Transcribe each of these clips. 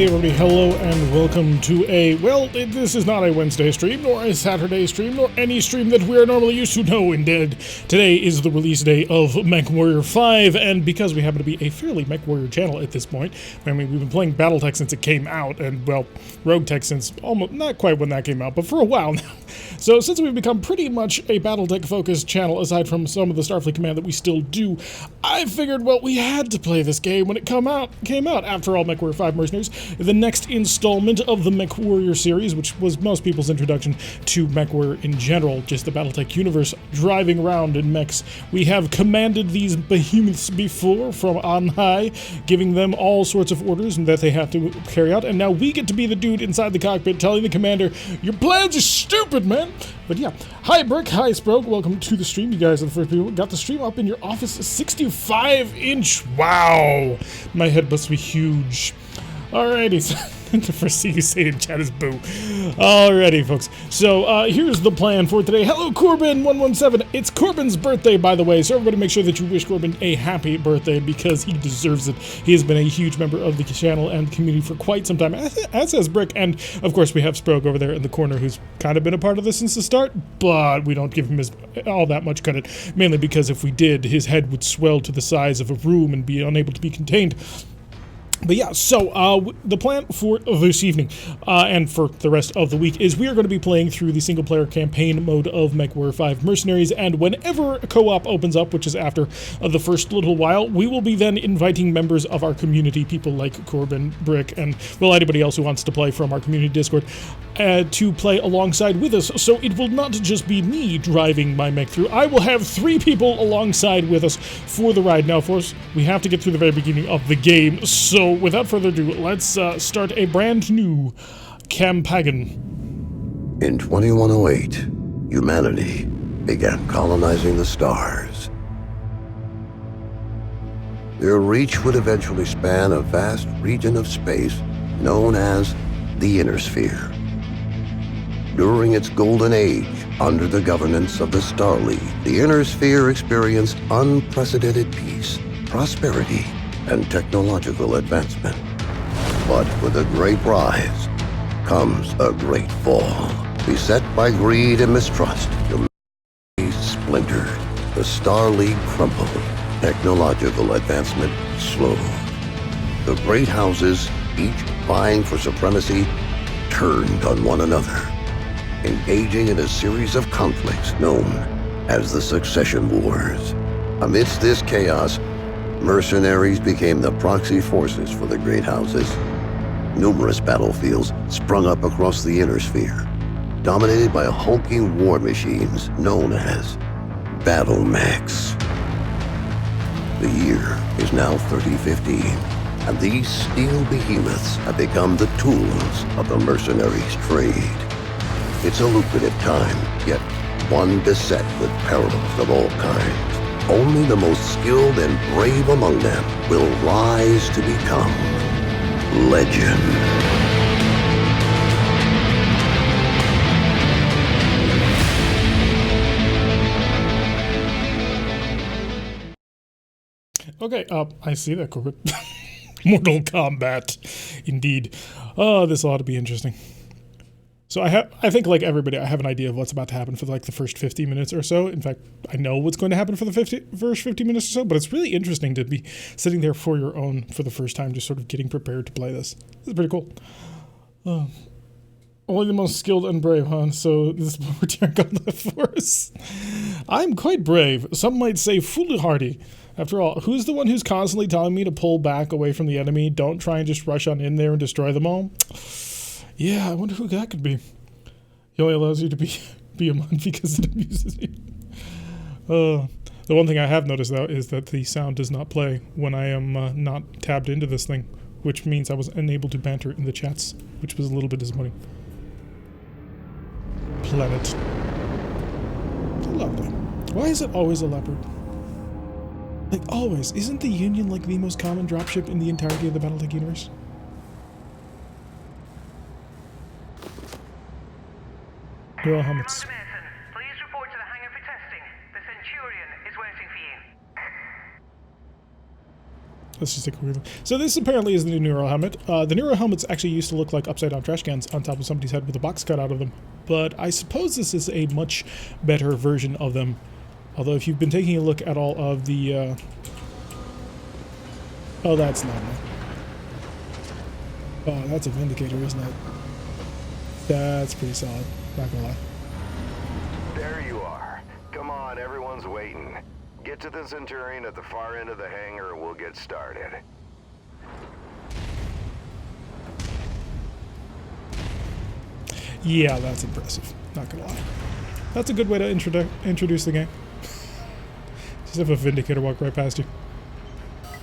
everybody, hello and welcome to this is not a Wednesday stream, nor a Saturday stream, nor any stream that we are normally used to. No, indeed, today is the release day of MechWarrior 5, and because we happen to be a fairly MechWarrior channel at this point, I mean, we've been playing BattleTech since it came out, and, well, RogueTech since almost, not quite when that came out, but for a while now. So, since we've become pretty much a BattleTech-focused channel, aside from some of the Starfleet command that we still do, I figured, well, we had to play this game when it came out. After all, MechWarrior 5 Mercenaries, the next installment of the MechWarrior series, which was most people's introduction to MechWarrior in general, just the BattleTech universe, driving around in mechs. We have commanded these behemoths before from on high, giving them all sorts of orders that they have to carry out, and now we get to be the dude inside the cockpit telling the commander, your plans are stupid, man! But yeah, hi Brick, hi Sproke, welcome to the stream. You guys are the first people who got the stream up in your office. 65-inch, wow! My head must be huge. Alrighty, the first thing you say in chat is boo. Alrighty, folks. So, here's the plan for today. Hello, Corbin117. It's Corbin's birthday, by the way, so everybody make sure that you wish Corbin a happy birthday because he deserves it. He has been a huge member of the channel and community for quite some time, as has Brick, and of course we have Sprogue over there in the corner who's kind of been a part of this since the start, but we don't give him all that much credit, mainly because if we did, his head would swell to the size of a room and be unable to be contained. But yeah, so the plan for this evening and for the rest of the week is we are going to be playing through the single-player campaign mode of MechWarrior 5 Mercenaries, and whenever co-op opens up, which is after the first little while, we will be then inviting members of our community, people like Corbin, Brick, and, well, anybody else who wants to play from our community Discord, to play alongside with us. So it will not just be me driving my mech through. I will have 3 people alongside with us for the ride. Now, of course, we have to get through the very beginning of the game, so without further ado, let's start a brand new campaign. In 2108, humanity began colonizing the stars. Their reach would eventually span a vast region of space known as the Inner Sphere. During its golden age, under the governance of the Starfleet, the Inner Sphere experienced unprecedented peace, prosperity, and technological advancement. But with a great rise comes a great fall. Beset by greed and mistrust, humanity splintered. The Star League crumbled. Technological advancement slowed. The great houses, each vying for supremacy, turned on one another, engaging in a series of conflicts known as the Succession Wars. Amidst this chaos, mercenaries became the proxy forces for the great houses. Numerous battlefields sprung up across the Inner Sphere, dominated by hulking war machines known as battle mechs. The year is now 3015, and these steel behemoths have become the tools of the mercenaries' trade. It's a lucrative time, yet one beset with perils of all kinds. Only the most skilled and brave among them will rise to become legend. Okay, I see that, Corbin. Mortal Kombat, indeed. Oh, this ought to be interesting. So I think like everybody, I have an idea of what's about to happen for like the first 50 minutes or so. In fact, I know what's going to happen for the first 50 minutes or so, but it's really interesting to be sitting there for your own for the first time, just sort of getting prepared to play this. This is pretty cool. Only the most skilled and brave, huh? So this is what we're tearing on the force. I'm quite brave. Some might say foolhardy. After all, who's the one who's constantly telling me to pull back away from the enemy? Don't try and just rush on in there and destroy them all? Yeah, I wonder who that could be. He only allows you to be a monk because it amuses you. The one thing I have noticed, though, is that the sound does not play when I am not tabbed into this thing, which means I was unable to banter in the chats, which was a little bit disappointing. Planet. Lovely. Why is it always a leopard? Like, always. Isn't the Union, like, the most common dropship in the entirety of the BattleTech universe? Well, helmets. Please report to the hangar for testing. The Centurion is waiting for you. let's just take a quick look. So this apparently is the new Nero helmet. The Nero helmets actually used to look like upside-down trash cans on top of somebody's head with a box cut out of them. But I suppose this is a much better version of them. Although if you've been taking a look at all of the... Oh, that's not it. Oh, that's a Vindicator, isn't it? That's pretty solid, not gonna lie. There you are. Come on, everyone's waiting. Get to the Centurion at the far end of the hangar and we'll get started. Yeah, that's impressive, not gonna lie. That's a good way to introduce the game. Just have a Vindicator walk right past you.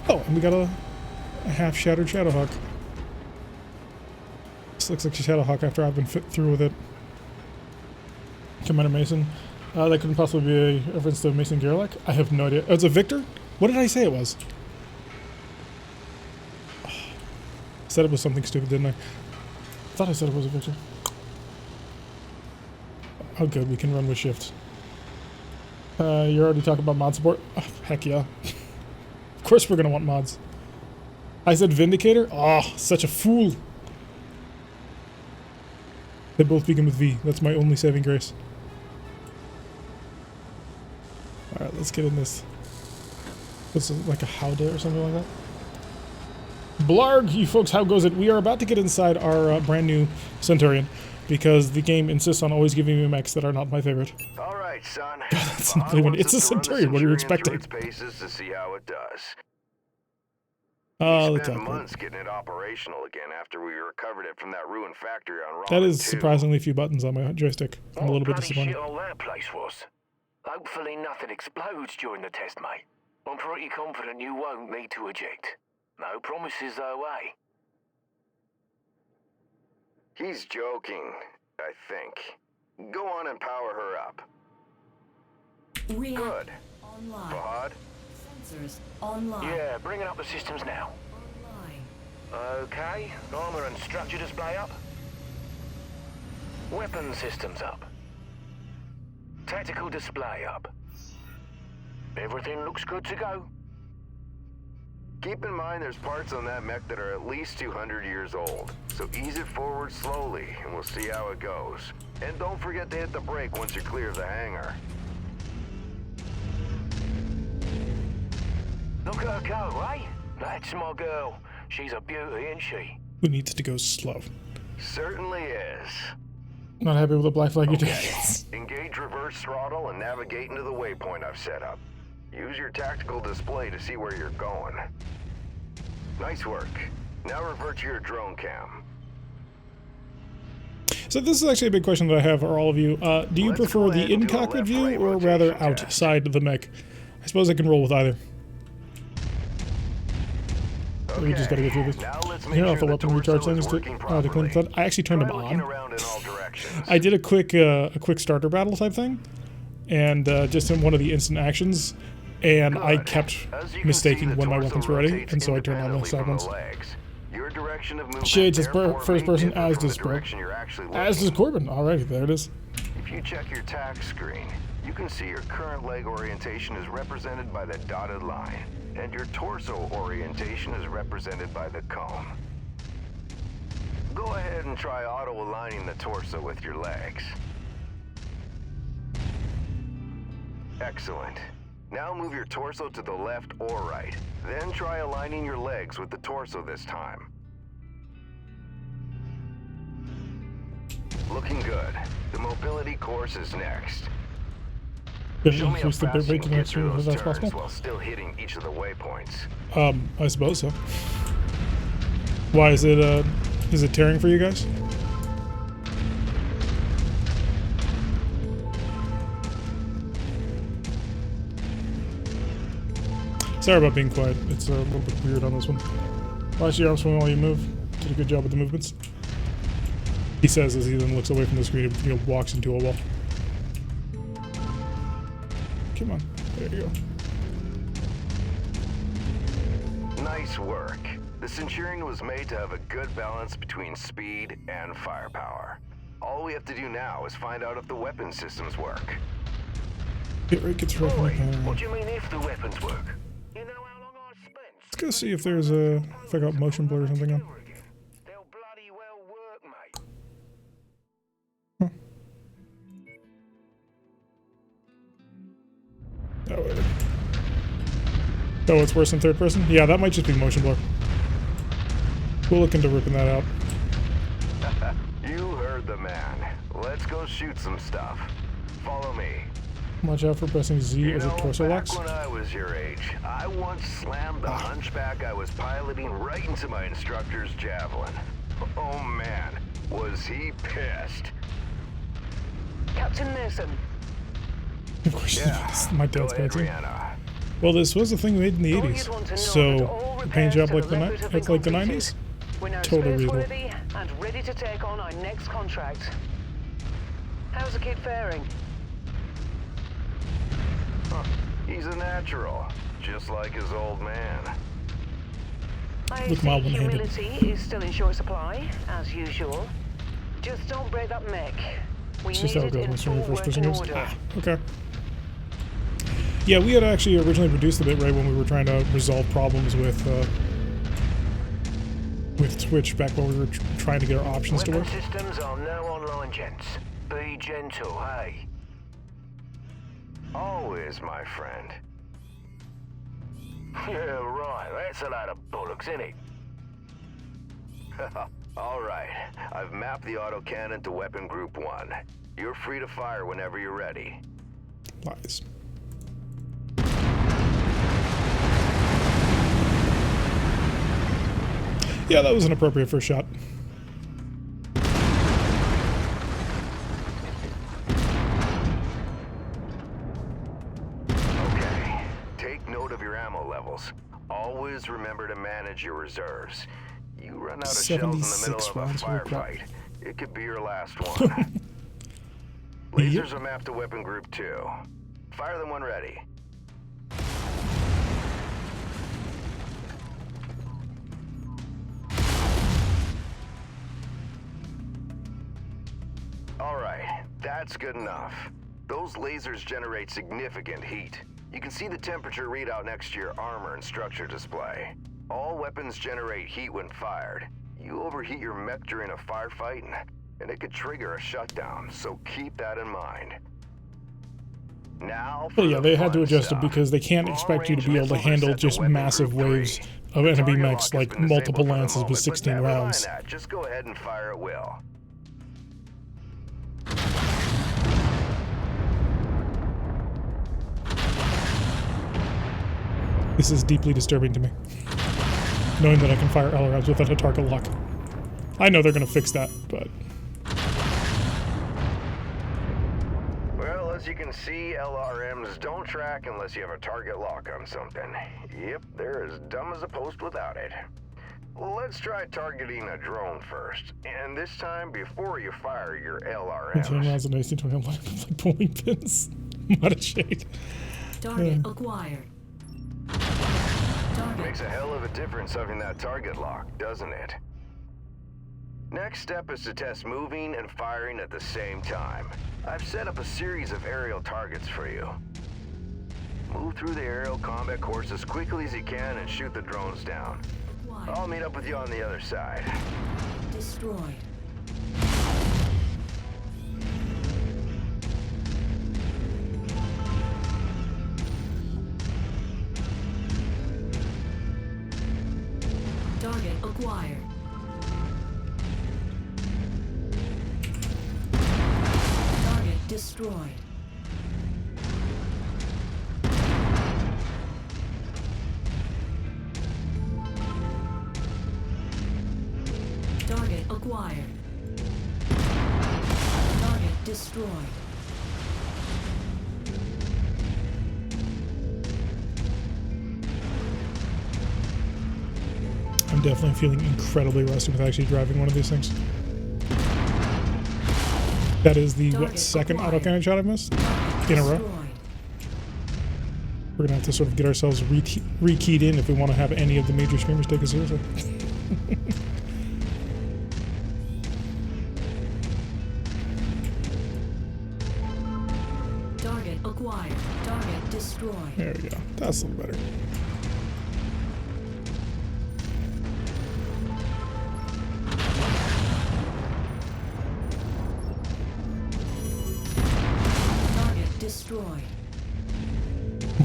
Oh, and we got a half-shattered Shadowhawk. This looks like a Shadowhawk after I've been fit through with it. Commander Mason. That couldn't possibly be a reference to Mason Garlick. I have no idea. Oh, it's a Victor? What did I say it was? Oh, said it was something stupid, didn't I? Thought I said it was a Victor. Oh, good. We can run with shift. You're already talking about mod support? Oh, heck yeah. Of course we're going to want mods. I said Vindicator? Oh, such a fool. They both begin with V. That's my only saving grace. Alright, let's get in this. What's it, like a howdah or something like that? Blarg, you folks, how goes it? We are about to get inside our brand new Centurion because the game insists on always giving me mechs that are not my favorite. All right, son. That's not really it's a Centurion. What are you expecting? Paces to see how it does. Let's spent months getting it operational again after we recovered it from that ruined factory on Orion. That is surprisingly few buttons on my joystick. I'm a little bit disappointed. What bloody shit all that place was. Hopefully nothing explodes during the test, mate. I'm pretty confident you won't need to eject. No promises though, eh? He's joking, I think. Go on and power her up. Good. Online. Fahad? Sensors online. Yeah, bringing up the systems now. Online. Okay, armor and structure display up. Weapon systems up. Tactical display up. Everything looks good to go. Keep in mind there's parts on that mech that are at least 200 years old. So ease it forward slowly and we'll see how it goes. And don't forget to hit the brake once you're clear of the hangar. Look at her go, eh? That's my girl. She's a beauty, isn't she? Who needs to go slow? Certainly is. Not happy with the black flag you did. Engage reverse throttle and navigate into the waypoint I've set up. Use your tactical display to see where you're going. Nice work. Now revert to your drone cam. So this is actually a big question that I have for all of you. Do you prefer the in-cockpit view or rather outside the mech? I suppose I can roll with either. Okay. We just gotta get through this. Here off the weapon recharge things to clean that. I actually turned them on. I did a quick starter battle type thing, and just in one of the instant actions, and I kept mistaking when my weapons were ready, and so I turned on the side ones. Shades is first person, as does Bro. As does Corbin. Alrighty, there it is. If you check your tack screen, you can see your current leg orientation is represented by the dotted line, and your torso orientation is represented by the cone. Go ahead and try auto-aligning the torso with your legs. Excellent. Now move your torso to the left or right. Then try aligning your legs with the torso this time. Looking good. The mobility course is next. Show me how fast you can get through those turns while still hitting each of the waypoints. I suppose so. Why is it tearing for you guys? Sorry about being quiet. It's a little bit weird on this one. Watch your arms swing while you move. Did a good job with the movements. He says as he then looks away from the screen and walks into a wall. Come on. There you go. Nice work. The Centurion was made to have a good balance between speed and firepower. All we have to do now is find out if the weapon systems work. Get right, gets right. What do you mean if the weapons work? You know how long I've go see if there's a... if I got motion blur or something on. They'll bloody well work, mate. Oh, wait. Oh, it's worse in third person? Yeah, that might just be motion blur. We'll look into ripping that out. You heard the man. Let's go shoot some stuff. Follow me. Watch out for pressing Z as it torso locks. Back when I was your age, I once slammed the hunchback I was piloting right into my instructor's javelin. Oh man, was he pissed. Captain Mason. Of course, Yeah, my go dad's ahead, cartoon. Rihanna. Well, this was a thing made in the All 80s, you'd want to know is that so all the paint repairs job to like the Leopard have been it's like the completed. 90s. We're now Totally space-worthy and ready to take on our next contract. How's the kid faring? He's a natural, just like his old man. I Look see mild-mannered. humility is still in short supply, as usual. Just don't break that mech. We It's need just how it it goes in when full you're first person working goes. order. Ah, okay. Yeah, we had actually originally reduced a bit right when we were trying to resolve problems with Twitch back when we were trying to get our options to Weapon work. systems are now online, gents. Be gentle, hey? Always, my friend. Yeah, right. That's a load of bollocks, innit? All right, I've mapped the autocannon to weapon group 1. You're free to fire whenever you're ready. Lies. Yeah, that was an appropriate first shot. Okay, take note of your ammo levels. Always remember to manage your reserves. You run out of shells in the middle 76 of a rounds, holy crap. firefight. It could be your last one. Lasers Yep. are mapped to weapon group 2. Fire them when ready. All right, that's good enough. Those lasers generate significant heat. You can see the temperature readout next to your armor and structure display. All weapons generate heat when fired. You overheat your mech during a firefight, and it could trigger a shutdown, so keep that in mind. Now, Well, yeah, they had to adjust it because they can't expect you to be able to handle just massive waves of enemy mechs like multiple lances with 16 rounds. Just go ahead and fire at will. This is deeply disturbing to me, knowing that I can fire LRMs without a target lock. I know they're going to fix that, but... Well, as you can see, LRMs don't track unless you have a target lock on something. Yep, they're as dumb as a post without it. Let's try targeting a drone first, and this time before you fire your 10 LRMs. rounds of 1920 like bowling pins. Not a shade. Target acquired. Target. Makes a hell of a difference having that target lock, doesn't it? Next step is to test moving and firing at the same time. I've set up a series of aerial targets for you. Move through the aerial combat course as quickly as you can and shoot the drones down. Acquired. I'll meet up with you on the other side. Destroyed. Target acquired. Target destroyed. Target acquired. Target destroyed. I'm definitely feeling incredibly rusty with actually driving one of these things. That is the, what, second autocannon shot I've missed in a row. Destroyed. We're gonna have to sort of get ourselves re-keyed in if we want to have any of the major streamers take us seriously. Target acquired. Target destroyed. There we go. That's a little better. destroyed.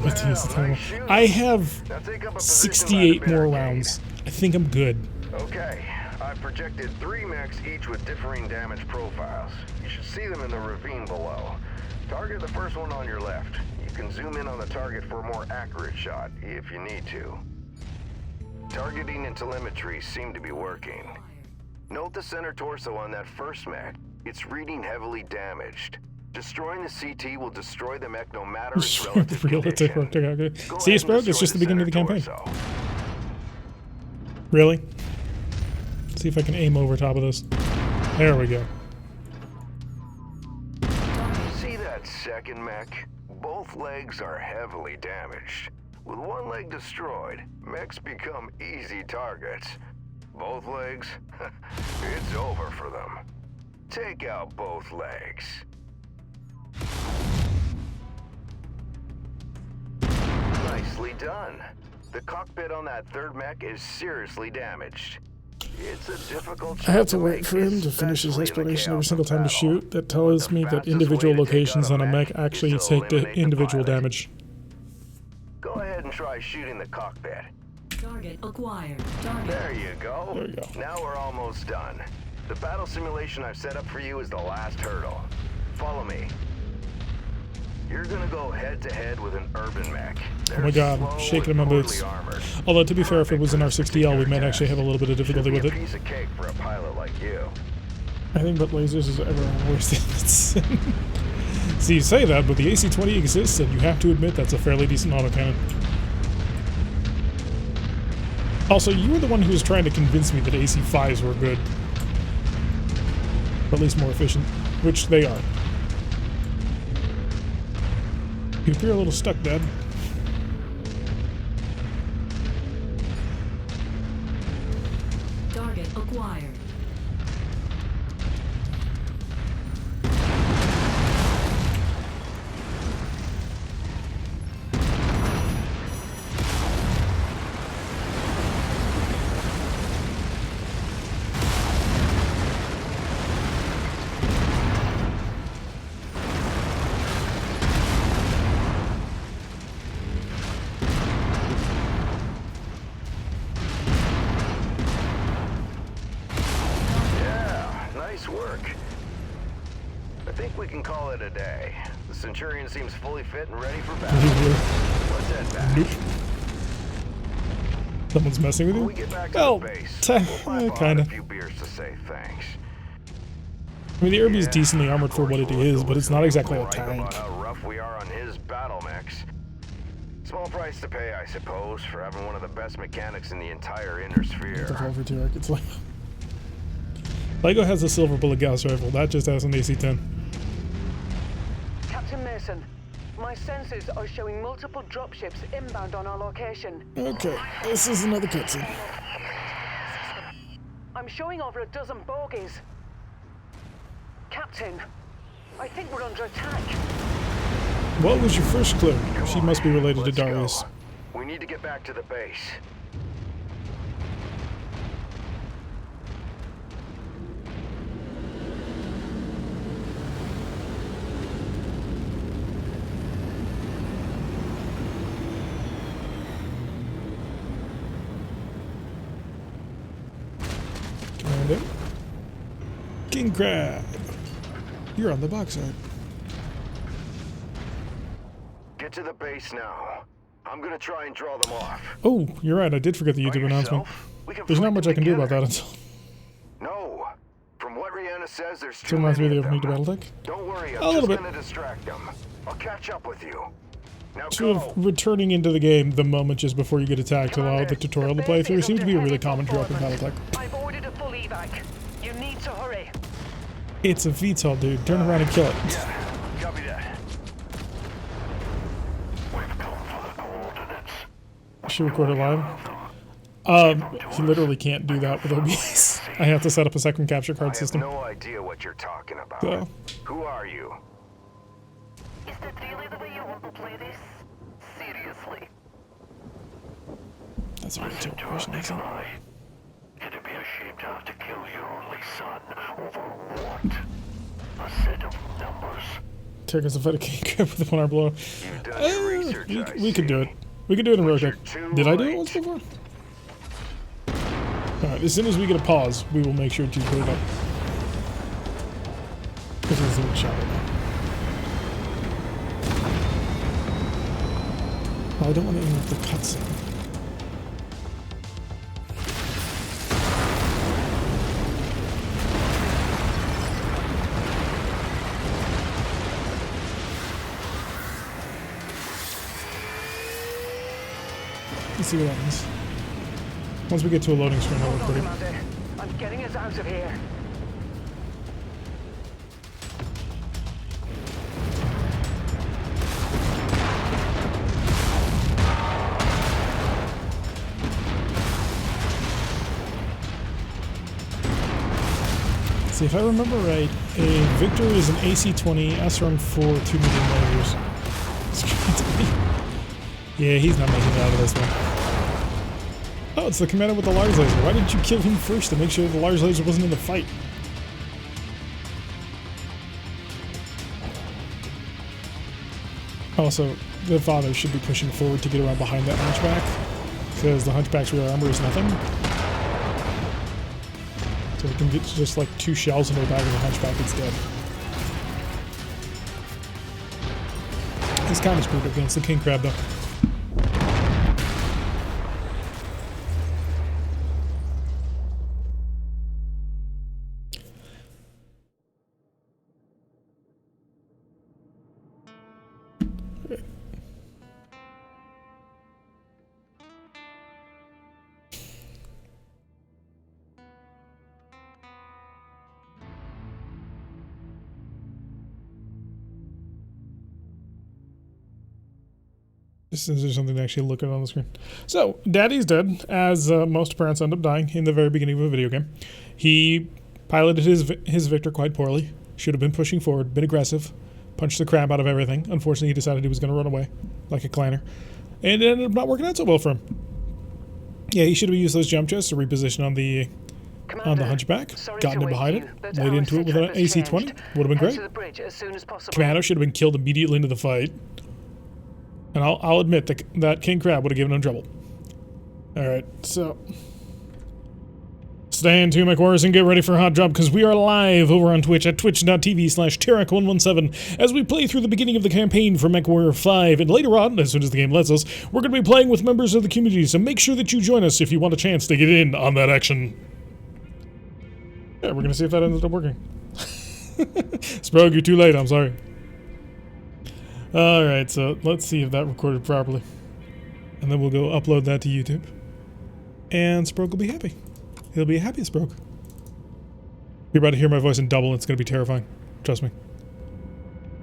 What is the Well, nice timer? shooting. I have Now take up a position by the 68 more barricade. rounds. I think I'm good. Okay, I've projected 3 mechs, each with differing damage profiles. You should see them in the ravine below. Target the first one on your left. You can zoom in on the target for a more accurate shot, if you need to. Targeting and telemetry seem to be working. Note the center torso on that first mech. It's reading heavily damaged. Destroying the CT will destroy the mech no matter its relative Relative condition. okay. Go See, ahead Sprout, and it's just the destroy beginning of the campaign. center torso. Really? See if I can aim over top of this. There we go. See that second mech? Both legs are heavily damaged. With one leg destroyed, mechs become easy targets. Both legs? It's over for them. Take out both legs. Nicely done. The cockpit on that third mech is seriously damaged. It's a difficult I have to shot wait make, for him to finish his especially in the explanation every chaos single of time to battle. shoot. That tells me that fastest individual way to take locations out on a a mech mech actually is to take the eliminate the individual pilot. damage. Go ahead and try shooting the cockpit. Target acquired. Target. There you go. There you go. Now we're almost done. The battle simulation I've set up for you is the last hurdle. Follow me. You're gonna go head-to-head with an urban mech. Oh my god, I'm shaking in my boots. Although, to be fair, if it was in our 60L, we might actually have a little bit of difficulty with Should it. be a piece of cake for a pilot like you. I think but lasers is everyone worse than it. See, you say that, but the AC-20 exists, and you have to admit that's a fairly decent autocannon. Also, you were the one who was trying to convince me that AC-5s were good. Or at least more efficient, which they are. You appear a little stuck, Dad. Target acquired. Yeah, nice work. I think we can call it a day. The Centurion seems fully fit and ready for battle. Let's head back. Nope. Someone's messing with When you? we get back to Well, the base, t- we'll pop kinda. a few beers to say thanks. I mean, the Irby's Yeah, decently armored for of what it course, is, but it's not exactly a right tank. about how rough we are on his battle mechs. Small price to pay, I suppose, for having one of the best mechanics in the entire inner The sphere. Volver T-Arc, it's like... LEGO has a silver bullet Gauss rifle, that just has an AC-10. Captain Mason, my sensors are showing multiple dropships inbound on our location. Okay, this is another cutscene. I'm showing over a dozen bogies. Captain, I think we're under attack. What was your first clue? She must be related to Let's go. Darius. We need to get back to the base. Commander. King Crab. You're on the box art. Get to the base now. I'm gonna try and draw them off. Oh, you're right, I did forget the By YouTube announcement. yourself? We can There's not fight much them I can do about together. that until... No. From what Rihanna says, there's It too reminds me many of the of Opening to them. Battletech. Don't worry, A I'm little just bit. gonna distract them. I'll catch up with you. Now Sort go. of returning into the game the moment just before you get attacked to allow the Commander, tutorial to the play base through is seems to be a under really heavy common trope in bombardment. Battletech. I've ordered a full evac. You need to hurry. It's a VTOL, dude. Turn around and kill it. Yeah, copy that. Should record it live. You literally can't do that with OBS. I have to set up a second capture I card have system. no idea what you're talking about. Yeah. Who are you? Is that really the way you want to play this? Seriously? That's a really terrible question, isn't it? It'd be a shame to have to kill your only son over what? A set of numbers. Take us a fight a king crab with one arm blow. You've done your research, I We could see. do it. We could do it in real But quick. you're too Did I do it late. once before? Alright, as soon as we get a pause, we will make sure to put it up. This is a shot right now. Oh, I don't want to interrupt the cutscene. Let's see what happens. Once we get to a loading screen, I'll Hold on, record it. Commander. I'm getting us out of here. See, if I remember right, a Victor is an AC-20, SRM 4, 2 medium lasers. Yeah, he's not making it out of this one. Oh, it's the commander with the large laser. Why didn't you kill him first to make sure the large laser wasn't in the fight? Also, the father should be pushing forward to get around behind that hunchback, because the hunchback's rear armor is nothing. So we can get just like 2 shells into the back of the hunchback, it's dead. He's kind of screwed up against the king crab though. Just since there's something to actually look at on the screen. So, Daddy's dead, as most parents end up dying in the very beginning of a video game. He piloted his Victor quite poorly. Should have been pushing forward, been aggressive, punched the crap out of everything. Unfortunately, he decided he was going to run away, like a clanner. And it ended up not working out so well for him. Yeah, he should have used those jump jets to reposition on the Commander, hunchback, sorry gotten to in behind wake it, you, but laid our into it with an setup has AC-20. changed. Would have been Head great. to the bridge as soon as possible. Commando should have been killed immediately into the fight. And I'll admit that King Crab would have given him trouble. Alright, so stand to, MechWarriors, and get ready for a hot drop, because we are live over on Twitch at twitch.tv/Terek117 as we play through the beginning of the campaign for MechWarrior 5, and later on, as soon as the game lets us, we're going to be playing with members of the community, so make sure that you join us if you want a chance to get in on that action. Yeah, we're going to see if that ends up working. Sprog, you're too late, I'm sorry. Alright, so let's see if that recorded properly. And then we'll go upload that to YouTube. And Sprog will be happy. He'll be a happy Sprog. You're about to hear my voice in double, and it's going to be terrifying. Trust me.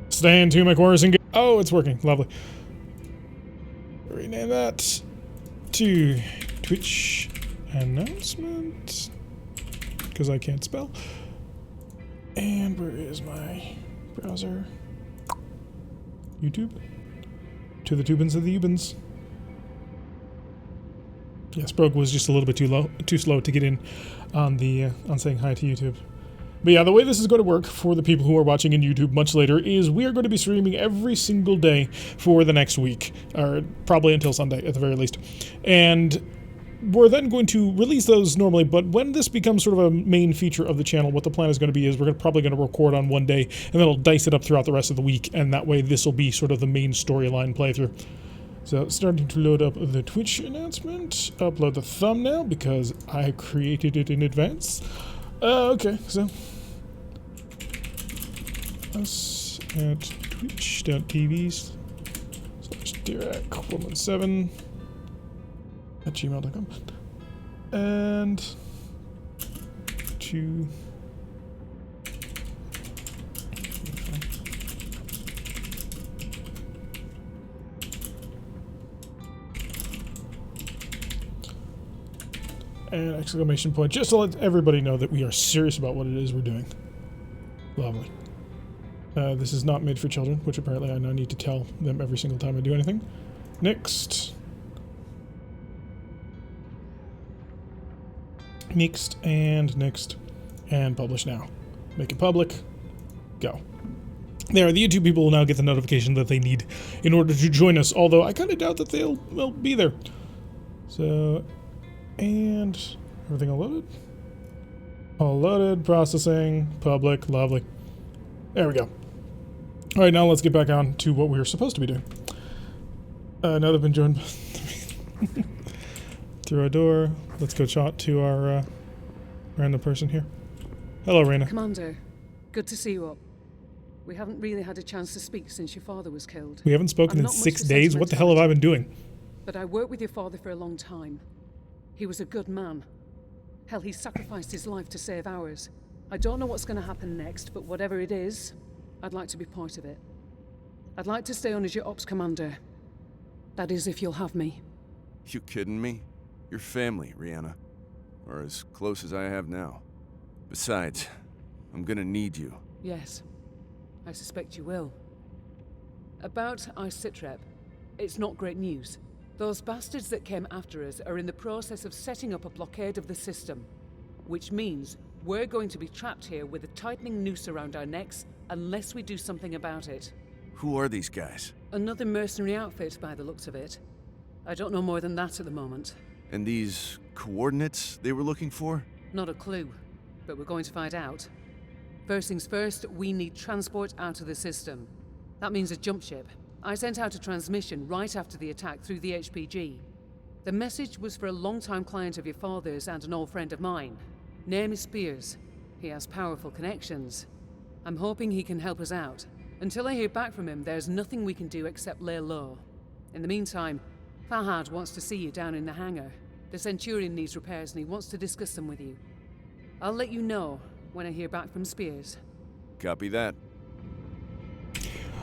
Stand to, MechWarriors, and get... Oh, it's working. Lovely. Rename that to Twitch announcement. Because I can't spell. And where is my browser? YouTube? To the tubins of the ubins. Yeah, Sprog was just a little bit too slow to get in on the on saying hi to YouTube. But yeah, the way this is going to work for the people who are watching in YouTube much later is we are going to be streaming every single day for the next week, or probably until Sunday at the very least. And we're then going to release those normally, but when this becomes sort of a main feature of the channel, what the plan is going to be is we're probably going to record on one day, and then we'll dice it up throughout the rest of the week, and that way this will be sort of the main storyline playthrough. So, starting to load up the Twitch announcement, upload the thumbnail, because I created it in advance. Okay, so us at twitch.tv/Terek117 at gmail.com, and to and exclamation point, just to let everybody know that we are serious about what it is we're doing. Lovely. This is not made for children, which apparently I now need to tell them every single time I do anything. Next. Next, and publish now. Make it public. Go. There, the YouTube people will now get the notification that they need in order to join us, although I kind of doubt that they'll be there. So, and everything all loaded? All loaded, processing, public, lovely. There we go. Alright, now let's get back on to what we were supposed to be doing. Now they've been joined through our door. Let's go chat to our random person here. Hello, Raina. Commander, good to see you up. We haven't really had a chance to speak since your father was killed. We haven't spoken in 6 days? What the hell have I been doing? But I worked with your father for a long time. He was a good man. Hell, he sacrificed his life to save ours. I don't know what's going to happen next, but whatever it is, I'd like to be part of it. I'd like to stay on as your ops commander. That is, if you'll have me. You kidding me? You're family, Rihanna. Or as close as I have now. Besides, I'm gonna need you. Yes, I suspect you will. About Sitrep, it's not great news. Those bastards that came after us are in the process of setting up a blockade of the system. Which means we're going to be trapped here with a tightening noose around our necks unless we do something about it. Who are these guys? Another mercenary outfit by the looks of it. I don't know more than that at the moment. And these coordinates they were looking for? Not a clue, but we're going to find out. First things first, we need transport out of the system. That means a jump ship. I sent out a transmission right after the attack through the HPG. The message was for a long-time client of your father's and an old friend of mine. Name is Spears. He has powerful connections. I'm hoping he can help us out. Until I hear back from him, there's nothing we can do except lay low. In the meantime, Fahad wants to see you down in the hangar. The Centurion needs repairs and he wants to discuss them with you. I'll let you know when I hear back from Spears. Copy that.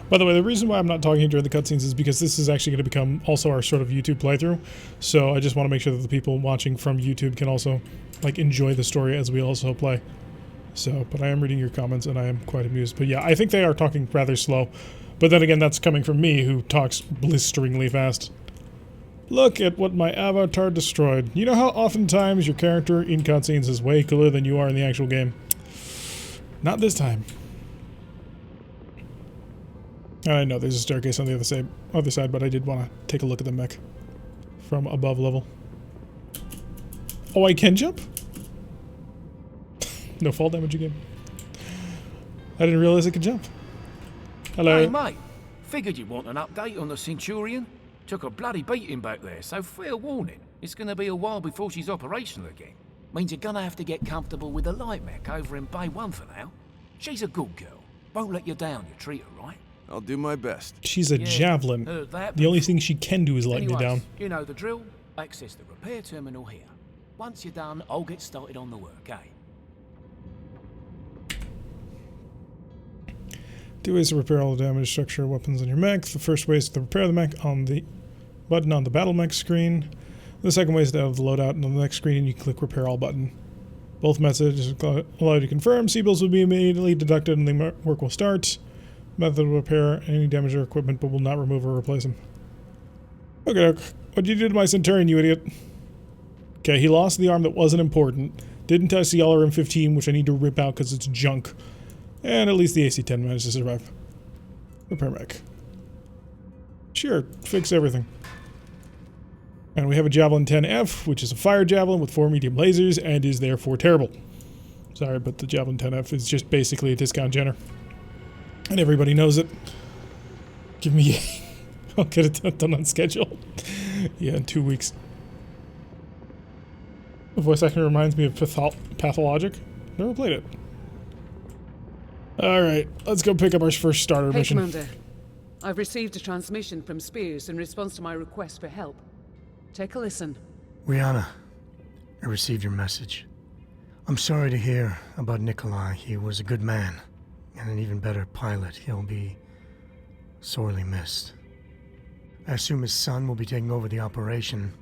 By the way, the reason why I'm not talking during the cutscenes is because this is actually going to become also our sort of YouTube playthrough. So I just want to make sure that the people watching from YouTube can also like enjoy the story as we also play. So, but I am reading your comments and I am quite amused. But yeah, I think they are talking rather slow. But then again, that's coming from me who talks blisteringly fast. Look at what my avatar destroyed. You know how oftentimes your character in cutscenes is way cooler than you are in the actual game? Not this time. I know there's a staircase on the other side, but I did want to take a look at the mech from above level. Oh, I can jump? No fall damage again. I didn't realize I could jump. Hello. Hey, mate. Figured you'd want an update on the Centurion. Took a bloody beating back there, so fair warning. It's gonna be a while before she's operational again. Means you're gonna have to get comfortable with the light mech over in Bay 1 for now. She's a good girl. Won't let you down, you treat her right. I'll do my best. She's a javelin. The only thing she can do is let me down. You know the drill. Access the repair terminal here. Once you're done, I'll get started on the work, eh? 2 ways to repair all the damaged structure weapons on your mech. The first way is to repair the mech on the button on the battle mech screen. The second way is to have the loadout on the next screen and you click repair all button. Both methods allow you to confirm. C-bills will be immediately deducted and the work will start. Method will repair any damaged equipment but will not remove or replace them. Okay, what'd you do to my Centurion, you idiot? Okay, he lost the arm that wasn't important. Didn't touch the LRM-15, which I need to rip out because it's junk. And at least the AC-10 managed to survive. Repair mech. Sure, fix everything. And we have a Javelin 10F, which is a fire javelin with 4 medium lasers and is therefore terrible. Sorry, but the Javelin 10F is just basically a discount genner. And everybody knows it. Give me... I'll get it done on schedule. Yeah, in 2 weeks. The voice acting reminds me of Pathologic. Never played it. Alright, let's go pick up our first starter mission. Commander. I've received a transmission from Spears in response to my request for help. Take a listen. Rihanna, I received your message. I'm sorry to hear about Nikolai. He was a good man, and an even better pilot. He'll be sorely missed. I assume his son will be taking over the operation.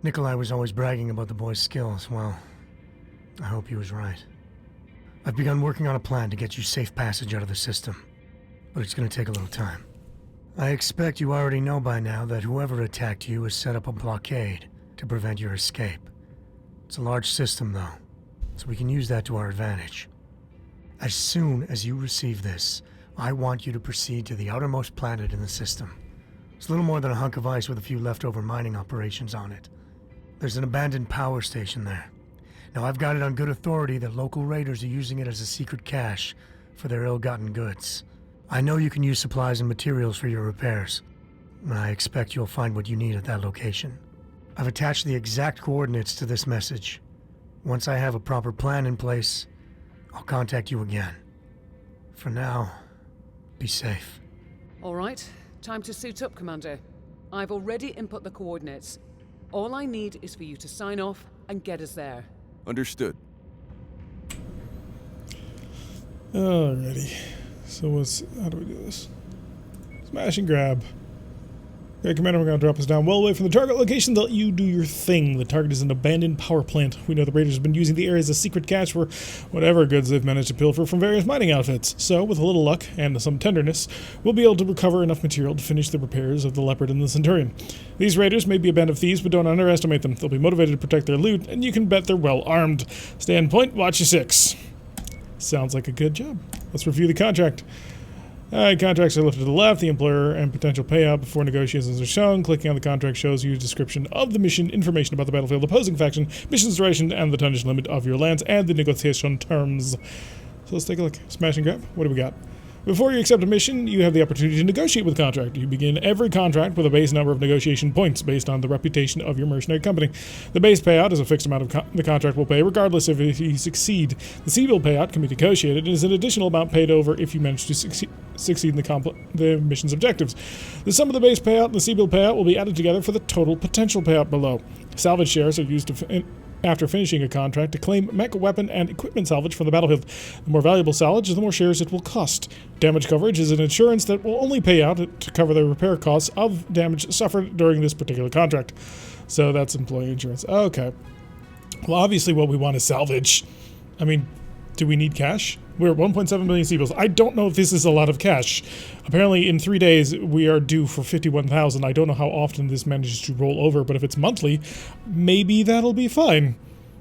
Nikolai was always bragging about the boy's skills. Well, I hope he was right. I've begun working on a plan to get you safe passage out of the system, but it's going to take a little time. I expect you already know by now that whoever attacked you has set up a blockade to prevent your escape. It's a large system, though, so we can use that to our advantage. As soon as you receive this, I want you to proceed to the outermost planet in the system. It's little more than a hunk of ice with a few leftover mining operations on it. There's an abandoned power station there. Now, I've got it on good authority that local raiders are using it as a secret cache for their ill-gotten goods. I know you can use supplies and materials for your repairs, and I expect you'll find what you need at that location. I've attached the exact coordinates to this message. Once I have a proper plan in place, I'll contact you again. For now, be safe. All right, time to suit up, Commander. I've already input the coordinates. All I need is for you to sign off and get us there. Understood. Alrighty. So how do we do this? Smash and grab. Okay, Commander, we're going to drop us down well away from the target location. Let you do your thing. The target is an abandoned power plant. We know the raiders have been using the area as a secret cache for whatever goods they've managed to pilfer from various mining outfits. So, with a little luck and some tenderness, we'll be able to recover enough material to finish the repairs of the Leopard and the Centurion. These raiders may be a band of thieves, but don't underestimate them. They'll be motivated to protect their loot, and you can bet they're well armed. Stand point, watch your six. Sounds like a good job. Let's review the contract. Alright, contracts are lifted to the left, the employer and potential payout before negotiations are shown. Clicking on the contract shows you a description of the mission, information about the battlefield opposing faction, mission's duration, and the tonnage limit of your lands, and the negotiation terms. So let's take a look. Smash and grab. What do we got? Before you accept a mission, you have the opportunity to negotiate with the contract. You begin every contract with a base number of negotiation points based on the reputation of your mercenary company. The base payout is a fixed amount of the contract will pay, regardless of if you succeed. The C-bill payout can be negotiated and is an additional amount paid over if you manage to succeed in the mission's objectives. The sum of the base payout and the C-bill payout will be added together for the total potential payout below. Salvage shares are used after finishing a contract to claim mech, weapon, and equipment salvage from the battlefield. The more valuable salvage, the more shares it will cost. Damage coverage is an insurance that will only pay out to cover the repair costs of damage suffered during this particular contract. So that's employee insurance. Okay. Well, obviously what we want is salvage. I mean, do we need cash? We're at 1.7 million C-bills. I don't know if this is a lot of cash. Apparently, in 3 days, we are due for 51,000. I don't know how often this manages to roll over, but if it's monthly, maybe that'll be fine.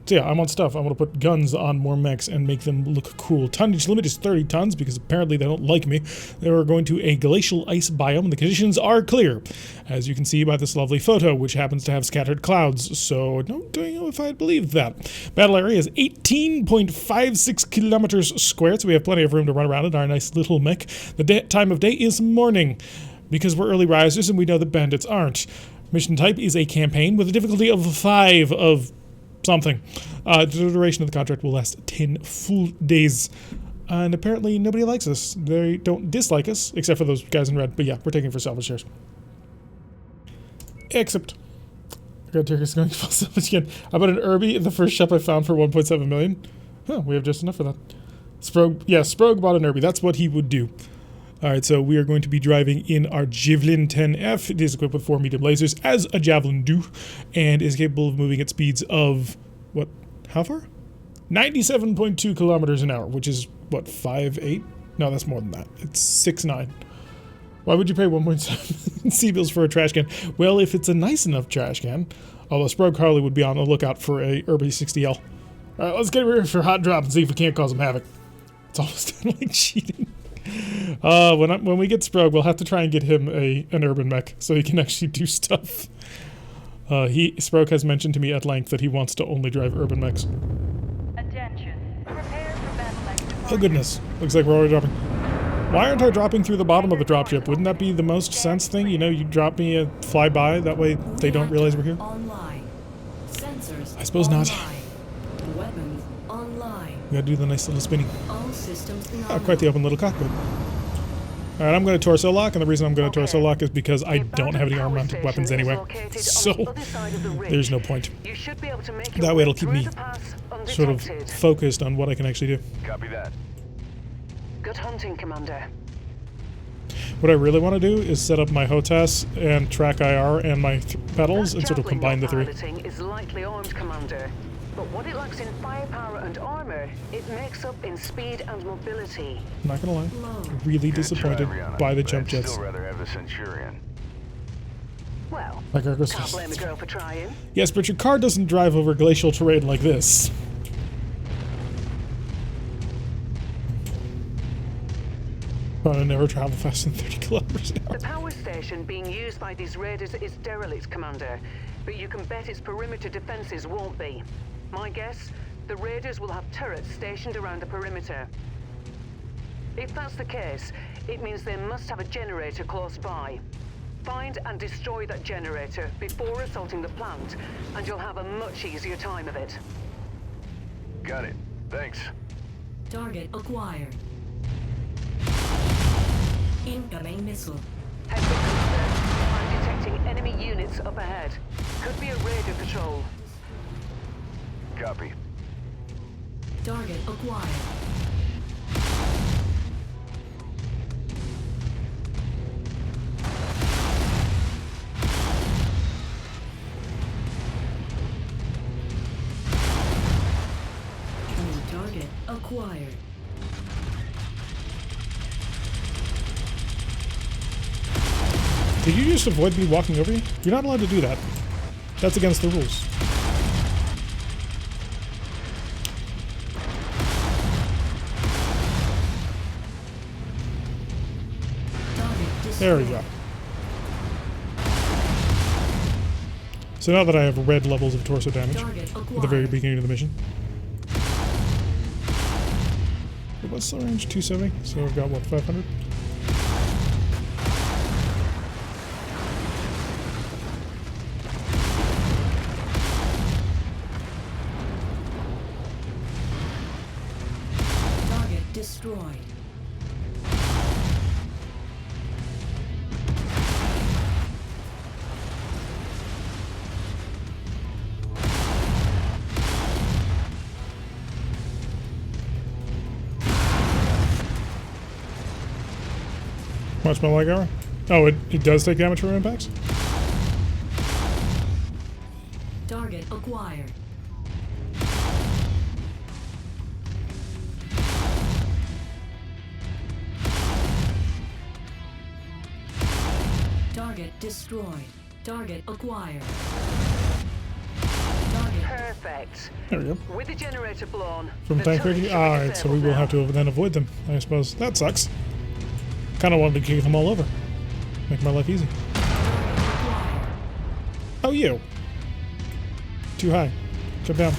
So yeah, I'm on stuff. I want to put guns on more mechs and make them look cool. Tonnage limit is 30 tons because apparently they don't like me. They are going to a glacial ice biome and the conditions are clear, as you can see by this lovely photo, which happens to have scattered clouds. So I don't know if I believed that. Battle area is 18.56 kilometers squared, so we have plenty of room to run around in our nice little mech. The time of day is morning, because we're early risers and we know that bandits aren't. Mission type is a campaign with a difficulty of 5 of something. The duration of the contract will last 10 full days. And apparently nobody likes us. They don't dislike us, except for those guys in red. But yeah, we're taking for salvage shares. Except, I got Turkish going for salvage again. I bought an Irby in the first shop I found for 1.7 million. Huh, we have just enough for that. Sprog bought an Irby. That's what he would do. Alright, so we are going to be driving in our Javelin 10F. It is equipped with 4 medium lasers, as a Javelin do, and is capable of moving at speeds of, what, how far? 97.2 kilometers an hour, which is, what, 5.8? No, that's more than that. It's 6.9. Why would you pay 1.7 C-bills for a trash can? Well, if it's a nice enough trash can, although Sprog Harley would be on the lookout for a Irby 60L. Alright, let's get ready for hot drop and see if we can't cause him havoc. It's almost kind of like cheating. When we get Sprog, we'll have to try and get him an urban mech so he can actually do stuff. Sprog has mentioned to me at length that he wants to only drive urban mechs. Attention. Prepare for battle. Oh goodness, looks like we're already dropping. Why aren't I dropping through the bottom of the dropship? Wouldn't that be the most sense thing? You know, you drop me a flyby, that way they don't realize we're here? Online. Sensors I suppose not. online. Weapons online. We gotta do the nice little spinning. All systems Oh, quite the open little cockpit. Alright, I'm going to torso lock, and the reason I'm going to torso lock is because I don't have any arm-mounted weapons anyway. So, there's no point. That way it'll keep me sort of focused on what I can actually do. Copy that. Good hunting, Commander. What I really want to do is set up my HOTAS and track IR and my pedals and sort of combine the three. Is lightly armed, Commander. But what it lacks in firepower and armor, it makes up in speed and mobility. I'm not gonna lie, really disappointed by the jump jets. Still rather have the Centurion. Well, My car goes can't fast. blame the girl for trying. Yes, but your car doesn't drive over glacial terrain like this. Trying to never travel faster than 30 kilometers an hour. The power station being used by these raiders is derelict, Commander, but you can bet its perimeter defenses won't be. My guess, the raiders will have turrets stationed around the perimeter. If that's the case, it means they must have a generator close by. Find and destroy that generator before assaulting the plant, and you'll have a much easier time of it. Got it. Thanks. Target acquired. Incoming missile. Heads up, Commander. I'm detecting enemy units up ahead. Could be a raider patrol. Copy. Target acquired. New target acquired. Did you just avoid me walking over you? You're not allowed to do that. That's against the rules. There we go. So now that I have red levels of torso damage at the very beginning of the mission. What's the range? 270? So I've got what, 500? Target destroyed. Watch my leg hour. Oh, it does take damage from impacts? Target acquired. Target destroyed. Target acquired. Target. Perfect. There we go. With the generator blown. From the tank turret rating? should be Alright, so we disabled will now. have to then avoid them, I suppose. That sucks. Kinda wanted to kick them all over. Make my life easy. Oh, you. Too high. Come down.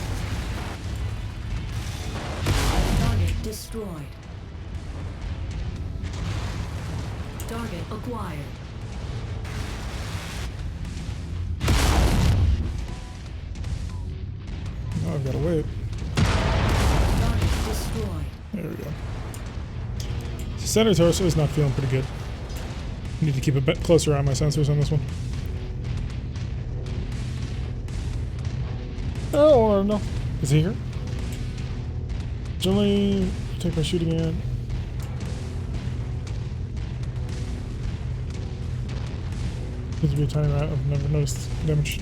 Target destroyed. Target acquired. Oh, I've got to wait. Target destroyed. There we go. Center torso is not feeling pretty good. Need to keep a bit closer eye on my sensors on this one. Oh, or no. Is he here? Generally, take my shooting in. Seems to be a tiny rat. I've never noticed damage.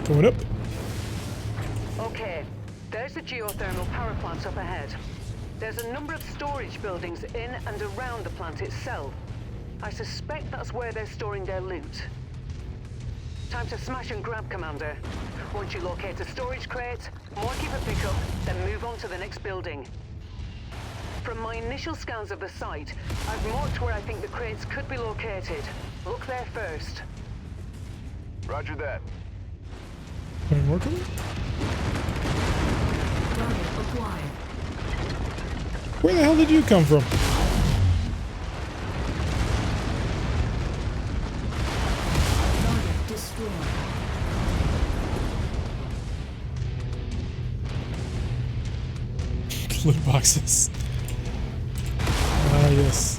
Going up. Okay, there's the geothermal power plant up ahead. There's a number of storage buildings in and around the plant itself. I suspect that's where they're storing their loot. Time to smash and grab, Commander. Once you locate a storage crate, mark it for pickup, then move on to the next building. From my initial scans of the site, I've marked where I think the crates could be located. Look there first. Roger that. Any more coming? Target acquired. Where the hell did you come from? Target destroyed. Loot boxes. Ah, yes.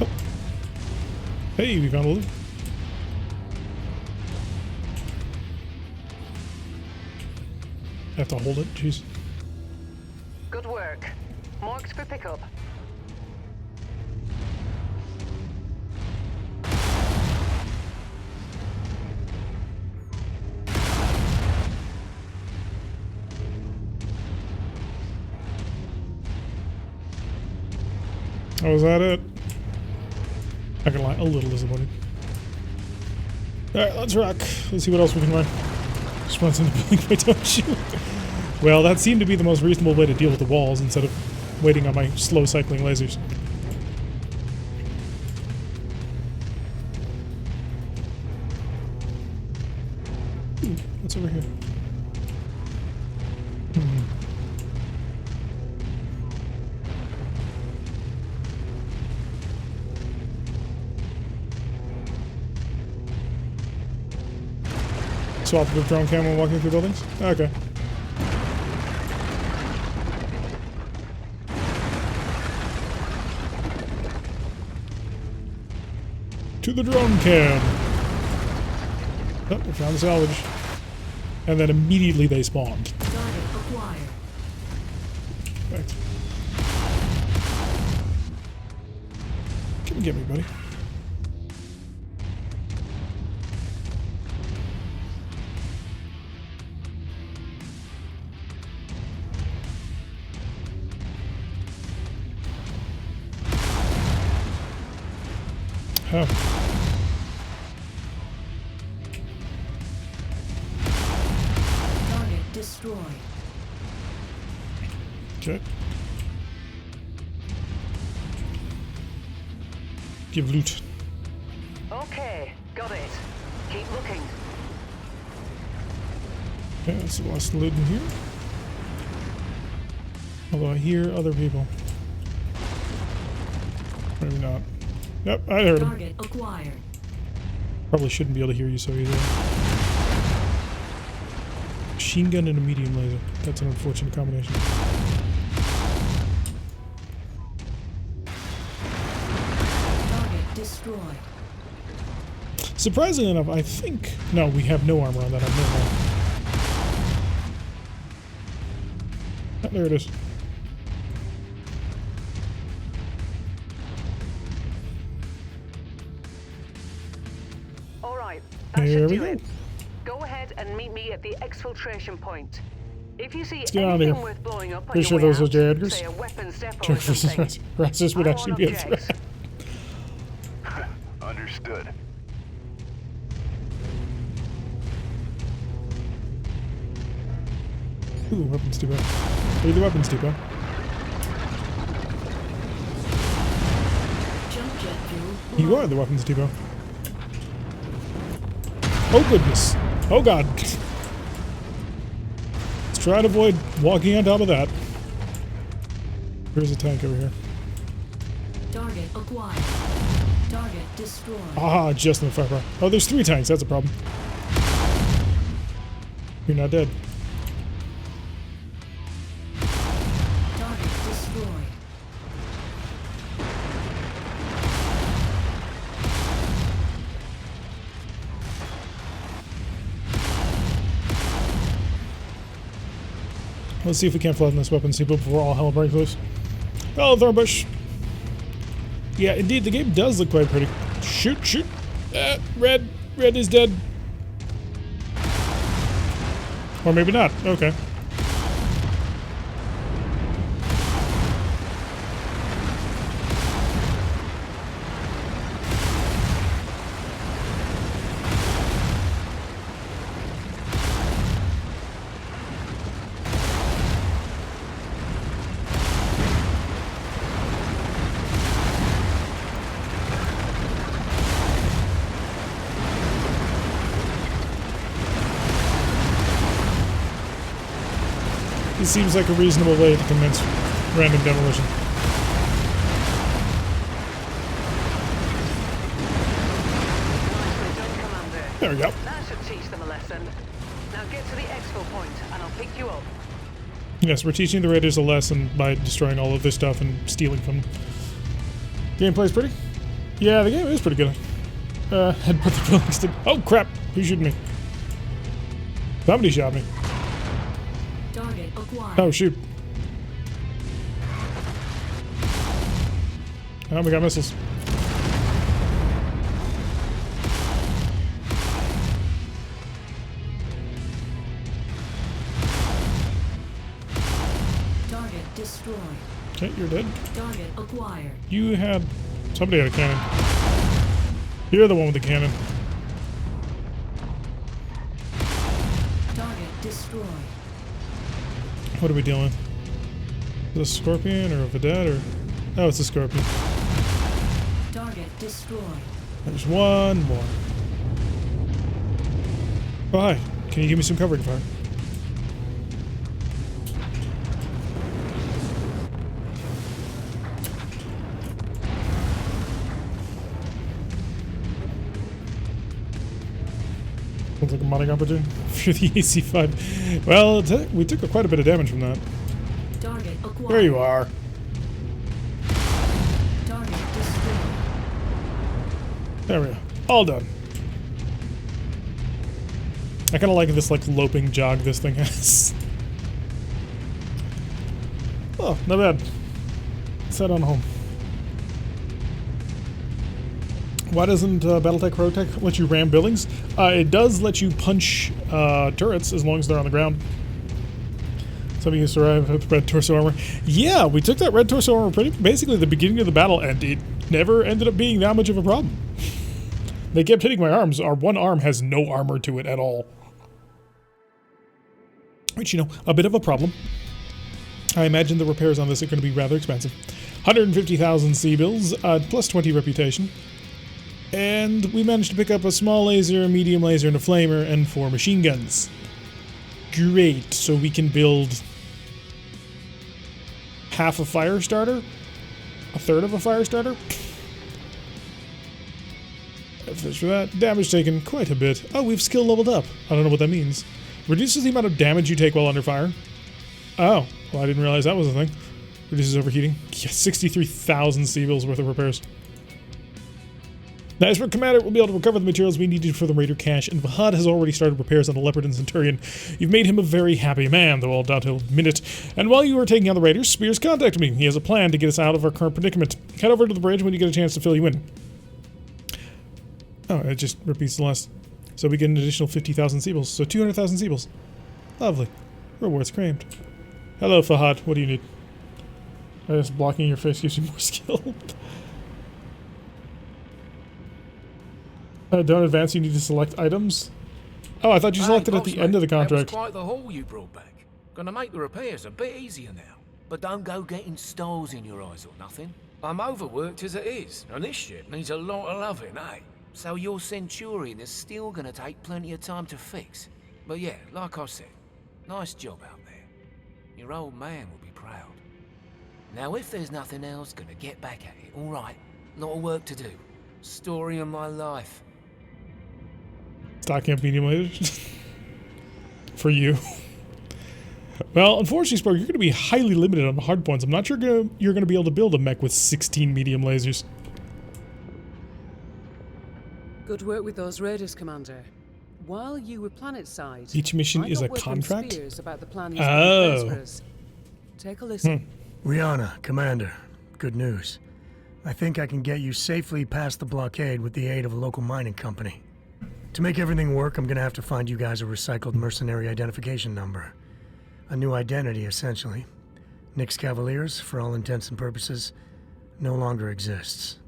Oh. Hey, we found a loot. I have to hold it, jeez. Good work. Marked for pickup. Oh, is that it? Not gonna lie, a little disappointed. Alright, let's rock. Let's see what else we can run. Just runs into the building if I don't shoot. Well, that seemed to be the most reasonable way to deal with the walls instead of waiting on my slow cycling lasers. Ooh, what's over here? Swap the drone cam when walking through buildings? Okay. To the drone cam! Oh, we found the salvage. And then immediately they spawned. Target acquired. Right. Come and get me, buddy. Oh. Target destroyed. Okay. Give loot. Okay, got it. Keep looking. Okay, that's the last loot in here. Although I hear other people. Maybe not. Yep, I heard him. Target acquired. Probably shouldn't be able to hear you so easily. Machine gun and a medium laser. That's an unfortunate combination. Target destroyed. Surprisingly enough, I think... No, we have no armor on that. I've never mind. Oh, there it is. Alright, that Here should we do go. it. Go ahead and meet me at the exfiltration point. If you see Let's get out of anything here. worth blowing up on Pretty your sure way those are out, J. Edgar's. say a weapons depot Check or versus something, Rassus would I actually won't be a object. threat. Understood. Ooh, weapons depot. Are you the weapons depot? Jump jet fuel. You are the weapons depot. Oh goodness. Oh god. Let's try to avoid walking on top of that. There's a tank over here. Target acquired. Target destroyed. Ah, just in the fire. Oh, there's 3 tanks. That's a problem. You're not dead. Target destroyed. Let's see if we can't flatten this weapons depot before all hell breaks loose. Oh, Thornbush. Yeah, indeed, the game does look quite pretty. Shoot, shoot. Red. Red is dead. Or maybe not. Okay. This seems like a reasonable way to commence random demolition. Nicely done, Commander. There we go. That should teach them a lesson. Now get to the exfil point and I'll pick you up. Yes, we're teaching the Raiders a lesson by destroying all of their stuff and stealing from them. Gameplay's pretty? Yeah, the game is pretty good. Had put the buildings to... Oh, crap! Who's shooting me? Somebody shot me. Target acquired. Oh, shoot. Oh, we got missiles. Target destroyed. Okay, you're dead. Target acquired. You had... Somebody had a cannon. You're the one with the cannon. Target destroyed. What are we dealing with? Is it a Scorpion or a Vedette or... Oh, it's a Scorpion. Target destroyed. There's one more. Oh, hi. Can you give me some covering fire? Sounds like a modding opportunity for the AC-5. Well, we took quite a bit of damage from that. Target acquired. There you are. Target destroyed. There we go. All done. I kind of like this like loping jog this thing has. Oh, not bad. Let's head on home. Why doesn't Battletech Rotech let you ram buildings? It does let you punch turrets as long as they're on the ground. Some of you survived with red torso armor. Yeah, we took that red torso armor basically at the beginning of the battle, and it never ended up being that much of a problem. They kept hitting my arms. Our one arm has no armor to it at all. Which, you know, a bit of a problem. I imagine the repairs on this are going to be rather expensive. 150,000 C-bills, plus 20 reputation. And we managed to pick up a small laser, a medium laser, and a flamer, and 4 machine guns. Great, so we can build half a fire starter? A third of a fire starter? Fish for that. Damage taken quite a bit. Oh, we've skill leveled up. I don't know what that means. Reduces the amount of damage you take while under fire. Oh, well, I didn't realize that was a thing. Reduces overheating. Yeah, 63,000 C-bills worth of repairs. Nice work, Commander. We'll be able to recover the materials we needed for the Raider cache, and Vahad has already started repairs on the Leopard and Centurion. You've made him a very happy man, though I'll doubt he'll admit it. And while you were taking on the Raiders, Spears contacted me. He has a plan to get us out of our current predicament. Head over to the bridge when you get a chance to fill you in. Oh, it just repeats the last. So we get an additional 50,000 C-bills, so 200,000 C-bills. Lovely. Rewards claimed. Hello, Fahad. What do you need? I guess blocking your face gives you more skill. Don't advance, you need to select items. Oh, I thought you selected at the end of the contract. That was quite the haul you brought back. Gonna make the repairs a bit easier now. But don't go getting stars in your eyes or nothing. I'm overworked as it is, and this ship needs a lot of loving, eh? So your Centurion is still gonna take plenty of time to fix. But yeah, like I said, nice job out there. Your old man will be proud. Now if there's nothing else, gonna get back at it, alright? Lot of work to do. Story of my life. Stock camp medium laser. For you. Well, unfortunately, Spark, you're going to be highly limited on the hard points. I'm not sure you're going to be able to build a mech with 16 medium lasers. Good work with those raiders, Commander. While you were planetside, Each mission I is got a word from contract? Spears about the plan he's got in place for us. Take a listen. Rihanna, Commander, good news. I think I can get you safely past the blockade with the aid of a local mining company. To make everything work, I'm gonna have to find you guys a recycled mercenary identification number. A new identity, essentially. Nyx Cavaliers, for all intents and purposes, no longer exists.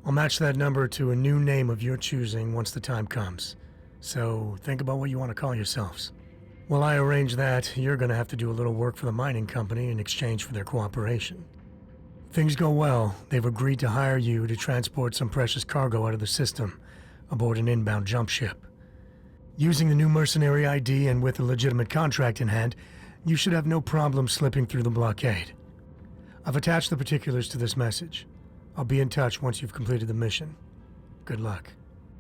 I'll match that number to a new name of your choosing once the time comes. So think about what you want to call yourselves. While I arrange that, you're gonna have to do a little work for the mining company in exchange for their cooperation. If things go well, they've agreed to hire you to transport some precious cargo out of the system aboard an inbound jump ship. Using the new mercenary ID and with a legitimate contract in hand, you should have no problem slipping through the blockade. I've attached the particulars to this message. I'll be in touch once you've completed the mission. Good luck.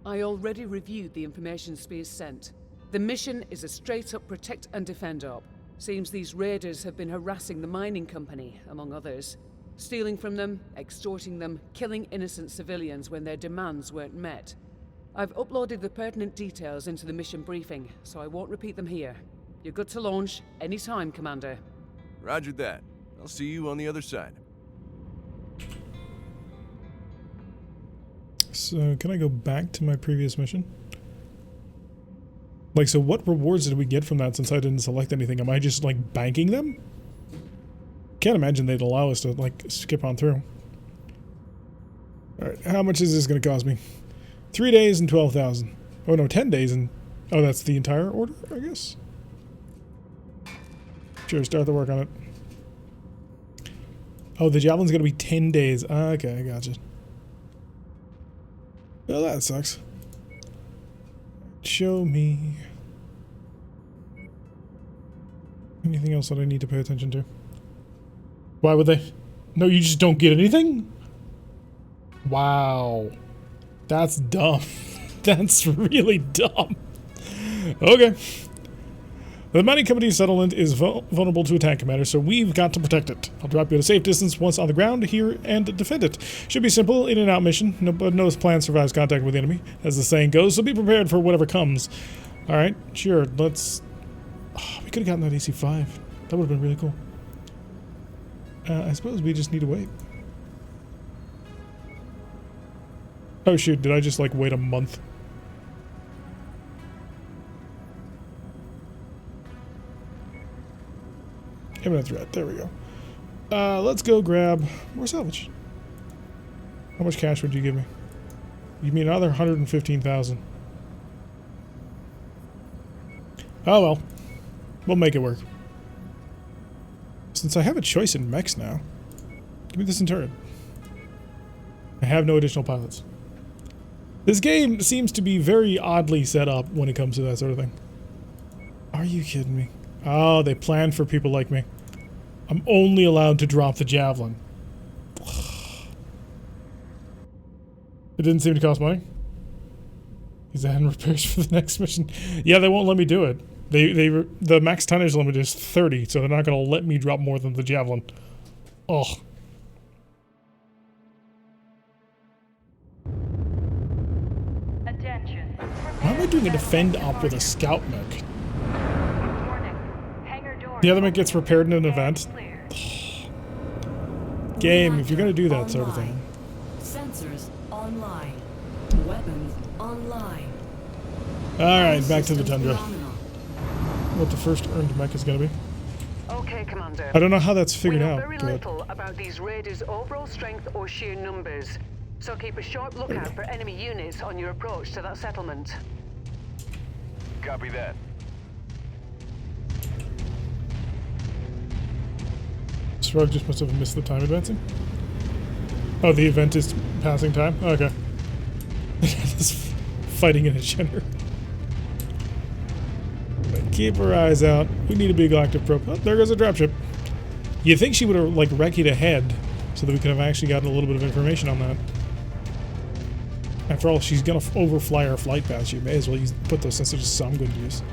I already reviewed the information Spears sent. The mission is a straight-up protect and defend op. Seems these raiders have been harassing the mining company, among others. Stealing from them, extorting them, killing innocent civilians when their demands weren't met. I've uploaded the pertinent details into the mission briefing, so I won't repeat them here. You're good to launch anytime, Commander. Roger that. I'll see you on the other side. So, can I go back to my previous mission? Like, so what rewards did we get from that since I didn't select anything? Am I just, like, banking them? Can't imagine they'd allow us to, like, skip on through. Alright, how much is this going to cost me? 3 days and 12,000. Oh no, 10 days and... Oh, that's the entire order, I guess? Sure, start the work on it. Oh, the Javelin's gonna be 10 days. Okay, I gotcha. Well, that sucks. Show me. Anything else that I need to pay attention to? Why would they? No, you just don't get anything? Wow. That's dumb. That's really dumb. Okay. The mining company settlement is vulnerable to attack, Commander, so we've got to protect it. I'll drop you at a safe distance once on the ground here and defend it. Should be simple, in and out mission. No plan survives contact with the enemy, as the saying goes, so be prepared for whatever comes. Alright, sure, let's... Oh, we could have gotten that AC-5. That would have been really cool. I suppose we just need to wait. Oh shoot, did I just like wait a month? Imminent threat, there we go. Let's go grab more salvage. How much cash would you give me? You mean another 115,000. Oh well. We'll make it work. Since I have a choice in mechs now, give me the Centurion. I have no additional pilots. This game seems to be very oddly set up when it comes to that sort of thing. Are you kidding me? Oh, they planned for people like me. I'm only allowed to drop the Javelin. It didn't seem to cost money. He's adding repairs for the next mission. Yeah, they won't let me do it. The max tonnage limit is 30, so they're not going to let me drop more than the Javelin. Ugh. Attention. Why am I doing a defend op with a scout mech? Hangar door. The other mech gets repaired in an event. Game, if you're going to do that sort of thing. Sensors online. Weapons online. Alright, back to the Tundra. What the first earned mech is going to be. Okay, Commander. I don't know how that's figured we know out. very little about these raiders' overall strength or sheer numbers, so keep a sharp lookout for enemy units on your approach to that settlement. Copy that. Shrug just must have missed the time advancing. Oh, the event is passing time? Okay. This fighting in a gender. Keep our eyes out. We need a big active probe. Oh, there goes a dropship. You'd think she would have, like, recce'd ahead so that we could have actually gotten a little bit of information on that. After all, she's gonna overfly our flight path. You may as well put those sensors to some good use.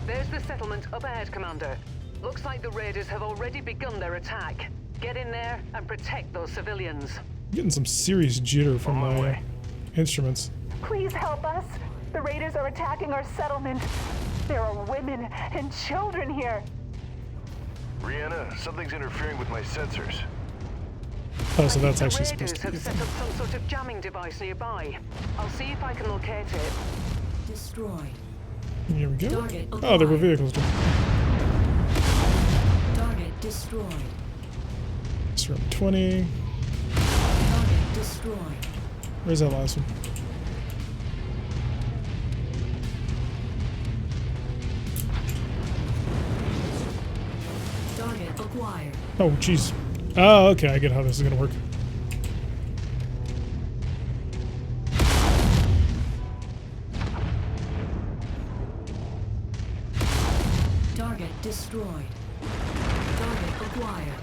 There's the settlement up ahead, Commander. Looks like the raiders have already begun their attack. Get in there and protect those civilians. I'm getting some serious jitter from my instruments. Please help us. The raiders are attacking our settlement. There are women and children here. Rihanna, something's interfering with my sensors. Oh, so that's actually the supposed raiders to be. have set up some sort of jamming device nearby. I'll see if I can locate it. Destroyed. Here we go. Target Oh, there were acquired. vehicles. Target destroyed. It's from 20. Target destroyed. Where's that last one? Target acquired. Oh, jeez. Oh, okay, I get how this is gonna work. Target destroyed. Target acquired.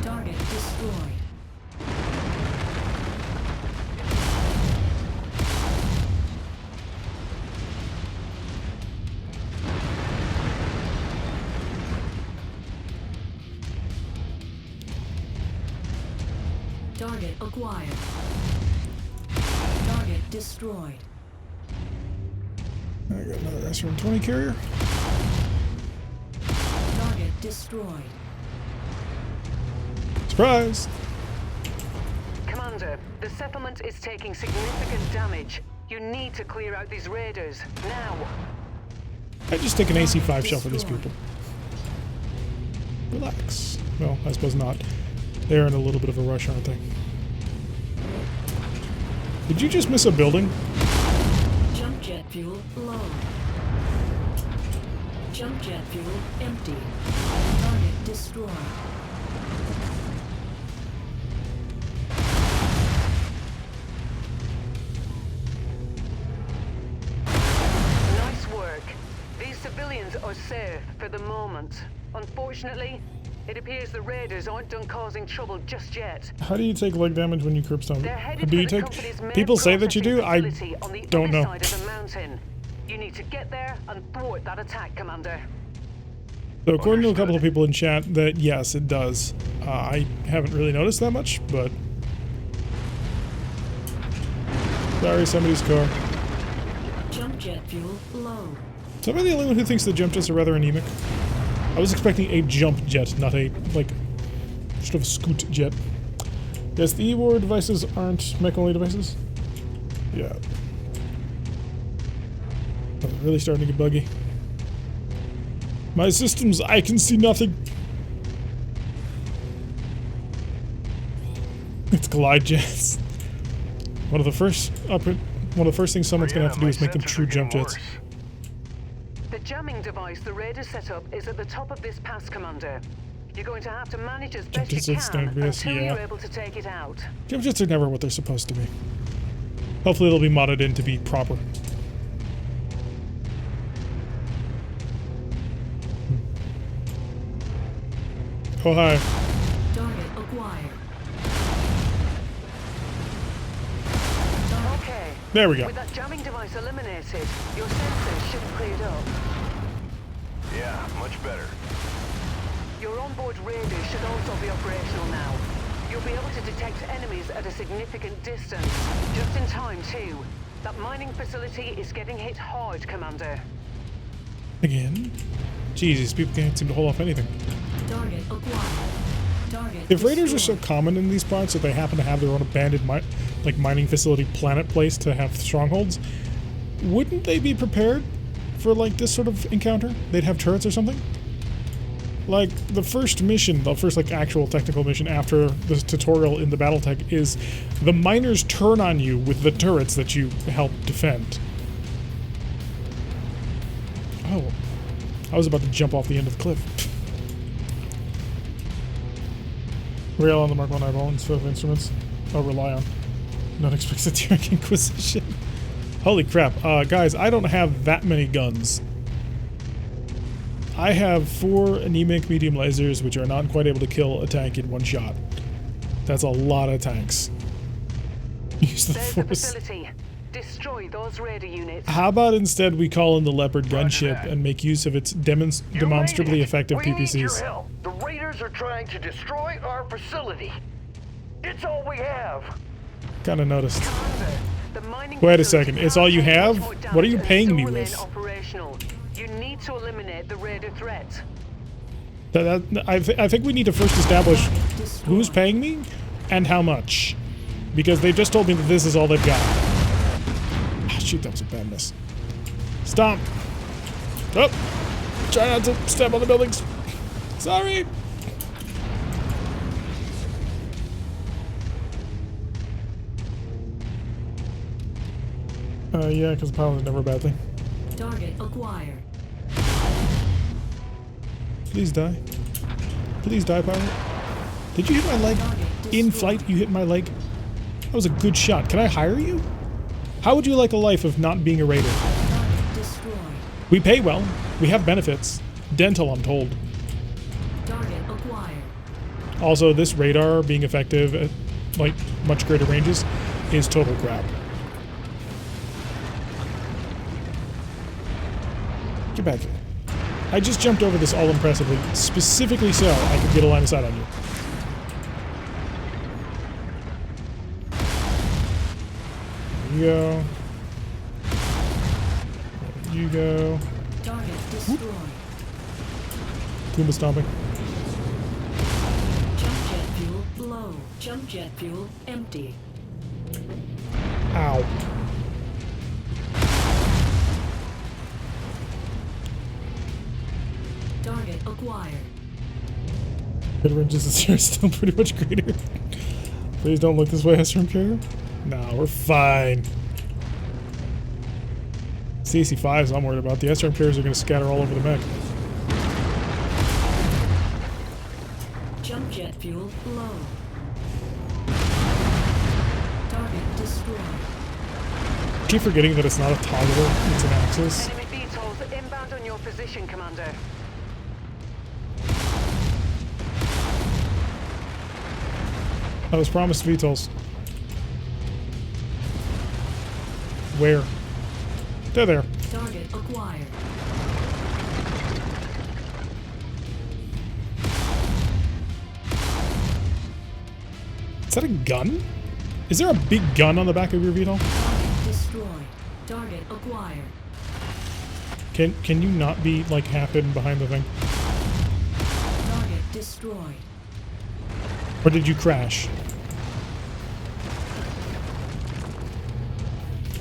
Target destroyed. Target acquired. Target destroyed. I got another SRM-20 carrier. Target destroyed. Surprise! Commander, the settlement is taking significant damage. You need to clear out these raiders, now. I just take an AC-5 shell for these people. Relax. Well, I suppose not. They're in a little bit of a rush, aren't they? Did you just miss a building? Jump jet fuel low. Jump jet fuel empty. Target destroyed. Nice work. These civilians are safe for the moment. Unfortunately, it appears the raiders aren't done causing trouble just yet. How do you take leg damage when you curb stomp? They're headed Do for you the take? company's main People say that you do. I processing facility on the don't other know. side of the mountain. You need to get there and thwart that attack, Commander. So according to a couple of people in chat, that yes, it does. I haven't really noticed that much, but sorry, somebody's car. Jump jet fuel low. So am I the only one who thinks the jump jets are rather anemic? I was expecting a jump jet, not a, like, sort of scoot jet. Yes, the E-War devices aren't mech-only devices. Yeah. Oh, really starting to get buggy. My systems, I can see nothing. It's glide jets. One of the first things someone's gonna have to do is make them true jump jets. The jamming device the raiders set up is at the top of this pass, Commander. You're going to have to manage as best jets you at can stand base, until yeah. you're able to take it out. Jump jets are never what they're supposed to be. Hopefully they'll be modded in to be proper. Oh, hi. Target acquired. Okay. There we go. With that jamming device eliminated, your sensors should have cleared up. Yeah, much better. Your onboard radar should also be operational now. You'll be able to detect enemies at a significant distance. Just in time, too. That mining facility is getting hit hard, Commander. Again? Jesus, people can't seem to hold off anything. Target acquired. Target If raiders are destroyed. so common in these parts that they happen to have their own abandoned mining facility planet place to have strongholds, wouldn't they be prepared for like this sort of encounter? They'd have turrets or something? Like the first mission, the first like actual technical mission after the tutorial in the Battletech is the miners turn on you with the turrets that you help defend. Oh, I was about to jump off the end of the cliff. Rail on the Mark 1 eyeball instead of instruments. Oh, rely on. Don't expect satiric inquisition. Holy crap. Guys, I don't have that many guns. I have 4 anemic medium lasers, which are not quite able to kill a tank in one shot. That's a lot of tanks. Use the There's the force. facility. Destroy those radar units. How about instead we call in the Leopard gunship and make use of its demonstrably effective We need your PPCs? help. The raiders are trying to destroy our facility. It's all we have. Kinda noticed. Commander, the mining Wait a facility second, it's all you can't take have? much more damage What are you and paying still me remain with? Operational. You need to eliminate the raider threat. I think we need to first establish who's paying me and how much. Because they just told me that this is all they've got. Ah, shoot, that was a bad miss. Stomp. Oh, try not to step on the buildings. Sorry. Yeah, because the pilot is never a bad thing. Target acquired. Please die. Please die, pilot. Did you hit my leg? In flight, you hit my leg? That was a good shot. Can I hire you? How would you like a life of not being a raider? Target destroyed. We pay well. We have benefits. Dental, I'm told. Target acquired. Also, this radar being effective at, like, much greater ranges is total crap. Get back here. I just jumped over this all impressively, specifically so I could get a line of sight on you. There you go. There you go. Target destroyed. Goomba stomping. Jump jet fuel low. Jump jet fuel empty. Ow. Target acquired. Greater ranges this year is still pretty much greater. Please don't look this way, SRM carrier. No, we're fine. It's the AC-5s I'm worried about. The SRM carriers are going to scatter all over the mech. Jump jet fuel low. Target destroyed. Keep forgetting that it's not a toggle, it's an axis. Enemy VTOLs inbound on your position, Commander. I was promised VTOLs. Where? They're there. Target acquired. Is that a gun? Is there a big gun on the back of your VTOL? Target destroyed. Target acquired. Can you not be like half hidden behind the thing? Target destroyed. Or did you crash?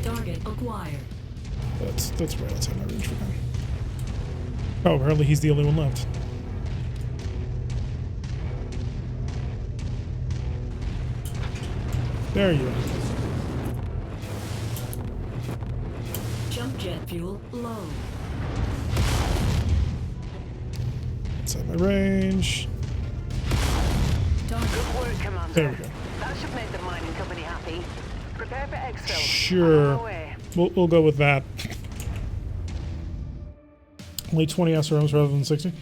Target acquired. That's right outside my range for him. Oh, apparently he's the only one left. There you are. Jump jet fuel low. Outside my range. Good work, Commander. There we go. That should make the mining company happy. Prepare for exfil. Sure. We'll go with that. Only 20 SRMs rather than 60.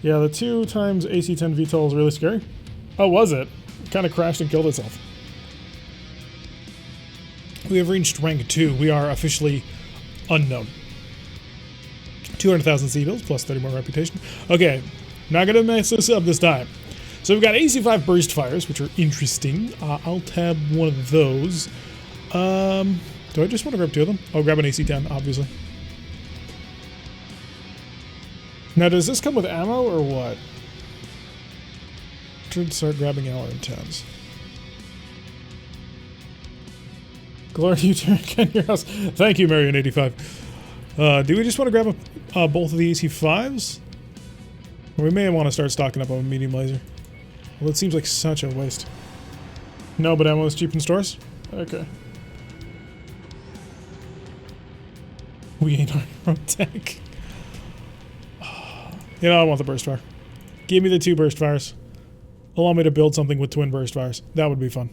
Yeah, the 2 times AC-10 VTOL is really scary. Oh, was it? It kind of crashed and killed itself. We have reached rank 2. We are officially unknown. 200,000 C-bills plus 30 more reputation. Okay, not gonna mess this up this time. So we've got AC-5 burst fires, which are interesting. I'll tab one of those. Do I just want to grab 2 of them? I'll grab an AC-10, obviously. Now, does this come with ammo or what? Should start grabbing LRM-10s. Glory you turn your house. Thank you, Marion85. Do we just want to grab both of the AC-5s? Or we may want to start stocking up on a medium laser. Well, it seems like such a waste. No, but ammo is cheap in stores? Okay. We ain't our own tech. You know, I want the burst fire. Give me the 2 burst fires. Allow me to build something with twin burst fires. That would be fun.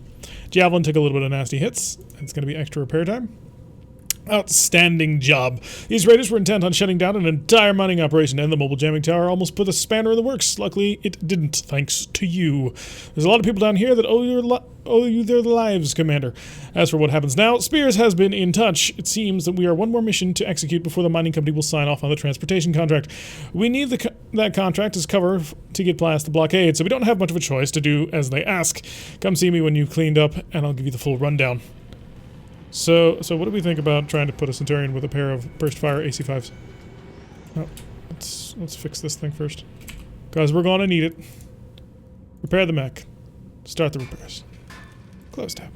Javelin took a little bit of nasty hits. It's going to be extra repair time. Outstanding job. These raiders were intent on shutting down an entire mining operation, and the mobile jamming tower almost put a spanner in the works. Luckily, it didn't, thanks to you. There's a lot of people down here that owe you their lives, Commander. As for what happens now, Spears has been in touch. It seems that we are one more mission to execute before the mining company will sign off on the transportation contract. We need that contract as cover to get past the blockade, so we don't have much of a choice to do as they ask. Come see me when you've cleaned up, and I'll give you the full rundown. So what do we think about trying to put a Centurion with a pair of burst fire AC-5s? Oh, let's fix this thing first, because we're gonna need it. Repair the mech. Start the repairs. Close tab.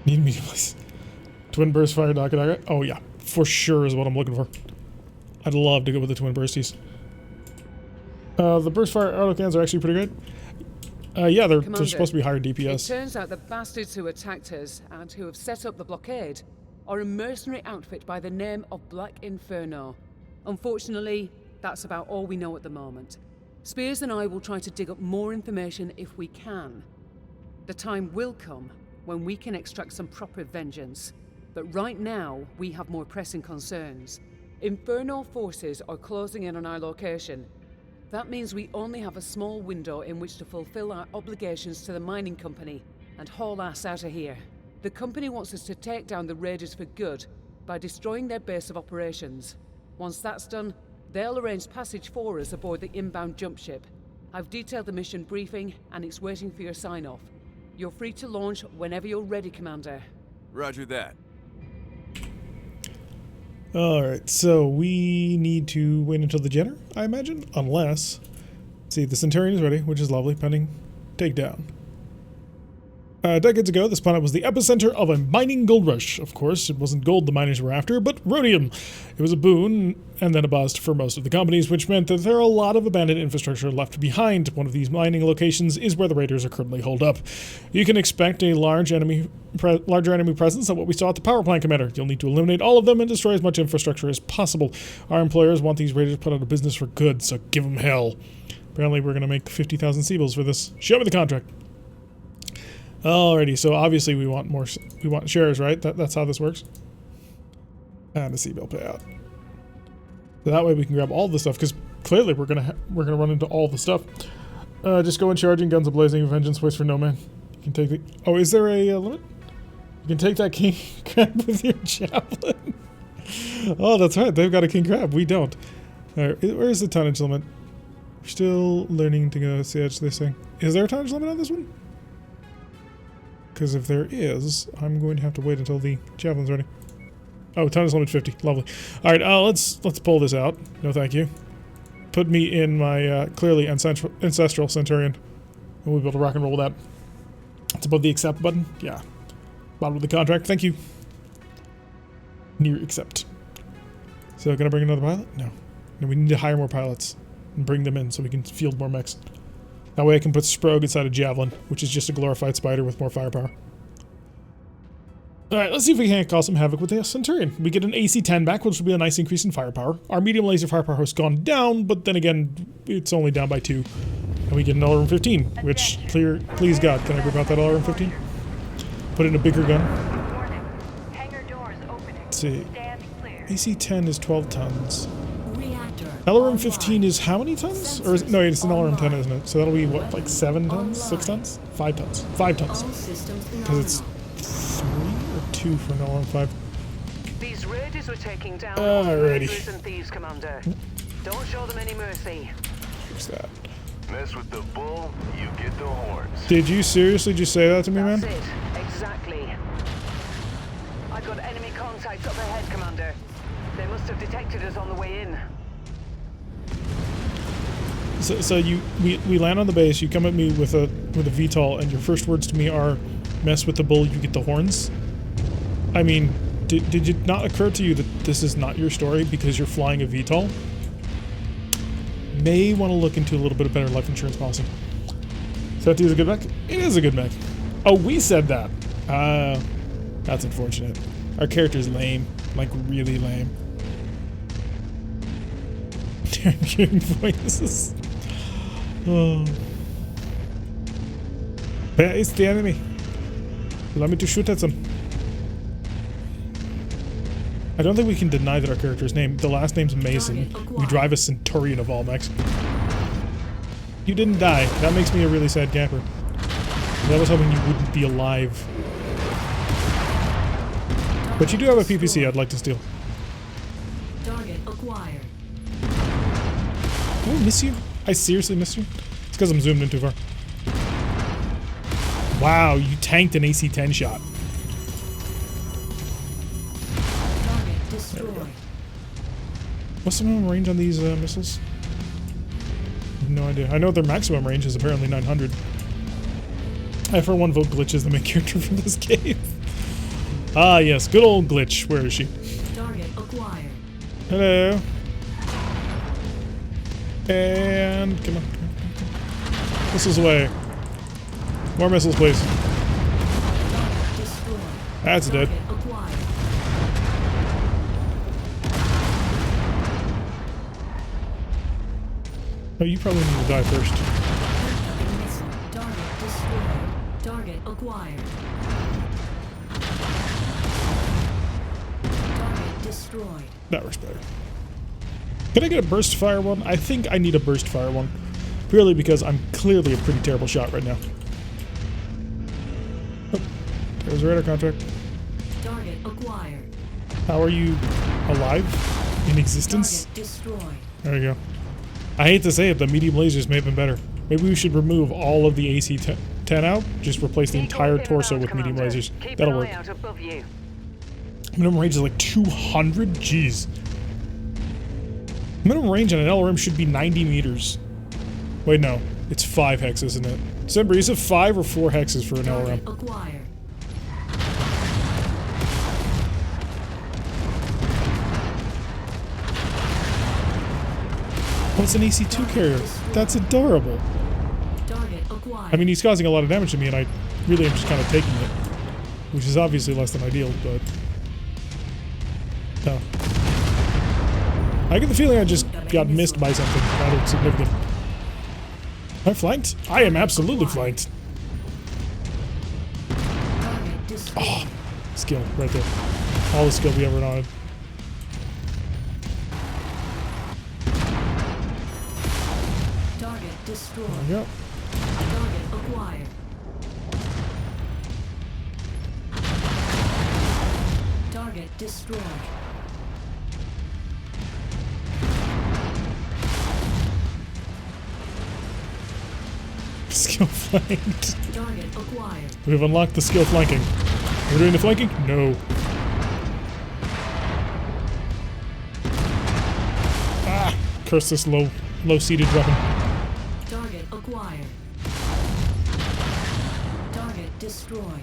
Need medium place. Twin burst fire docket. Oh yeah, for sure is what I'm looking for. I'd love to go with the twin bursties. The burst fire autocans are actually pretty great. Yeah, they're supposed to be higher DPS. It turns out the bastards who attacked us and who have set up the blockade are a mercenary outfit by the name of Black Inferno. Unfortunately, that's about all we know at the moment. Spears and I will try to dig up more information if we can. The time will come when we can extract some proper vengeance. But right now, we have more pressing concerns. Inferno forces are closing in on our location. That means we only have a small window in which to fulfill our obligations to the mining company and haul ass out of here. The company wants us to take down the raiders for good by destroying their base of operations. Once that's done, they'll arrange passage for us aboard the inbound jump ship. I've detailed the mission briefing and it's waiting for your sign-off. You're free to launch whenever you're ready, Commander. Roger that. Alright, so we need to wait until the Jenner, I imagine? Unless... Let's see, the Centurion is ready, which is lovely, pending takedown. Decades ago, this planet was the epicenter of a mining gold rush. Of course, it wasn't gold the miners were after, but rhodium. It was a boon, and then a bust for most of the companies, which meant that there are a lot of abandoned infrastructure left behind. One of these mining locations is where the raiders are currently holed up. You can expect a larger enemy presence than what we saw at the power plant commander. You'll need to eliminate all of them and destroy as much infrastructure as possible. Our employers want these raiders put out of business for good, so give them hell. Apparently, we're going to make 50,000 Seabills for this. Show me the contract. Alrighty, so obviously we want more. We want shares, right? That's how this works. And a Seabill payout. So that way we can grab all the stuff, because clearly we're gonna run into all the stuff. Just go in charging, guns a-blazing, vengeance waits for no man. You can take the. Oh, is there a limit? You can take that king crab with your javelin. Oh, that's right. They've got a king crab. We don't. Alright, where is the tonnage limit? We're still learning to go siege this thing. Is there a tonnage limit on this one? Because if there is, I'm going to have to wait until the javelin's ready. Oh, tonnage limit 50. Lovely. All right, let's pull this out. No, thank you. Put me in my clearly ancestral Centurion, and we'll be able to rock and roll with that. It's above the accept button. Yeah. Bottom of the contract. Thank you. Near accept. So, gonna bring another pilot? No. No, we need to hire more pilots and bring them in so we can field more mechs. That way I can put Sprog inside a Javelin, which is just a glorified spider with more firepower. Alright, let's see if we can't cause some havoc with the Centurion. We get an AC-10 back, which will be a nice increase in firepower. Our medium laser firepower has gone down, but then again, it's only down by 2. And we get an LRM-15, which, please God, can I grab out that LRM-15? Put in a bigger gun. Let's see. AC-10 is 12 tons. LRM-15 is how many tons? Or no, it's an LRM-10, isn't it? So that'll be, what, like 7 tons? 6 tons? 5 tons. 5 tons. Because it's 3 or 2 for an LRM-5. These raiders were taking down Alrighty. and thieves, Commander. Don't show them any mercy. What's that? Mess with the bull, you get the horns. Did you seriously just say that to me, man? That's it. Exactly. I've got enemy contacts up ahead, Commander. They must have detected us on the way in. So we land on the base, you come at me with a VTOL, and your first words to me are, mess with the bull, you get the horns? I mean, did it not occur to you that this is not your story because you're flying a VTOL? May want to look into a little bit of better life insurance policy. So that is a good mech? It is a good mech. Oh, we said that. That's unfortunate. Our character's lame. Like, really lame. I'm hearing voices. Oh. Where is the enemy? Allow me to shoot at them. I don't think we can deny that our character's name. The last name's Mason. We drive a Centurion of all mechs. You didn't die. That makes me a really sad camper. I was hoping you wouldn't be alive. But you do have a PPC I'd like to steal. Target acquired. Did I miss you? I seriously missed you? It's because I'm zoomed in too far. Wow, you tanked an AC-10 shot. Target destroyed. What's the minimum range on these missiles? I have no idea. I know their maximum range is apparently 900. I for one vote Glitch is the main character from this game. Ah yes, good old Glitch. Where is she? Target acquired. Hello. And come on. Missiles away. More missiles, please. That's dead. Oh, you probably need to die first. Target destroyed. Target acquired. Target destroyed. That works better. Can I get a burst fire one? I think I need a burst fire one. Purely because I'm clearly a pretty terrible shot right now. Oh, there's a radar contract. Target acquired. How are you alive? In existence? Target destroyed. There you go. I hate to say it, but medium lasers may have been better. Maybe we should remove all of the AC-10 out, just replace the entire torso with medium lasers. That'll work. Minimum range is like 200? Jeez. Minimum range on an LRM should be 90 meters. Wait, no. It's 5 hexes, isn't it? December, is it 5 or 4 hexes for an LRM? Acquired. Oh, it's an AC-2 carrier. That's adorable. Target acquired. I mean, he's causing a lot of damage to me, and I really am just kind of taking it. Which is obviously less than ideal, but... No. I get the feeling I just got missed by something rather significant. Am I flanked? I am absolutely flanked. Oh, skill, right there. All the skill we ever wanted. Target destroyed. There we go. Target acquired. Target destroyed. Skill flanked. Target acquired. We have unlocked the skill flanking. We're doing the flanking? No. Ah! Curse this low-seated weapon. Target acquired. Target destroyed.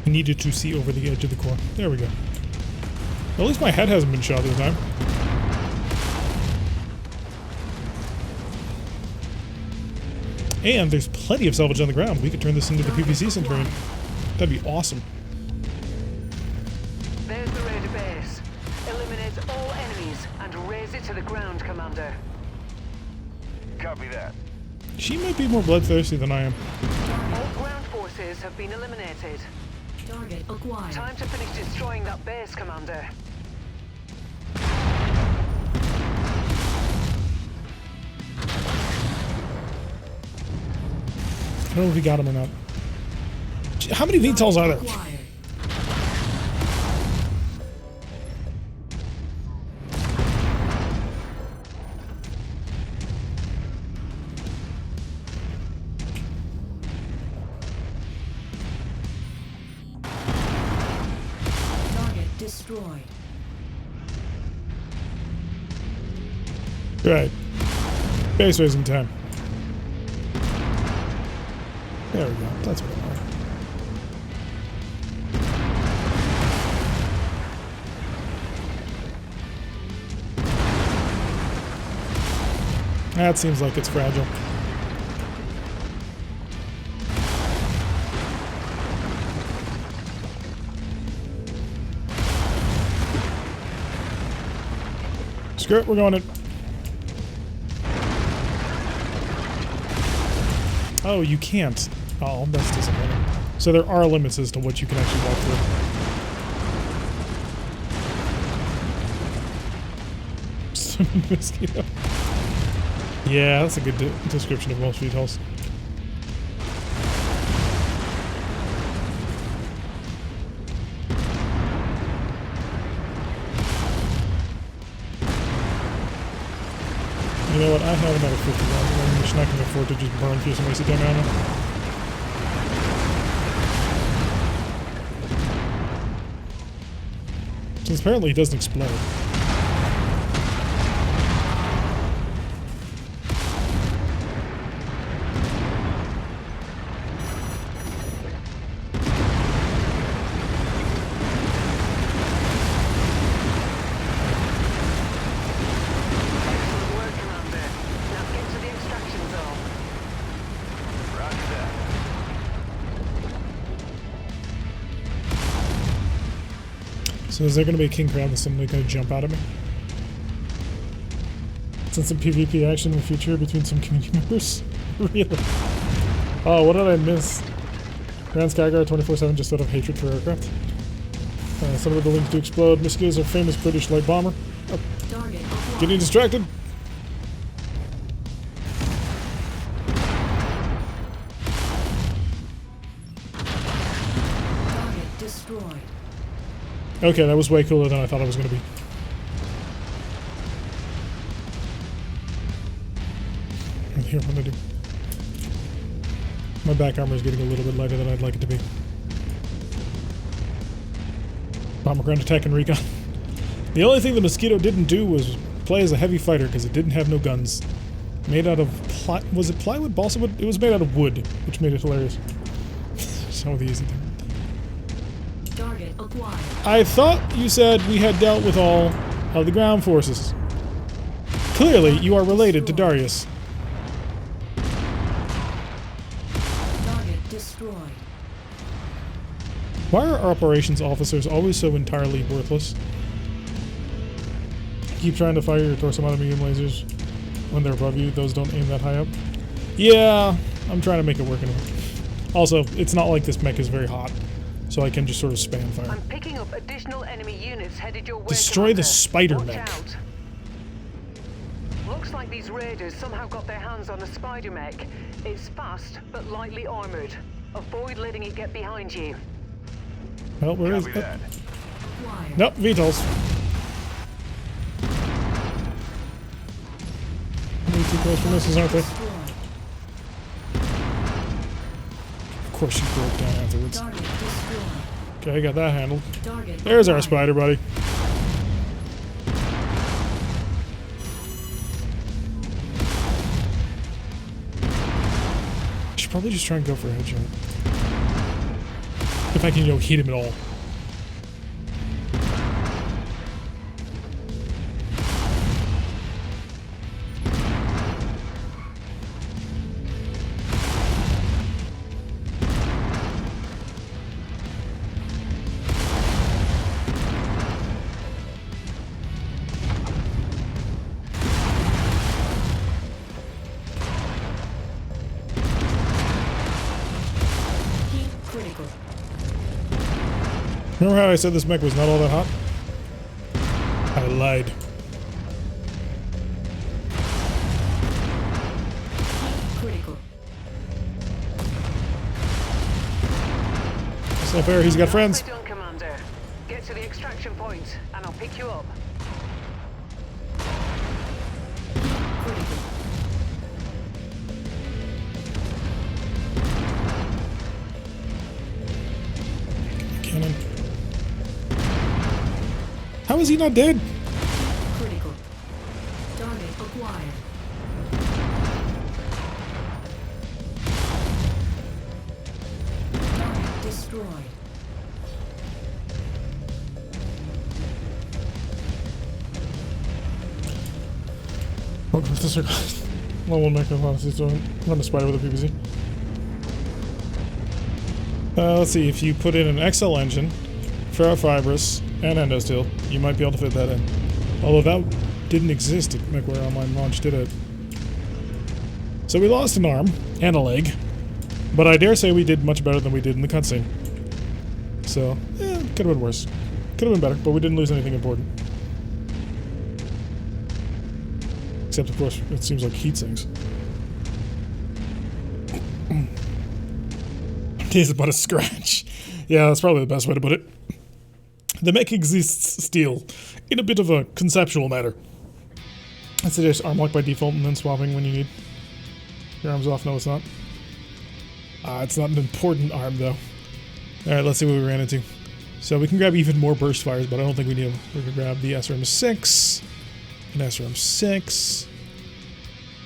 I needed to see over the edge of the core. There we go. At least my head hasn't been shot this time. And there's plenty of salvage on the ground. We could turn this into the PvC Centurion. That'd be awesome. There's the Raider base. Eliminate all enemies and raise it to the ground, Commander. Copy that. She might be more bloodthirsty than I am. All ground forces have been eliminated. Target acquired. Time to finish destroying that base, Commander. I don't know if we got him or not. How many VTOLs are there? Acquired. Target destroyed. Right. Base raising time. There we go. That's what I want. That seems like it's fragile. Screw it, we're going in. Oh, you can't. Oh, that's disappointing. So there are limits as to what you can actually walk through. Mosquito. Yeah, that's a good description of most VTOLs. You know what? I have another 50 rounds. I'm just not going to afford to just burn through some wasted damn ammo. Since apparently it doesn't explode. Excellent work, Commander. Now get to the extraction zone. Roger that. So is there going to be a king crab that's suddenly going to jump out at me? Since some PvP action in the future between some community members? Really? Oh, what did I miss? Grand Skyguard 24/7 just out of hatred for aircraft. Some of the buildings do explode. Mosquitoes are famous British light bomber. Oh, Target getting distracted. Target destroyed. Okay, that was way cooler than I thought it was going to be. Here, what am I do? My back armor is getting a little bit lighter than I'd like it to be. Bomber ground attack and recon. The only thing the Mosquito didn't do was play as a heavy fighter because it didn't have no guns. Made out of was it plywood? Balsa wood? It was made out of wood, which made it hilarious. So the easy thing. Target acquired. I thought you said we had dealt with all of the ground forces. Clearly, you are related to Darius. Target destroyed. Why are our operations officers always so entirely worthless? Keep trying to fire your torso out of medium lasers when they're above you. Those don't aim that high up. Yeah, I'm trying to make it work anyway. Also, it's not like this mech is very hot, so I can just sort of spam fire. I'm picking up additional enemy units headed your way. Destroy the Commander. spider Watch mech. out. Looks like these raiders somehow got their hands on a spider mech. It's fast, but lightly armored. Avoid letting it get behind you. Well, where is Copy it? that. Acquired. Nope, VTOLs. Way too close for missiles, aren't they? Destroyed. Of course she broke down afterwards. Target destroyed. Okay, got that handled. Target There's our acquired. spider, buddy. I should probably just try and go for a headshot. If I can, hit him at all. Heat critical. Remember how I said this mech was not all that hot? I lied. Heat critical. That's not fair, he's got friends. Nicely done, Commander. Get to the extraction point, and I'll pick you up. Critical. Cannon. How is he not dead? Critical. Target acquired. Target destroyed. Welcome to the circle. Level mech of honestly, so run a spider with a PPZ. Let's see, if you put in an XL engine, ferrofibrous, and endosteel, you might be able to fit that in. Although that didn't exist at MechWarrior Online launch, did it? So we lost an arm and a leg, but I dare say we did much better than we did in the cutscene. So, could have been worse. Could have been better, but we didn't lose anything important. Except, of course, it seems like heat sinks. It's about a scratch. Yeah, that's probably the best way to put it. The mech exists still, in a bit of a conceptual matter. I suggest arm lock by default and then swapping when you need. Your arm's off. No, it's not. It's not an important arm, though. Alright, let's see what we ran into. So we can grab even more burst fires, but I don't think we need them. We're going to grab the SRM-6, an SRM-6,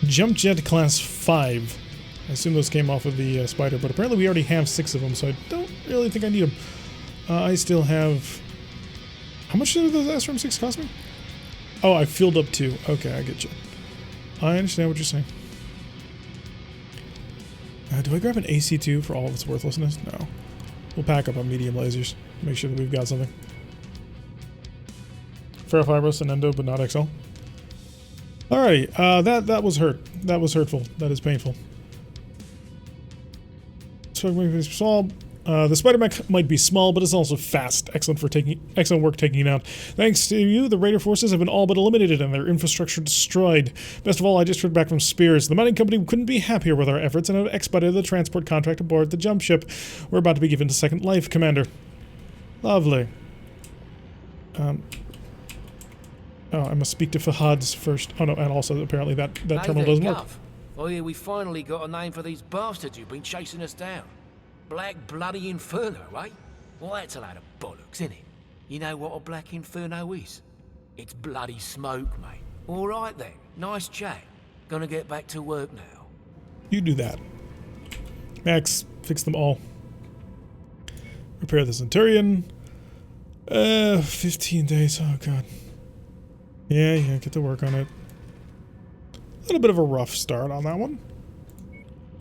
Jump Jet Class 5. I assume those came off of the Spider, but apparently we already have 6 of them, so I don't really think I need them. I still have... How much did those SRM-6 cost me? Oh, I filled up 2. Okay, I get you. I understand what you're saying. Do I grab an AC-2 for all of its worthlessness? No. We'll pack up on medium lasers. Make sure that we've got something. Ferrofibrous and endo, but not XL. Alrighty, that was hurt. That was hurtful. That is painful. So the spider mech might be small, but it's also fast. Excellent work taking it out. Thanks to you, the Raider forces have been all but eliminated and their infrastructure destroyed. Best of all, I just heard back from Spears. The mining company couldn't be happier with our efforts and have expedited the transport contract aboard the jump ship. We're about to be given to Second Life, Commander. Lovely. Oh, I must speak to Fahad's first. Oh no, and also apparently that terminal doesn't work. I hear we finally got a name for these bastards who've been chasing us down. Black Bloody Inferno, eh? Well, that's a load of bollocks, isn't it? You know what a Black Inferno is? It's bloody smoke, mate. All right then, nice chat. Gonna get back to work now. You do that. Max, fix them all. Repair the Centurion. 15 days, oh god. Yeah, get to work on it. A little bit of a rough start on that one.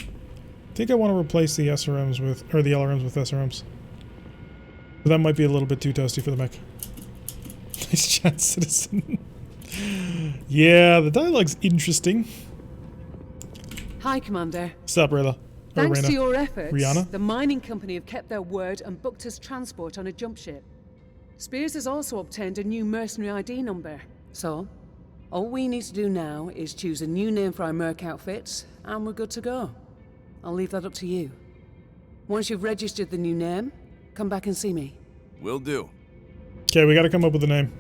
I think I want to replace the SRMs with, or the LRMs with SRMs. But that might be a little bit too toasty for the mech. Nice chat, citizen. Yeah, the dialogue's interesting. Hi, Commander. What's up, Rayla? Thanks to your efforts, Rihanna? the mining company have kept their word and booked us transport on a jump ship. Spears has also obtained a new mercenary ID number. So, all we need to do now is choose a new name for our merc outfits, and we're good to go. I'll leave that up to you. Once you've registered the new name, come back and see me. Will do. Okay, we gotta come up with a name.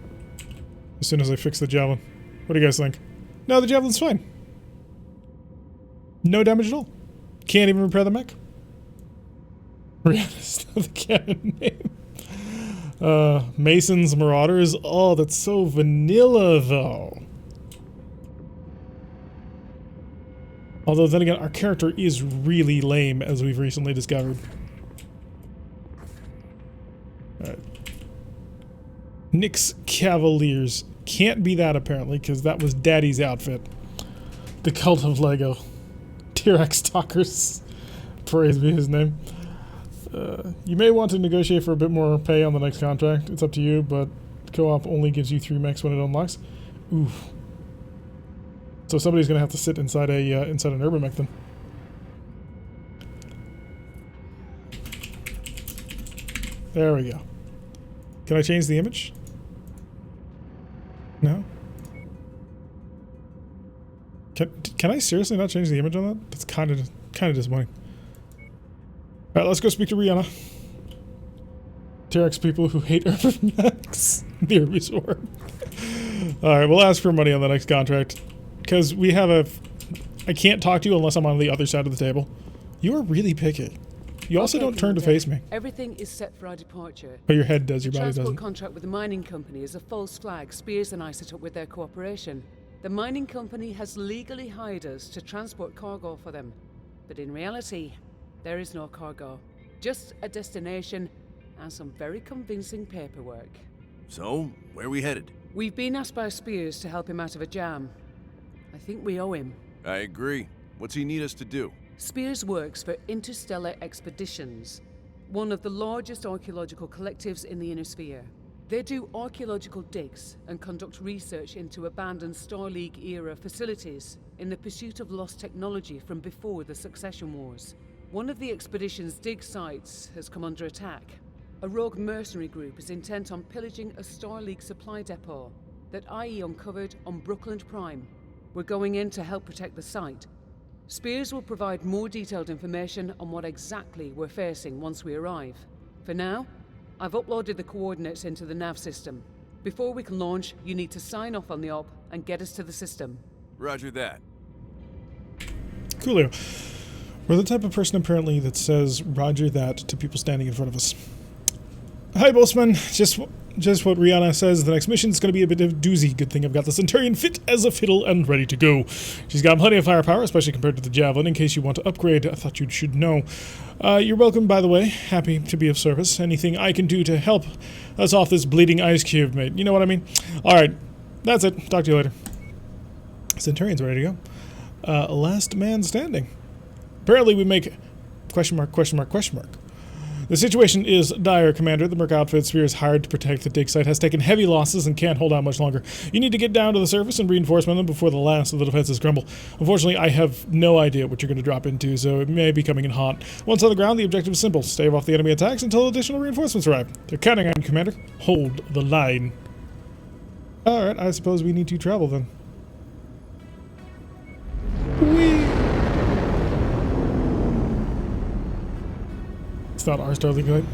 As soon as I fix the Javelin. What do you guys think? No, the Javelin's fine. No damage at all. Can't even repair the mech. Rihanna's not the canon name. Masons, Marauders. Oh, that's so vanilla, though. Although, then again, our character is really lame, as we've recently discovered. Alright. Nyx Cavaliers. Can't be that, apparently, because that was Daddy's outfit. The Cult of Lego. T-Rex Stalkers. Praise be his name. You may want to negotiate for a bit more pay on the next contract. It's up to you, but co-op only gives you 3 mechs when it unlocks. Oof. So somebody's gonna have to sit inside a inside an urban mech then. There we go. Can I change the image? No. Can I seriously not change the image on that? That's kind of disappointing. All right, let's go speak to Rihanna. T-Rex people who hate urban mechs. The Urbies War. All right, we'll ask for money on the next contract. Because we have a... I can't talk to you unless I'm on the other side of the table. You are really picky. You also don't turn to face me. Everything is set for our departure. But your head does, your body doesn't. The transport contract with the mining company is a false flag Spears and I set up with their cooperation. The mining company has legally hired us to transport cargo for them. But in reality, there is no cargo. Just a destination and some very convincing paperwork. So, where are we headed? We've been asked by Spears to help him out of a jam. I think we owe him. I agree. What's he need us to do? Spears works for Interstellar Expeditions, one of the largest archaeological collectives in the Inner Sphere. They do archaeological digs and conduct research into abandoned Star League-era facilities in the pursuit of lost technology from before the Succession Wars. One of the expedition's dig sites has come under attack. A rogue mercenary group is intent on pillaging a Star League supply depot that IE uncovered on Brookland Prime. We're going in to help protect the site. Spears will provide more detailed information on what exactly we're facing once we arrive. For now, I've uploaded the coordinates into the nav system. Before we can launch, you need to sign off on the op and get us to the system. Roger that. Coolio. We're the type of person, apparently, that says roger that to people standing in front of us. Hi, Bossman. Just what Rihanna says, the next mission's going to be a bit of a doozy. Good thing I've got the Centurion fit as a fiddle and ready to go. She's got plenty of firepower, especially compared to the Javelin, in case you want to upgrade. I thought you should know. You're welcome, by the way. Happy to be of service. Anything I can do to help us off this bleeding ice cube, mate. You know what I mean? Alright, that's it. Talk to you later. Centurion's ready to go. Last man standing. Apparently we make... question mark, question mark, question mark. The situation is dire, Commander. The Merc outfit Spears hired to protect the dig site has taken heavy losses and can't hold out much longer. You need to get down to the surface and reinforcement them before the last of the defenses crumble. Unfortunately, I have no idea what you're going to drop into, so it may be coming in hot. Once on the ground, the objective is simple. Stave off the enemy attacks until additional reinforcements arrive. They're counting on you, Commander. Hold the line. Alright, I suppose we need to travel then. Whee! It's not our Starlink light.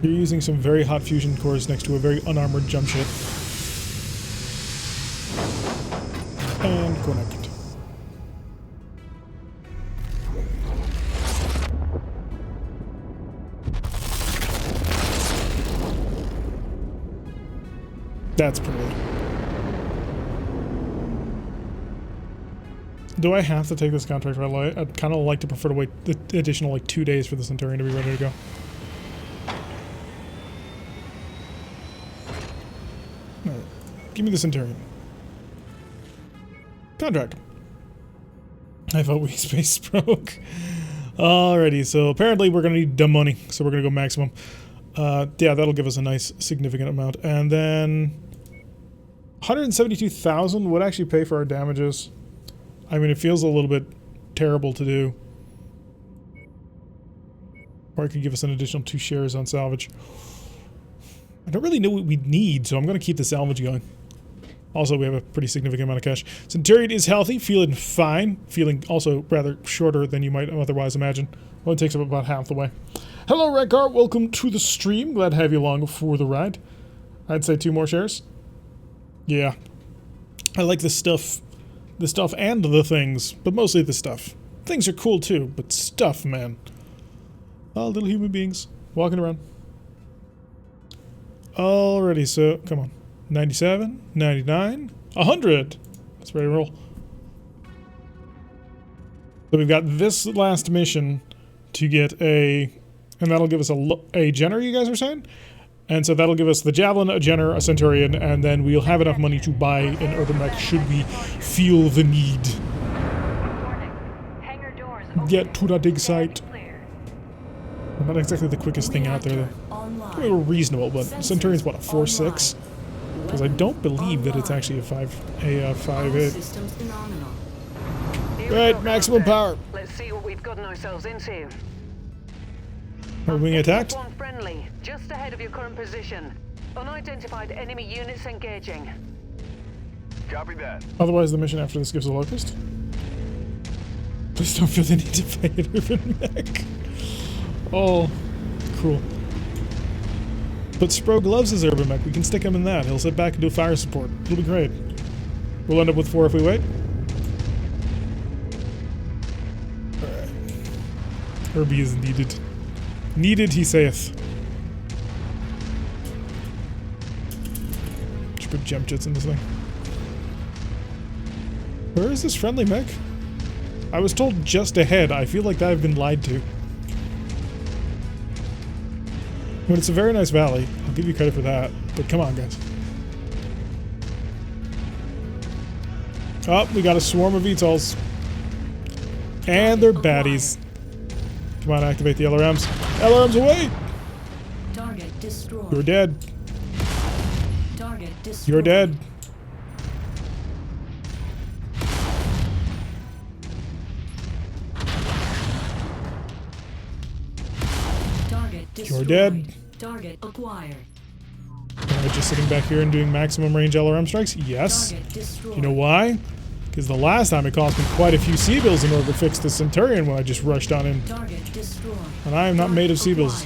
You're using some very hot fusion cores next to a very unarmored jump ship. Connect. That's pretty. Do I have to take this contract right away? I'd kind of like to prefer to wait the additional like 2 days for the Centurion to be ready to go. Alright. Give me the Centurion. Contract. I thought we space broke. Alrighty, so apparently we're going to need dumb money, so we're going to go maximum. Yeah, that'll give us a nice significant amount. And then 172,000 would actually pay for our damages. I mean, it feels a little bit terrible to do. Or it could give us an additional 2 shares on salvage. I don't really know what we need, so I'm going to keep the salvage going. Also, we have a pretty significant amount of cash. Centurion is healthy, feeling fine. Feeling also rather shorter than you might otherwise imagine. Only takes up about half the way. Hello, Redcar. Welcome to the stream. Glad to have you along for the ride. I'd say 2 more shares. Yeah. I like the stuff. The stuff and the things, but mostly the stuff. Things are cool too, but stuff, man. Oh, little human beings walking around. Alrighty, so come on. 97, 99, 100. Let's ready to roll. So we've got this last mission to get a, and that'll give us a Jenner, you guys are saying? And so that'll give us the Javelin, a Jenner, a Centurion, and then we'll have enough money to buy an urban mech should we feel the need. Get to the dig site. Not exactly the quickest thing out there, though. We were reasonable, but Centurion's what, a 4.6? Because I don't believe that it's actually a 5.8. Right, maximum power. Let's see what we've gotten ourselves into. Are we being attacked? One friendly, just ahead of your current position. Unidentified enemy units engaging. Copy that. Otherwise, the mission after this gives a locust. Please don't feel the need to fight an urban mech. Oh, cool. But Sprogue loves his urban mech. We can stick him in that. He'll sit back and do fire support. It'll be great. We'll end up with 4 if we wait. Alright. Herbie is needed. Needed, he saith. Should put gem jets in this thing. Where is this friendly mech? I was told just ahead. I feel like I've been lied to. But it's a very nice valley. I'll give you credit for that. But come on, guys. Oh, we got a swarm of VTOLs. And they're baddies. Come on, activate the LRMs. LRMs away! Target destroyed. You're dead. Target destroyed. You're dead. Target destroyed. You're dead. Target acquired. Am I just sitting back here and doing maximum range LRM strikes? Yes. You know why? Because the last time it cost me quite a few C-bills in order to fix the Centurion when I just rushed on in. Target destroyed. And I am not made of C-bills.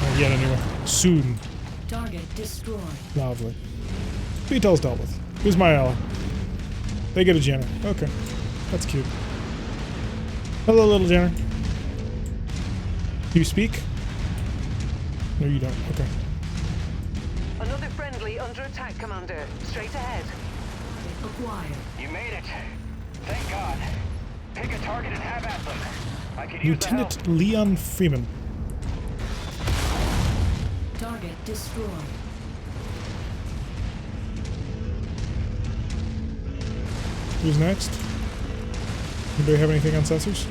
Not yet, anyway. Soon. Target destroyed. Lovely. VTOL's dealt with. Who's my ally? They get a Jenner. Okay. That's cute. Hello, little Jenner. Do you speak? No, you don't. Okay. Another friendly under attack, Commander. Straight ahead. Acquired. You made it. Thank God. Pick a target and have at them. I could use the help. Lieutenant Leon Freeman. Target destroyed. Who's next? Do we have anything on sensors?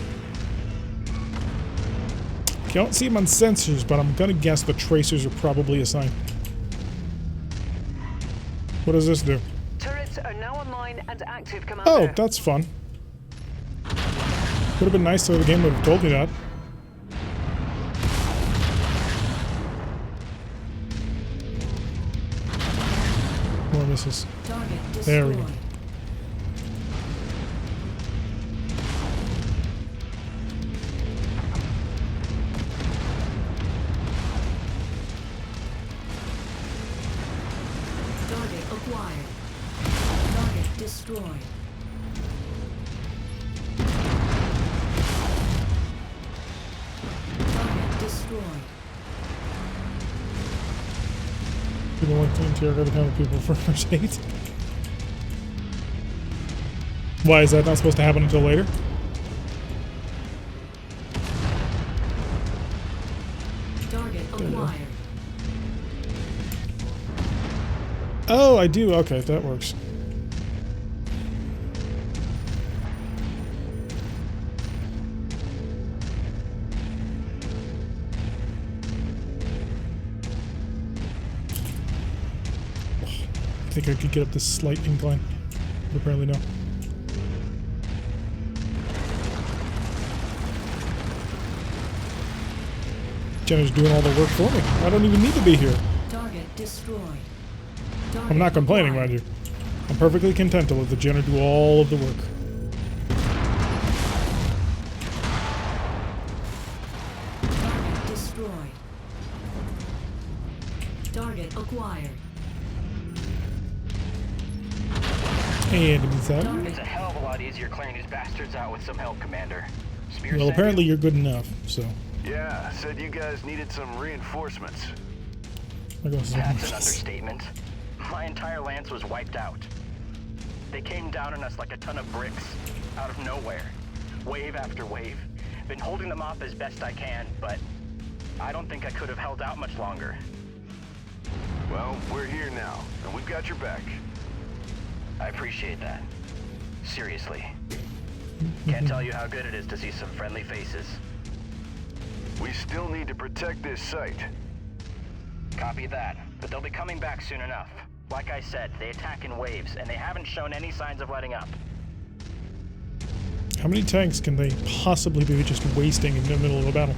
I don't see them on sensors, but I'm gonna guess the tracers are probably assigned. What does this do? Turrets are now online and active, Commander. Oh, that's fun. Would have been nice if the game would have told me that. More missiles. There we go. Target acquired. Target destroyed. People like to interrogate the kind of people for hate. Why is that not supposed to happen until later? Target acquired. Oh, I do. Okay, that works. I think I could get up this slight incline, but apparently no. Jenna's doing all the work for me. I don't even need to be here. Target destroyed. Target I'm not complaining, acquired. mind you. I'm perfectly content to let the Jenna do all of the work. Target destroyed. Target acquired. And it means that. It's a hell of a lot easier clearing these bastards out with some help, Commander. Spear Well, apparently you're good enough, so. Yeah, said you guys needed some reinforcements. I guess That's an understatement. My entire lance was wiped out. They came down on us like a ton of bricks, out of nowhere. Wave after wave. Been holding them off as best I can, but I don't think I could have held out much longer. Well, we're here now, and we've got your back. I appreciate that. Seriously. Can't tell you how good it is to see some friendly faces. We still need to protect this site. Copy that, but they'll be coming back soon enough. Like I said, they attack in waves, and they haven't shown any signs of letting up. How many tanks can they possibly be just wasting in the middle of a battle?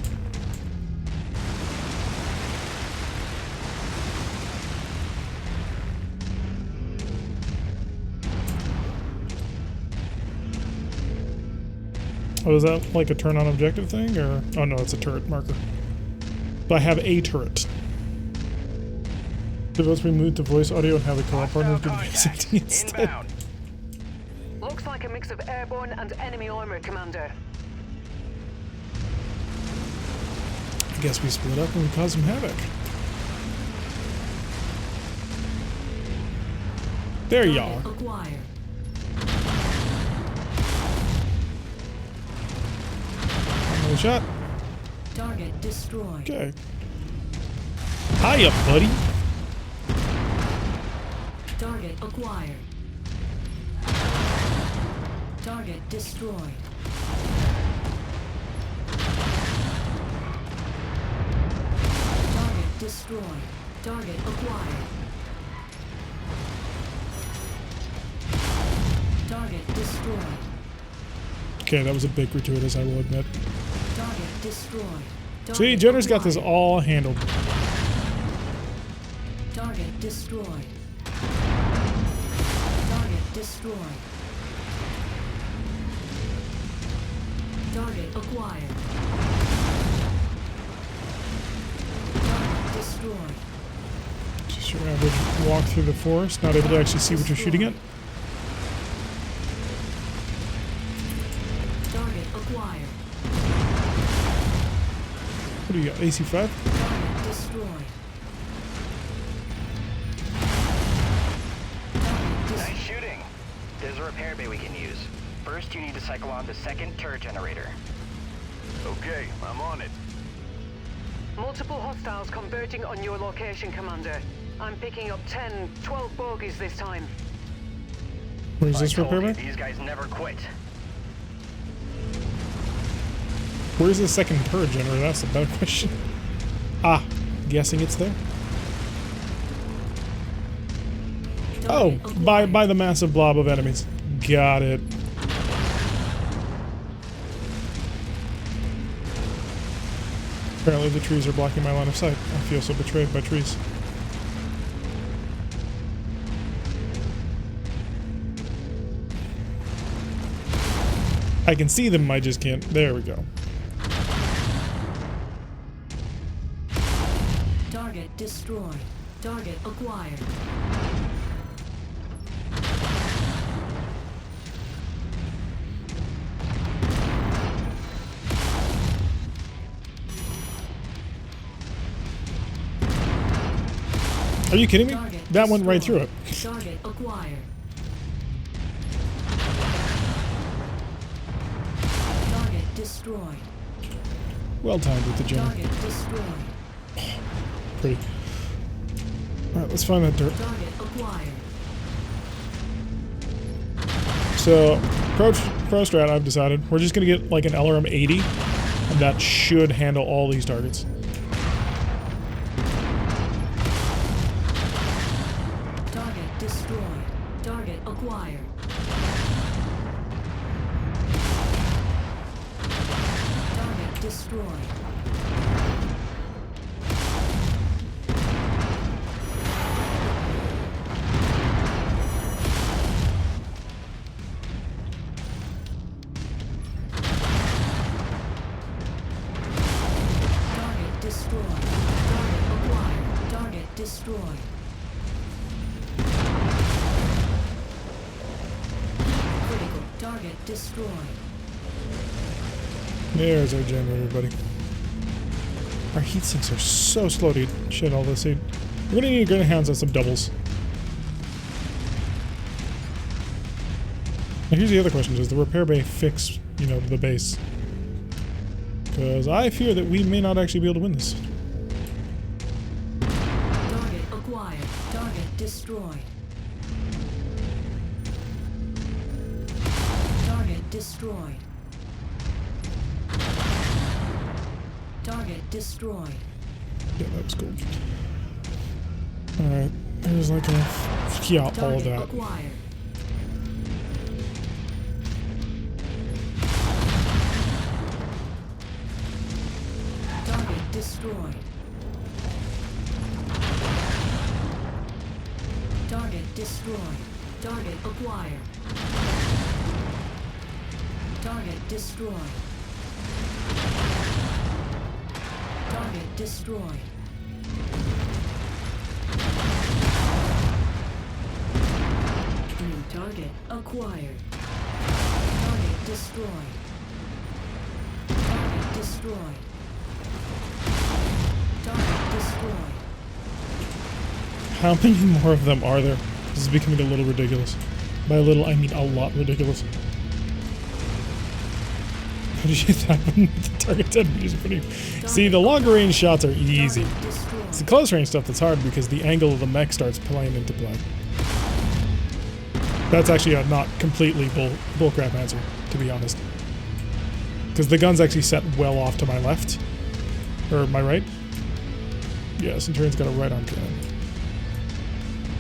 Oh, is that like a turn on objective thing, or? Oh no, it's a turret marker. But I have a turret. Let's remove the voice audio and have the co-op partners do the basic instead. Inbound. Looks like a mix of airborne and enemy armor, Commander. I guess we split up and we cause some havoc. There you are. Acquired. Another shot. Target destroyed. Okay. Hiya, buddy. Target acquired. Target destroyed. Target destroyed. Target acquired. Target destroyed. Okay, that was a bit gratuitous, I will admit. Target destroyed. Target See, Jenner's got this acquired. all handled. Target destroyed. Target destroyed. Target acquired. Target destroyed. Just your average walk through the forest, not able to actually see what you're shooting at. Target acquired. What do you got, AC5? Target destroyed. Nice shooting. There's a repair bay we can use. First, you need to cycle on the second turret generator. Okay, I'm on it. Multiple hostiles converging on your location, Commander. I'm picking up 10, 12 bogies this time. Where's this I told repair you, bay? these guys never quit. Where's the second turret generator? That's the better question. Ah, guessing it's there. Oh, by the massive blob of enemies. Got it. Apparently the trees are blocking my line of sight. I feel so betrayed by trees. I can see them, I just can't. There we go. Target destroyed. Target acquired. Are you kidding me? Target That went right through destroyed. it. Target acquired. Target destroyed. Well timed with the jammer. Target destroyed. Pretty. Alright, let's find that dirt. Target acquired. So, pro strat, I've decided. We're just gonna get like an LRM 80, and that should handle all these targets. Target destroyed. Target acquired. Target destroyed. Target destroyed. Target acquired. Target destroyed. Critical. Target destroyed. There's our jammer, everybody. Our heat sinks are so slow to shit all this heat. We're gonna need grenade hounds on some doubles. Now here's the other question, does the repair bay fix, you know, the base? Because I fear that we may not actually be able to win this. Target acquired. Target destroyed. Target destroyed. Target destroyed. Yeah, that was cool. Alright, there's like a... yeah, all of Target that. acquired. Target destroyed. Target destroyed. Target acquired. Target destroyed. Target destroyed. New target acquired. Target destroyed. Target destroyed. Target destroyed. How many more of them are there? This is becoming a little ridiculous. By a little, I mean a lot ridiculous. How did you hit that when the target 10 meters in front of you? See, the longer range shots are easy. It's the close range stuff that's hard because the angle of the mech starts playing into play. That's actually a not completely bullcrap answer, to be honest. Because the gun's actually set well off to my left. Or my right. Yeah, Centurion's got a right-arm cannon.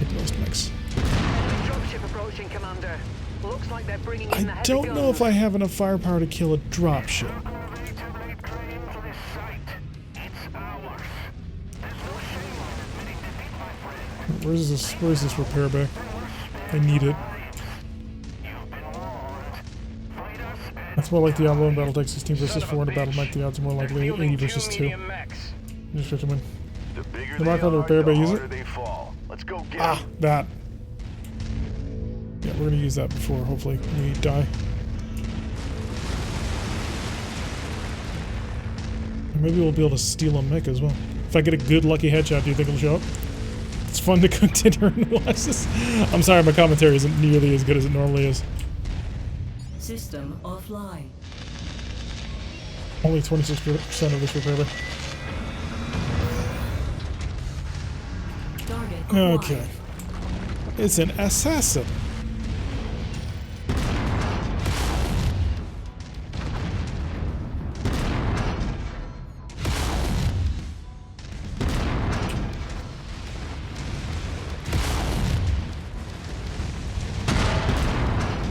Like most mechs. Dropship approaching, Commander. Looks like they're bringing in the I heavy don't know if guns. I have enough firepower to kill a dropship. Where's this repair bay? I need it. That's more like Diablo in Battletech 16 versus 4 in a battle mech. The odds are more likely 80 versus 2. Just have to win. The mark on the repair bay, use it? Ah, that. Yeah, we're gonna use that before, hopefully, we die. And maybe we'll be able to steal a mech as well. If I get a good lucky headshot, do you think it'll show up? It's fun to cook dinner and watch this. I'm sorry, my commentary isn't nearly as good as it normally is. System offline. Only 26% of this repair bay. Target acquired. Okay. It's an assassin.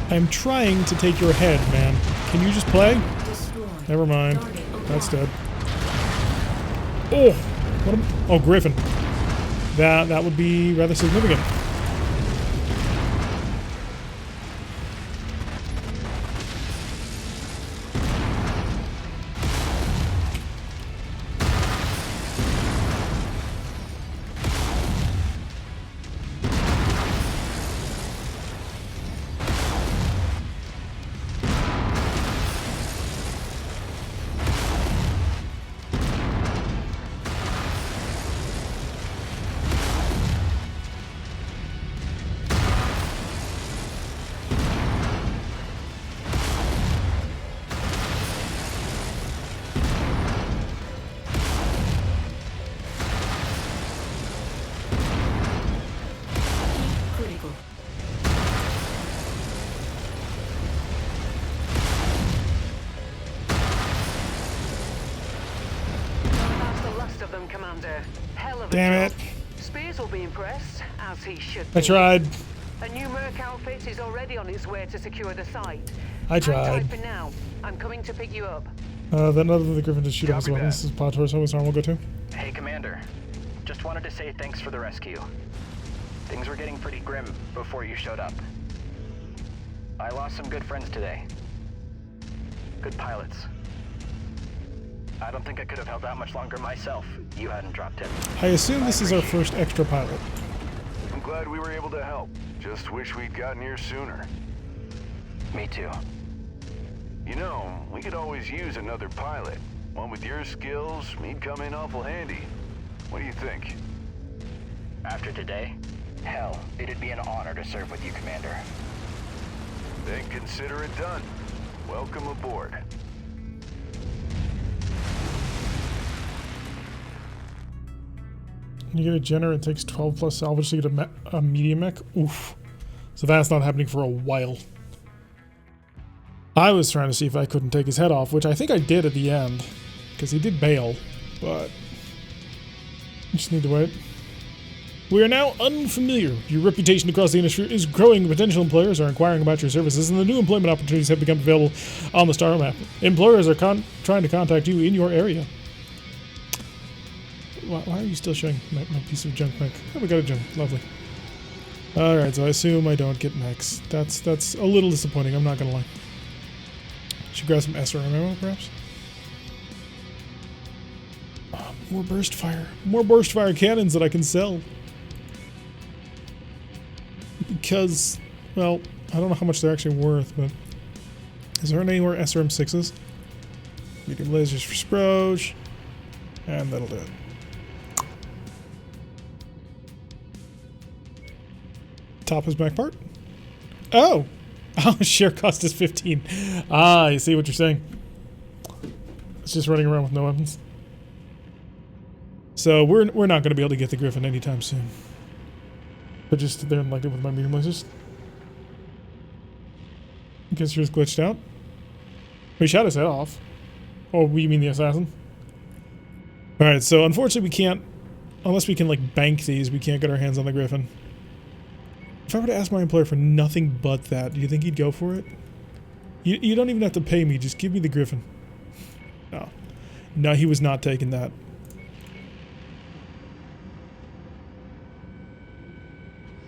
I'm trying to take your head, man. Can you just play? Destroyed. Never mind. Target That's acquired. dead. Oh! What am, oh, Griffin. That would be rather significant. Commander. Hell of a Damn job. it. Spears will be impressed, as he should I be. tried. A new Merc outfit is already on its way to secure the site. I tried. Hang tight for now. I'm coming to pick you up. Then other than the Griffin to shoot off his Copy weapons, that. this is Pod Torso, his arm will go to. Hey, Commander. Just wanted to say thanks for the rescue. Things were getting pretty grim before you showed up. I lost some good friends today. Good pilots. I don't think I could have held out much longer myself. You hadn't dropped in. I assume this is our first extra pilot. I'm glad we were able to help. Just wish we'd gotten here sooner. Me too. You know, we could always use another pilot. One with your skills, he'd come in awful handy. What do you think? After today, hell, it'd be an honor to serve with you, Commander. Then consider it done. Welcome aboard. You get a Jenner, it takes 12 plus salvage to get a medium mech. Oof. So that's not happening for a while. I was trying to see if I couldn't take his head off, which I think I did at the end. Because he did bail, but I just need to wait. We are now unfamiliar. Your reputation across the industry is growing. Potential employers are inquiring about your services, and the new employment opportunities have become available on the star map. Employers are trying to contact you in your area. Why are you still showing my piece of junk mech? Oh, we got a junk. Lovely. Alright, so I assume I don't get mechs. That's a little disappointing, I'm not gonna lie. Should grab some SRM ammo, perhaps? Oh, more burst fire. More burst fire cannons that I can sell. Because, well, I don't know how much they're actually worth, but... Is there any more SRM6s? Medium lasers for Sproge. And that'll do it. Top is back part. Oh! Oh, share cost is 15. Ah, I see what you're saying. It's just running around with no weapons. So we're not going to be able to get the Griffin anytime soon. But just there and like it with my medium lasers. I guess yours glitched out. We shot his head off. Oh, you mean the assassin? Alright, so unfortunately we can't, unless we can like bank these, we can't get our hands on the Griffin. If I were to ask my employer for nothing but that, do you think he'd go for it? You don't even have to pay me, just give me the Griffin. No. No, he was not taking that.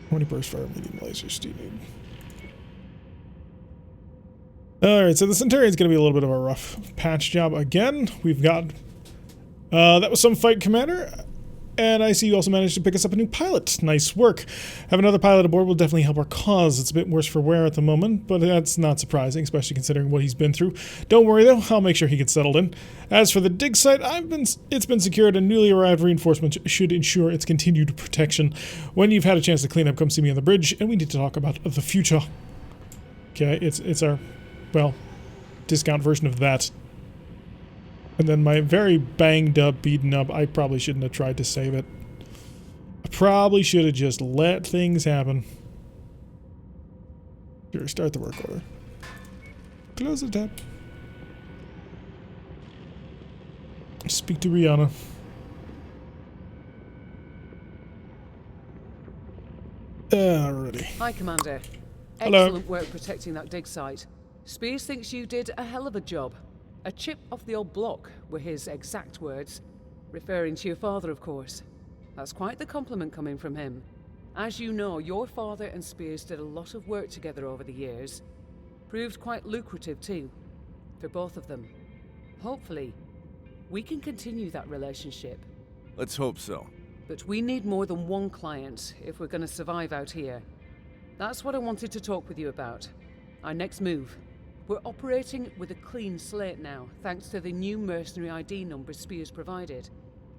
How many burst fire medium lasers do you need? Alright, so the Centurion's going to be a little bit of a rough patch job again. We've got... that was some fight, Commander. And I see you also managed to pick us up a new pilot. Nice work. Have another pilot aboard will definitely help our cause. It's a bit worse for wear at the moment, but that's not surprising, especially considering what he's been through. Don't worry though, I'll make sure he gets settled in. As for the dig site, it's been secured and newly arrived reinforcements should ensure its continued protection. When you've had a chance to clean up, come see me on the bridge, and we need to talk about the future. Okay, it's our, well, discount version of that. And then my very banged up, beaten up, I probably shouldn't have tried to save it. I probably should have just let things happen. Sure, start the work order. Close the tab. Speak to Rihanna. Alrighty. Hi, Commander. Hello. Excellent work protecting that dig site. Spears thinks you did a hell of a job. A chip off the old block were his exact words, referring to your father, of course. That's quite the compliment coming from him. As you know, your father and Spears did a lot of work together over the years. Proved quite lucrative too, for both of them. Hopefully, we can continue that relationship. Let's hope so. But we need more than one client if we're going to survive out here. That's what I wanted to talk with you about. Our next move. We're operating with a clean slate now, thanks to the new mercenary ID number Spears provided.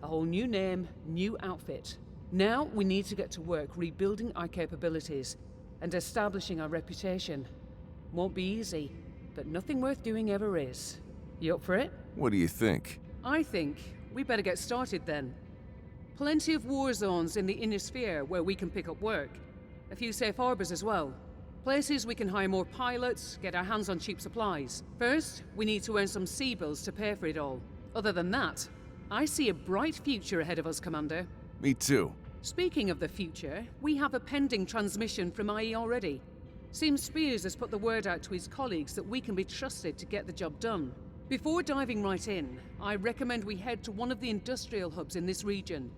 A whole new name, new outfit. Now we need to get to work rebuilding our capabilities and establishing our reputation. Won't be easy, but nothing worth doing ever is. You up for it? What do you think? I think we better get started then. Plenty of war zones in the inner sphere where we can pick up work. A few safe harbors as well. Places we can hire more pilots, get our hands on cheap supplies. First, we need to earn some sea bills to pay for it all. Other than that, I see a bright future ahead of us, Commander. Me too. Speaking of the future, we have a pending transmission from IE already. Seems Spears has put the word out to his colleagues that we can be trusted to get the job done. Before diving right in, I recommend we head to one of the industrial hubs in this region.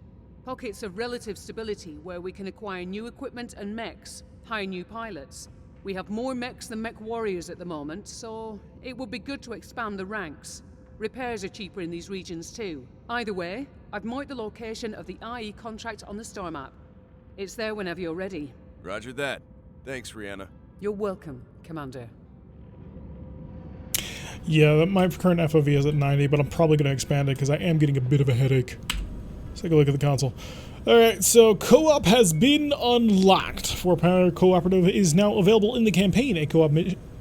Pockets of relative stability where we can acquire new equipment and mechs, hire new pilots. We have more mechs than MechWarriors at the moment, so it would be good to expand the ranks. Repairs are cheaper in these regions too. Either way, I've marked the location of the IE contract on the star map. It's there whenever you're ready. Roger that. Thanks, Rihanna. You're welcome, Commander. Yeah, my current FOV is at 90, but I'm probably going to expand it because I am getting a bit of a headache. Let's take a look at the console. Alright, so co-op has been unlocked. 4-player cooperative is now available in the campaign. A co-op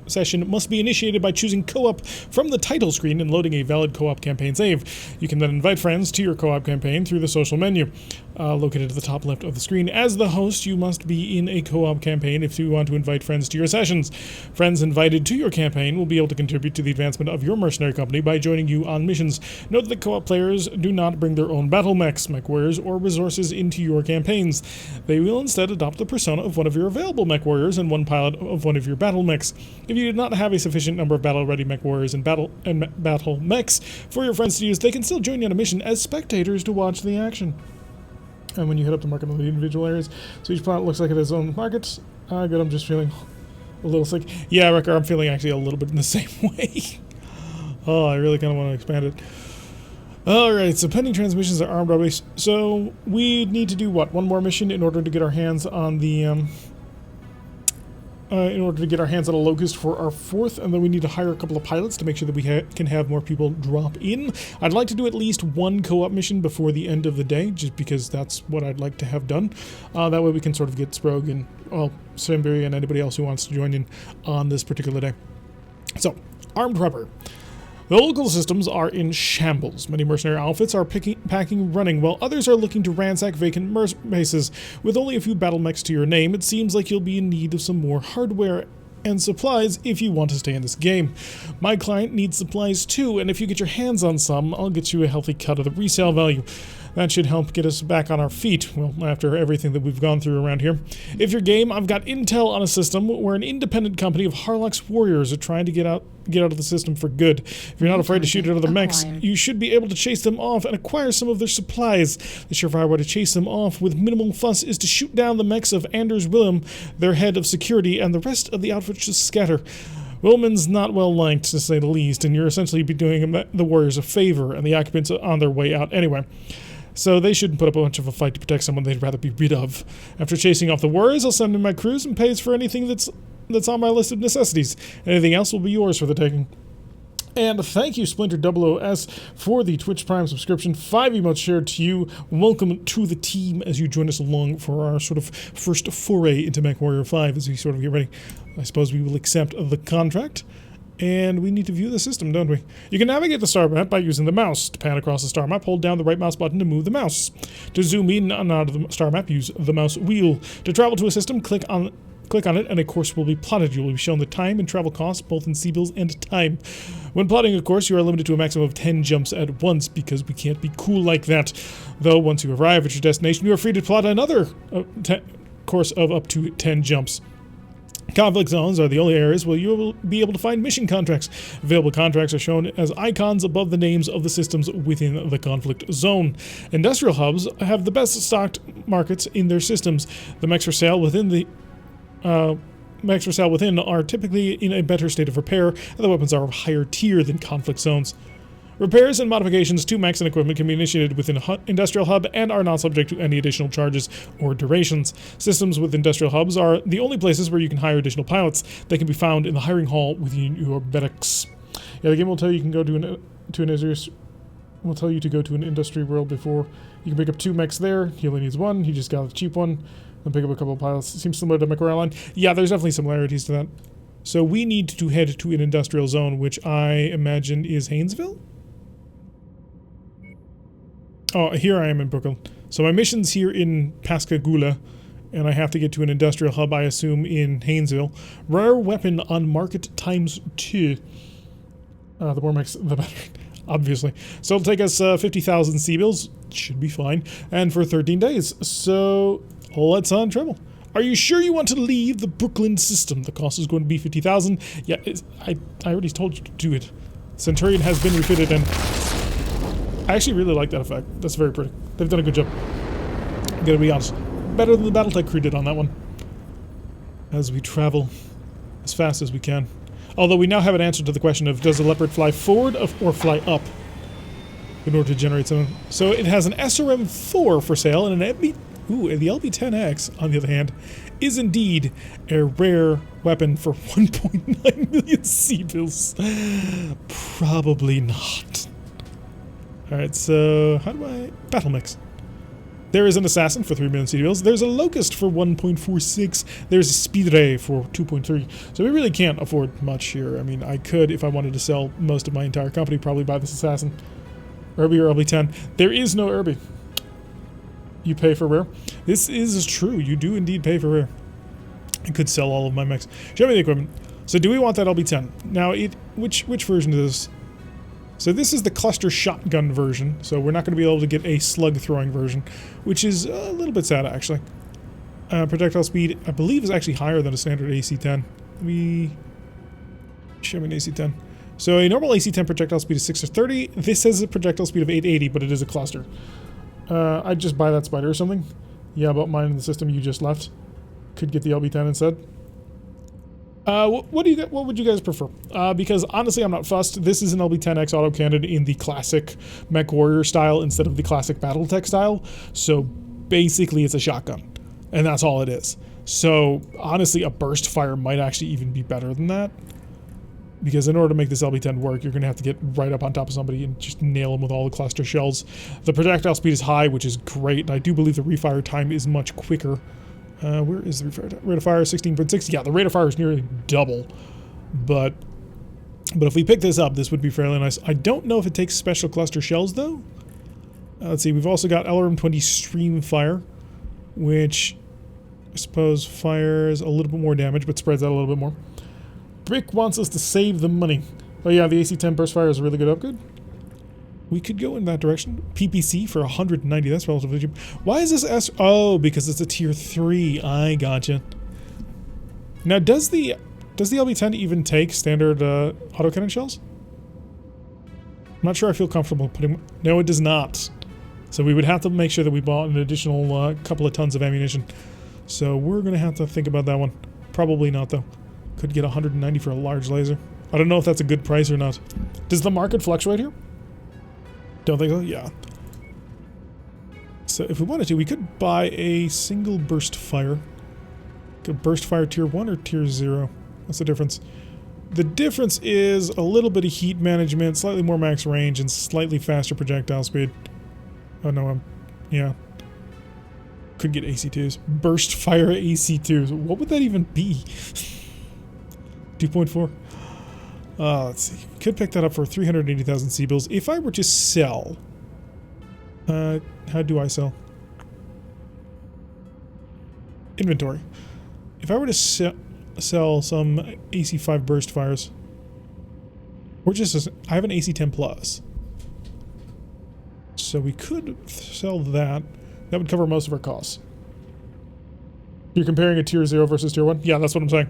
session must be initiated by choosing co-op from the title screen and loading a valid co-op campaign save. You can then invite friends to your co-op campaign through the social menu, located at the top left of the screen. As the host, you must be in a co-op campaign if you want to invite friends to your sessions. Friends invited to your campaign will be able to contribute to the advancement of your mercenary company by joining you on missions. Note that co-op players do not bring their own battle mechs, MechWarriors, or resources into your campaigns. They will instead adopt the persona of one of your available MechWarriors and one pilot of one of your battle mechs. If you do not have a sufficient number of battle-ready MechWarriors and battle mechs for your friends to use, they can still join you on a mission as spectators to watch the action. And when you hit up the market on the individual areas, so each planet looks like it has its own markets. Good, I'm just feeling a little sick. Yeah, Wrecker, I'm feeling actually a little bit in the same way. Oh, I really kind of want to expand it. Alright, so pending transmissions are armed robberies. So we need to do what? One more mission in order to get our hands on the a Locust for our 4th, and then we need to hire a couple of pilots to make sure that we can have more people drop in. I'd like to do at least one co-op mission before the end of the day, just because that's what I'd like to have done. That way we can sort of get Sprogue and, well, Sambury and anybody else who wants to join in on this particular day. So, armed rubber. The local systems are in shambles. Many mercenary outfits are packing running, while others are looking to ransack vacant bases. With only a few battle mechs to your name, it seems like you'll be in need of some more hardware and supplies if you want to stay in this game. My client needs supplies too, and if you get your hands on some, I'll get you a healthy cut of the resale value. That should help get us back on our feet, well, after everything that we've gone through around here. If you're game, I've got intel on a system where an independent company of Harlock's warriors are trying to get out of the system for good. If you're not afraid to shoot at other mechs, you should be able to chase them off and acquire some of their supplies. The surefire way to chase them off with minimal fuss is to shoot down the mechs of Anders Willem, their head of security, and the rest of the outfit should scatter. Willman's not well liked, to say the least, and you're essentially be doing the warriors a favor, and the occupants are on their way out anyway. So they shouldn't put up a bunch of a fight to protect someone they'd rather be rid of. After chasing off the warriors, I'll send in my crews and pays for anything that's on my list of necessities. Anything else will be yours for the taking. And thank you, Splinter00S, for the Twitch Prime subscription. 5 emotes shared to you. Welcome to the team as you join us along for our sort of first foray into MechWarrior 5 as we sort of get ready. I suppose we will accept the contract. And we need to view the system, don't we? You can navigate the star map by using the mouse. To pan across the star map, hold down the right mouse button to move the mouse. To zoom in and out of the star map, use the mouse wheel. To travel to a system, click on it and a course will be plotted. You will be shown the time and travel costs, both in CBILS and time. When plotting a course, you are limited to a maximum of 10 jumps at once, because we can't be cool like that. Though, once you arrive at your destination, you are free to plot another course of up to 10 jumps. Conflict zones are the only areas where you will be able to find mission contracts. Available contracts are shown as icons above the names of the systems within the conflict zone. Industrial hubs have the best stocked markets in their systems. The mechs for sale within are typically in a better state of repair, and the weapons are of higher tier than conflict zones. Repairs and modifications to mechs and equipment can be initiated within an industrial hub and are not subject to any additional charges or durations. Systems with industrial hubs are the only places where you can hire additional pilots. They can be found in the hiring hall within your barracks. Yeah, the game will tell you can go to an industry world before. You can pick up 2 mechs there. He only needs 1. He just got a cheap one. Then pick up a couple of pilots. It seems similar to MechWarrior Line. Yeah, there's definitely similarities to that. So we need to head to an industrial zone, which I imagine is Haynesville? Oh, here I am in Brooklyn. So my mission's here in Pascagoula, and I have to get to an industrial hub, I assume, in Haynesville. Rare weapon on market ×2. The more mechs, the better. obviously. So it'll take us 50,000 C-bills, should be fine, and for 13 days. So let's travel. Are you sure you want to leave the Brooklyn system? The cost is going to be 50,000. Yeah, I already told you to do it. Centurion has been refitted, and I actually really like that effect. That's very pretty. They've done a good job. I'm gonna be honest. Better than the Battletech crew did on that one. As we travel as fast as we can. Although we now have an answer to the question of does the Leopard fly forward or fly up in order to generate some. So it has an SRM-4 for sale and an LB. Ooh, the LB-10X, on the other hand, is indeed a rare weapon for 1.9 million C-bills. Probably not. Alright, so how do I... Battle mix. There is an assassin for 3 million C-bills. There's a locust for 1.46. There's a speed ray for 2.3. So we really can't afford much here. I mean, I could, if I wanted to sell most of my entire company, probably buy this assassin. Irby or LB-10. There is no Irby. You pay for rare. This is true. You do indeed pay for rare. I could sell all of my mechs. Show me the equipment. So do we want that LB-10? Now, which version is this? So this is the cluster shotgun version. So we're not going to be able to get a slug throwing version, which is a little bit sad, actually. Projectile speed, I believe, is actually higher than a standard AC-10. Show me an AC-10. So a normal AC-10 projectile speed is 630. This has a projectile speed of 880, but it is a cluster. I'd just buy that spider or something. Yeah, about mine in the system you just left. Could get the LB-10 instead. What would you guys prefer? Because honestly, I'm not fussed. This is an LB-10X autocannon in the classic MechWarrior style instead of the classic Battletech style. So basically, it's a shotgun, and that's all it is. So honestly, a burst fire might actually even be better than that. Because in order to make this LB-10 work, you're going to have to get right up on top of somebody and just nail them with all the cluster shells. The projectile speed is high, which is great, and I do believe the refire time is much quicker. Where is the refire time? Rate of fire 16.6. Yeah, the rate of fire is nearly double. But if we pick this up, this would be fairly nice. I don't know if it takes special cluster shells, though. Let's see, we've also got LRM-20 Stream Fire, which I suppose fires a little bit more damage, but spreads out a little bit more. Brick wants us to save the money. Oh yeah, the AC-10 burst fire is a really good upgrade. We could go in that direction. PPC for 190, that's relatively cheap. Why is this S? Oh, because it's a tier 3. I gotcha. Now, does the LB-10 even take standard autocannon shells? I'm not sure I feel comfortable putting... No, it does not. So we would have to make sure that we bought an additional couple of tons of ammunition. So we're going to have to think about that one. Probably not, though. Could get 190 for a large laser. I don't know if that's a good price or not. Does the market fluctuate here? Don't think so? Yeah. So if we wanted to, we could buy a single burst fire. Could burst fire tier 1 or tier 0? What's the difference? The difference is a little bit of heat management, slightly more max range, and slightly faster projectile speed. Oh no, yeah. Could get AC2s. Burst fire AC2s. What would that even be? 2.4. Let's see. Could pick that up for 380,000 C-bills. If I were to sell... how do I sell? Inventory. If I were to sell some AC5 burst fires... Or just... I have an AC10 plus. So we could sell that. That would cover most of our costs. You're comparing a tier 0 versus tier 1? Yeah, that's what I'm saying.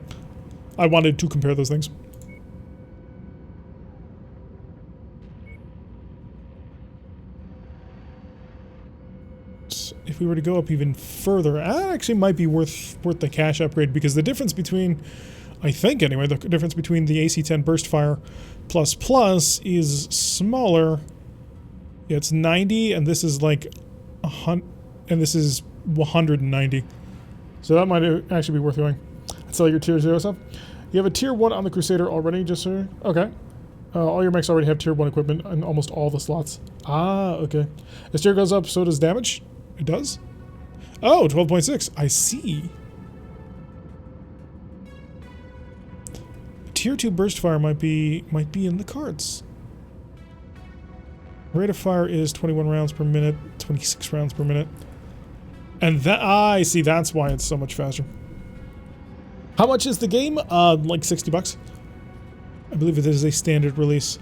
I wanted to compare those things. So if we were to go up even further, that actually might be worth the cash upgrade, because the difference between, I think anyway, the difference between the AC-10 burst fire plus is smaller. Yeah, it's 90, and this is like 100, and this is 190. So that might actually be worth going. Sell your tier 0 stuff. You have a tier 1 on the Crusader already, just sir? Okay. All your mechs already have tier 1 equipment in almost all the slots. Ah, okay. As tier goes up, so does damage? It does? Oh, 12.6. I see. Tier 2 burst fire might be in the cards. Rate of fire is 21 rounds per minute, 26 rounds per minute. And that, I see, that's why it's so much faster. How much is the game? Like $60 bucks. I believe it is a standard release.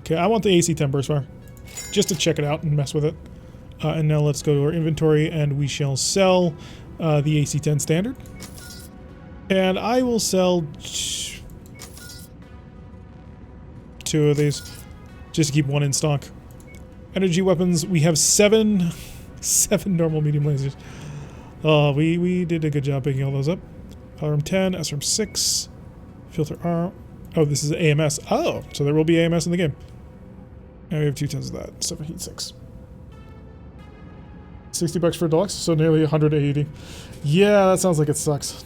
Okay, I want the AC-10 burst fire, just to check it out and mess with it. And now let's go to our inventory, and we shall sell the AC-10 standard. And I will sell 2 of these, just to keep 1 in stock. Energy weapons, we have 7 normal medium lasers. Oh, we did a good job picking all those up. LRM 10, SRM 6, filter R. Oh, this is AMS. Oh, so there will be AMS in the game. And we have 2 tons of that. 7 heat 6. $60 for a deluxe, so nearly 180. Yeah, that sounds like it sucks.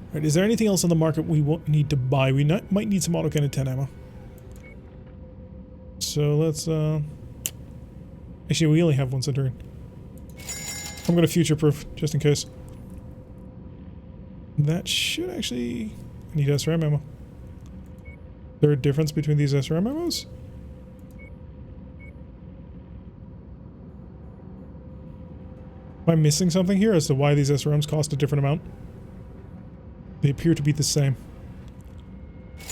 Alright, is there anything else on the market we won't need to buy? We might need some autocannon 10 ammo. So let's, actually, we only have 1 Centurion. I'm going to future-proof, just in case. That should actually need SRM ammo. Is there a difference between these SRM ammos? Am I missing something here as to why these SRMs cost a different amount? They appear to be the same.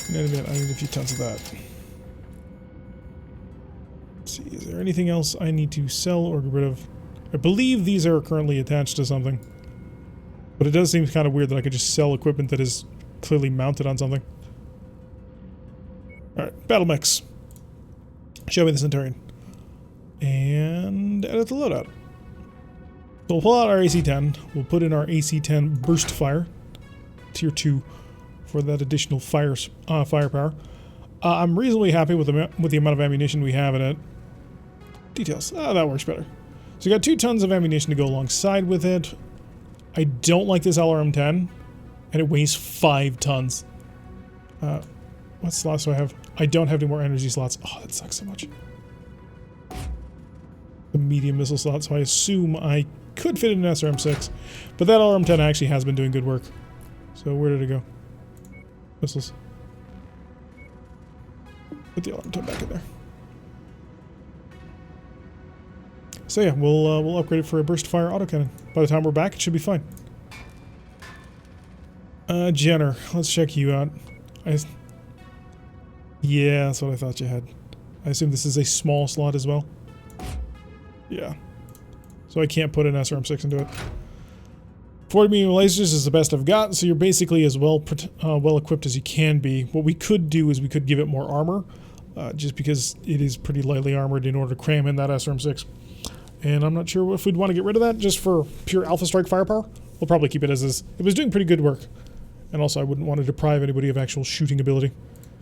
In any event, I need a few tons of that. Let's see, is there anything else I need to sell or get rid of? I believe these are currently attached to something. But it does seem kind of weird that I could just sell equipment that is clearly mounted on something. Alright, battle mechs. Show me the Centurion. And edit the loadout. So we'll pull out our AC-10. We'll put in our AC-10 burst fire. Tier 2 for that additional firepower. I'm reasonably happy with the amount of ammunition we have in it. Details. That works better. So we got 2 tons of ammunition to go alongside with it. I don't like this LRM-10, and it weighs 5 tons. What slots do I have? I don't have any more energy slots. Oh, that sucks so much. The medium missile slot, so I assume I could fit in an SRM-6. But that LRM-10 actually has been doing good work. So where did it go? Missiles. Put the LRM-10 back in there. So yeah, we'll upgrade it for a burst fire autocannon. By the time we're back, it should be fine. Jenner, let's check you out. Yeah, that's what I thought you had. I assume this is a small slot as well. Yeah. So I can't put an SRM-6 into it. 40 medium lasers is the best I've got, so you're basically as well equipped as you can be. What we could do is we could give it more armor, just because it is pretty lightly armored in order to cram in that SRM-6. And I'm not sure if we'd want to get rid of that just for pure Alpha Strike firepower. We'll probably keep it as is. It was doing pretty good work. And also I wouldn't want to deprive anybody of actual shooting ability.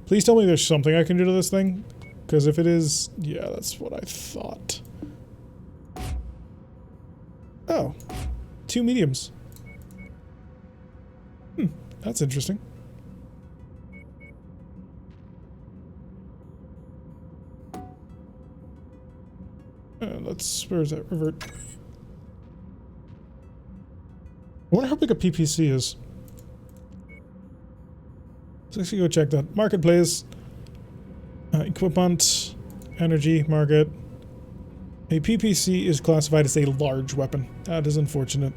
Please tell me there's something I can do to this thing. Because if it is, yeah, that's what I thought. Oh. 2 mediums. That's interesting. Where is that? Revert. I wonder how big a PPC is. Let's actually go check that. Marketplace. Equipment. Energy. Market. A PPC is classified as a large weapon. That is unfortunate.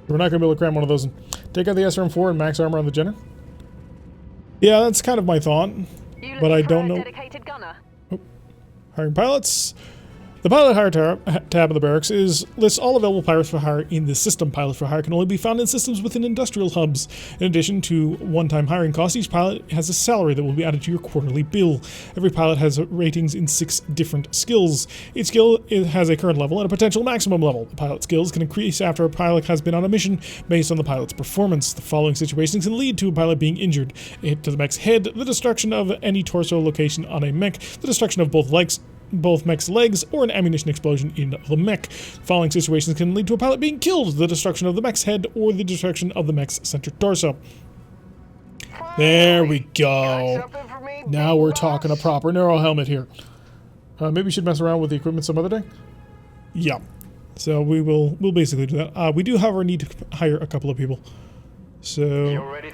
We're not going to be able to cram one of those in. Take out the SRM-4 and max armor on the Jenner. Yeah, that's kind of my thought. But I don't know. Dedicated gunner? Oh. Hiring pilots. The pilot hire tab of the barracks lists all available pilots for hire in the system. Pilots for hire can only be found in systems within industrial hubs. In addition to one-time hiring costs, each pilot has a salary that will be added to your quarterly bill. Every pilot has ratings in 6 different skills. Each skill has a current level and a potential maximum level. The pilot skills can increase after a pilot has been on a mission based on the pilot's performance. The following situations can lead to a pilot being injured: a hit to the mech's head, the destruction of any torso location on a mech, the destruction of both mech's legs, or an ammunition explosion in the mech. Following situations can lead to a pilot being killed, the destruction of the mech's head, or the destruction of the mech's center torso. There we go. Now we're talking a proper neuro helmet here. Maybe we should mess around with the equipment some other day? Yeah. So we'll basically do that. We do, however, need to hire a couple of people. So Ready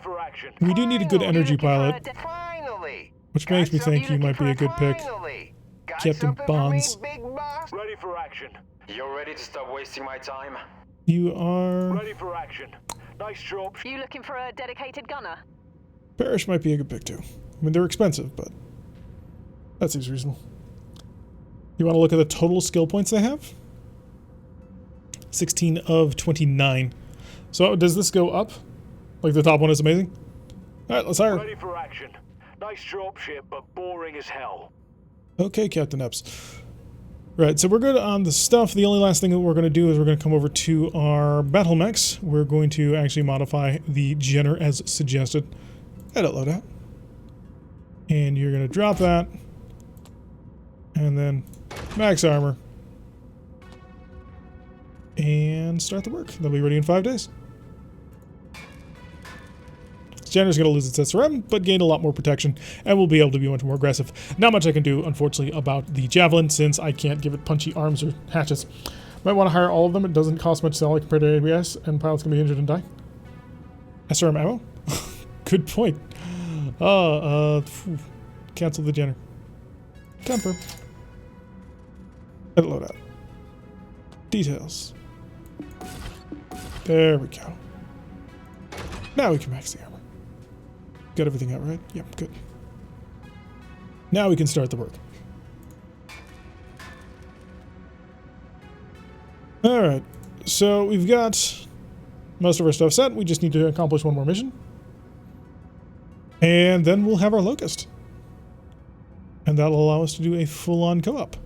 for action. we do need a good energy pilot, which makes me think you might be a good pick. Captain Bonds. Ready for action. You're ready to stop wasting my time? You are... Ready for action. Nice job. You looking for a dedicated gunner? Parrish might be a good pick too. mean, they're expensive, but that seems reasonable. You want to look at the total skill points they have? 16 of 29. So does this go up? Like the top one is amazing? Alright, let's hire. Ready for action. Nice dropship, but boring as hell. Okay, Captain Epps. Right, so we're good on the stuff. The only last thing that we're going to do is we're going to come over to our battle mechs. We're going to actually modify the Jenner as suggested. Edit loadout. And you're going to drop that. And then max armor. And start the work. They'll be ready in 5 days. Jenner's going to lose its SRM, but gain a lot more protection, and will be able to be much more aggressive. Not much I can do, unfortunately, about the Javelin, since I can't give it punchy arms or hatches. Might want to hire all of them. It doesn't cost much salary compared to ABS, and pilots can be injured and die. SRM ammo? Good point. Cancel the Jenner. Confirm. Edit loadout. Details. There we go. Now we can max the armor. Got everything out right? Yep, good. Now we can start the work. Alright, so we've got most of our stuff set. We just need to accomplish one more mission. And then we'll have our Locust. And that'll allow us to do a full-on co-op.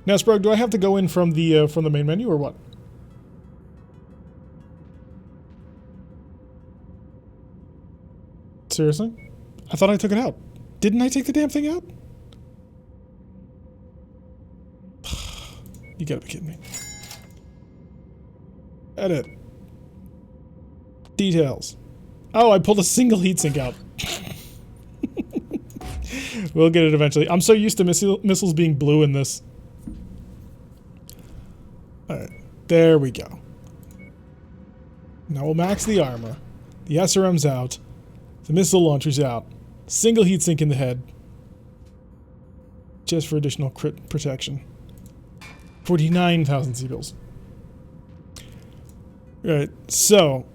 Now, Sprague, do I have to go in from the main menu or what? Seriously? I thought I took it out. Didn't I take the damn thing out? You gotta be kidding me. Edit. Details. Oh, I pulled a single heatsink out. We'll get it eventually. I'm so used to missiles being blue in this. Alright, there we go. Now we'll max the armor. The SRM's out. The missile launcher's out. Single heatsink in the head. Just for additional crit protection. 49,000 C-bills. Right, so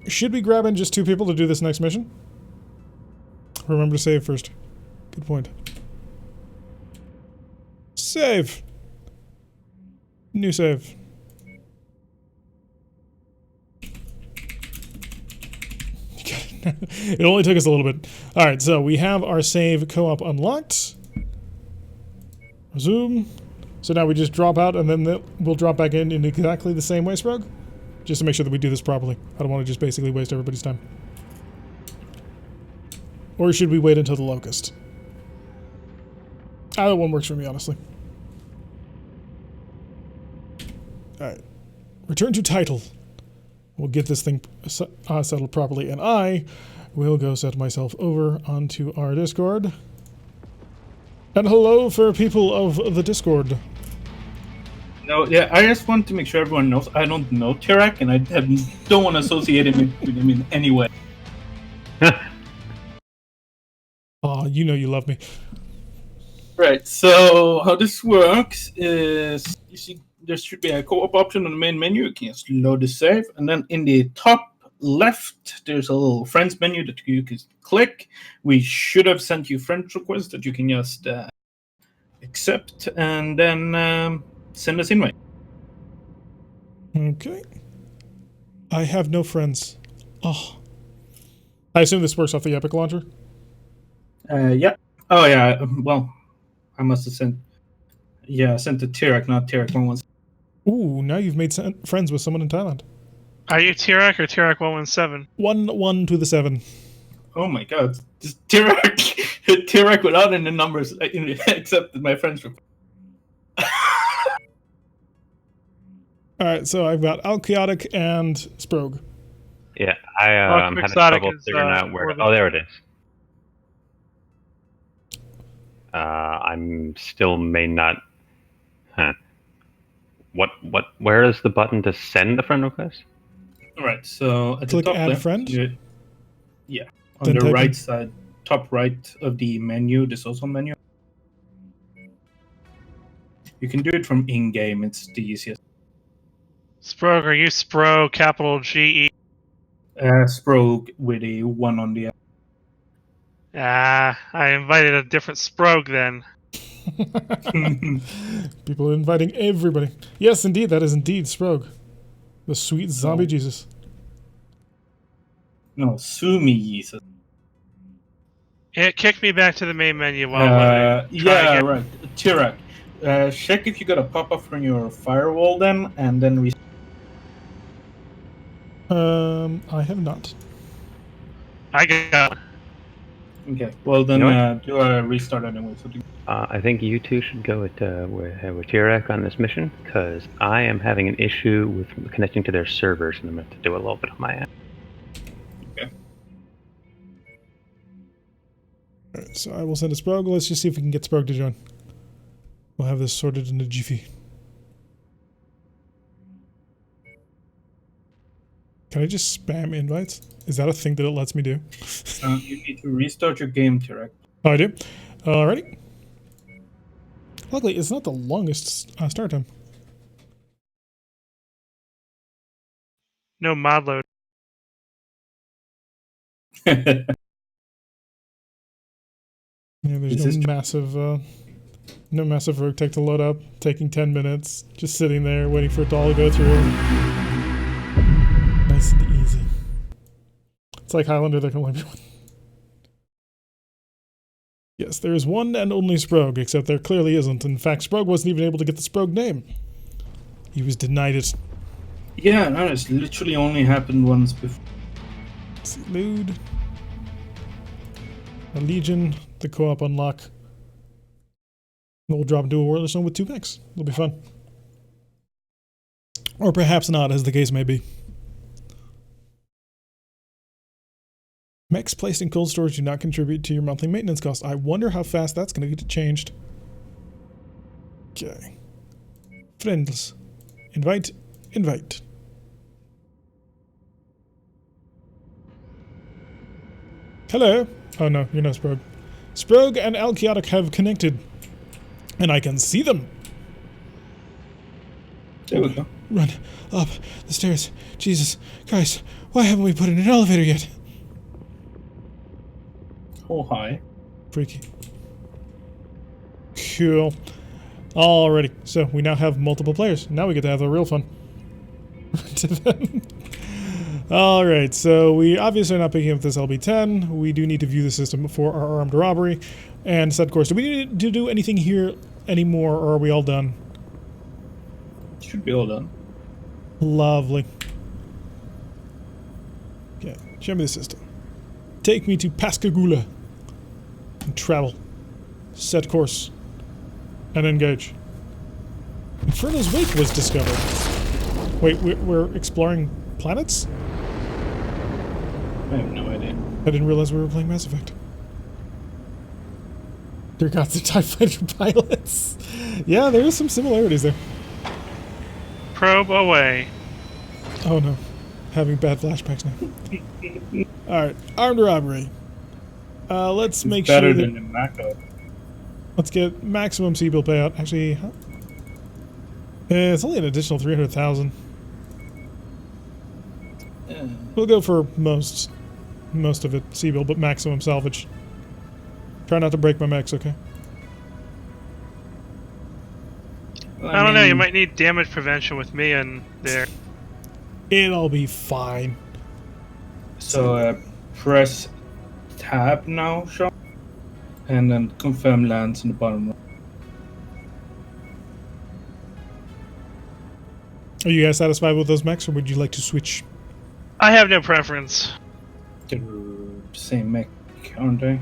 should we grab in just 2 people to do this next mission? Remember to save first. Good point. Save. New save. It only took us a little bit. Alright, so we have our save co-op unlocked. Resume. So now we just drop out and then we'll drop back in exactly the same way, Sprague? Just to make sure that we do this properly. I don't want to just basically waste everybody's time. Or should we wait until the Locust? Either one works for me, honestly. Alright. Return to title. We'll get this thing settled properly, and I will go set myself over onto our Discord. And hello for people of the Discord. No, yeah, I just want to make sure everyone knows I don't know Tirak, and I don't want to associate him with him in any way. Aw, you know you love me. Right, so how this works is, you see, there should be a co-op option on the main menu. You can just load the save, and then in the top left, there's a little friends menu that you can click. We should have sent you friend requests that you can just accept, and then send us invite. Okay. I have no friends. Oh. I assume this works off the Epic launcher? Yeah. Oh, yeah. Well, I must have sent... Yeah, I sent to Tirak, not Tirak 117. Ooh, now you've made friends with someone in Thailand. Are you Tirak or Tirak 117? 1 to the 7. Oh my god. Just Tirak without any numbers accepted my friends request. Alright, so I've got Alchaotic and Sprague. Yeah, I had trouble figuring out where... Oh, there it is. I'm still may not... Huh. Where is the button to send the friend request? Alright, so at Click the top add left, friend? Yeah. On Then the right side, top right of the menu, the social menu. You can do it from in-game, it's the easiest. Sprague, are you Spro, capital G-E? Sprague with a 1 on the end. I invited a different Sprog then. People are inviting everybody. Yes, indeed, that is indeed Sprog. The sweet zombie Jesus. No, Sumi Jesus. It kicked me back to the main menu while I try yeah, again. right. Tirak, check if you got a pop-up from your firewall then, and then I have not. I got. Okay, well then, You know do a restart anyway. So I think you two should go with Tirak on this mission, because I am having an issue with connecting to their servers, and I'm going to have to do a little bit on my end. Okay. Alright, so I will send a Sprog. Let's just see if we can get Sprog to join. We'll have this sorted in a jiffy. Can I just spam invites? Is that a thing that it lets me do? You need to restart your game, Tirak. Oh, I do? Alrighty. Luckily, it's not the longest start time. No mod load. Yeah, there's no massive rogue tech to load up, taking 10 minutes, just sitting there waiting for it to all go through. Nice and easy. It's like Highlander, there can only be one. Yes, there is one and only Sprog, except there clearly isn't. In fact, Sprog wasn't even able to get the Sprog name. He was denied it. Yeah, no, it's literally only happened once before. Let's see, Lude. A Legion, the co-op unlock. We'll drop into a Warless Zone with 2 mechs. It'll be fun. Or perhaps not, as the case may be. Mechs placed in cold storage do not contribute to your monthly maintenance cost. I wonder how fast that's going to get changed. Okay. Friends. Invite. Invite. Hello. Oh no, you're not Sprog. Sprog and Alkiotic have connected. And I can see them. There we go. Run up the stairs. Jesus Christ. Why haven't we put in an elevator yet? Oh, hi. Freaky. Cool. Alrighty, so we now have multiple players. Now we get to have the real fun. Alright, so we obviously are not picking up this LB-10. We do need to view the system for our armed robbery and set course. Do we need to do anything here anymore, or are we all done? Should be all done. Lovely. Okay, show me the system. Take me to Pascagoula. And travel. Set course. And engage. Inferno's Wake was discovered. Wait, we're exploring planets? I have no idea. I didn't realize we were playing Mass Effect. Dear God, the TIE Fighter pilots. Yeah, there is some similarities there. Probe away. Oh no. Having bad flashbacks now. Alright, armed robbery. Let's make sure better that... than the Mako. Let's get maximum C-bill payout. Actually, huh? It's only an additional 300,000. We'll go for most of it C-bill, but maximum salvage. Try not to break my mechs, okay? I don't know, you might need damage prevention with me in there. It'll be fine. So, press tab now, Sean, and then confirm lands in the bottom right. Are you guys satisfied with those mechs, or would you like to switch? I have no preference. They're same mech, aren't they?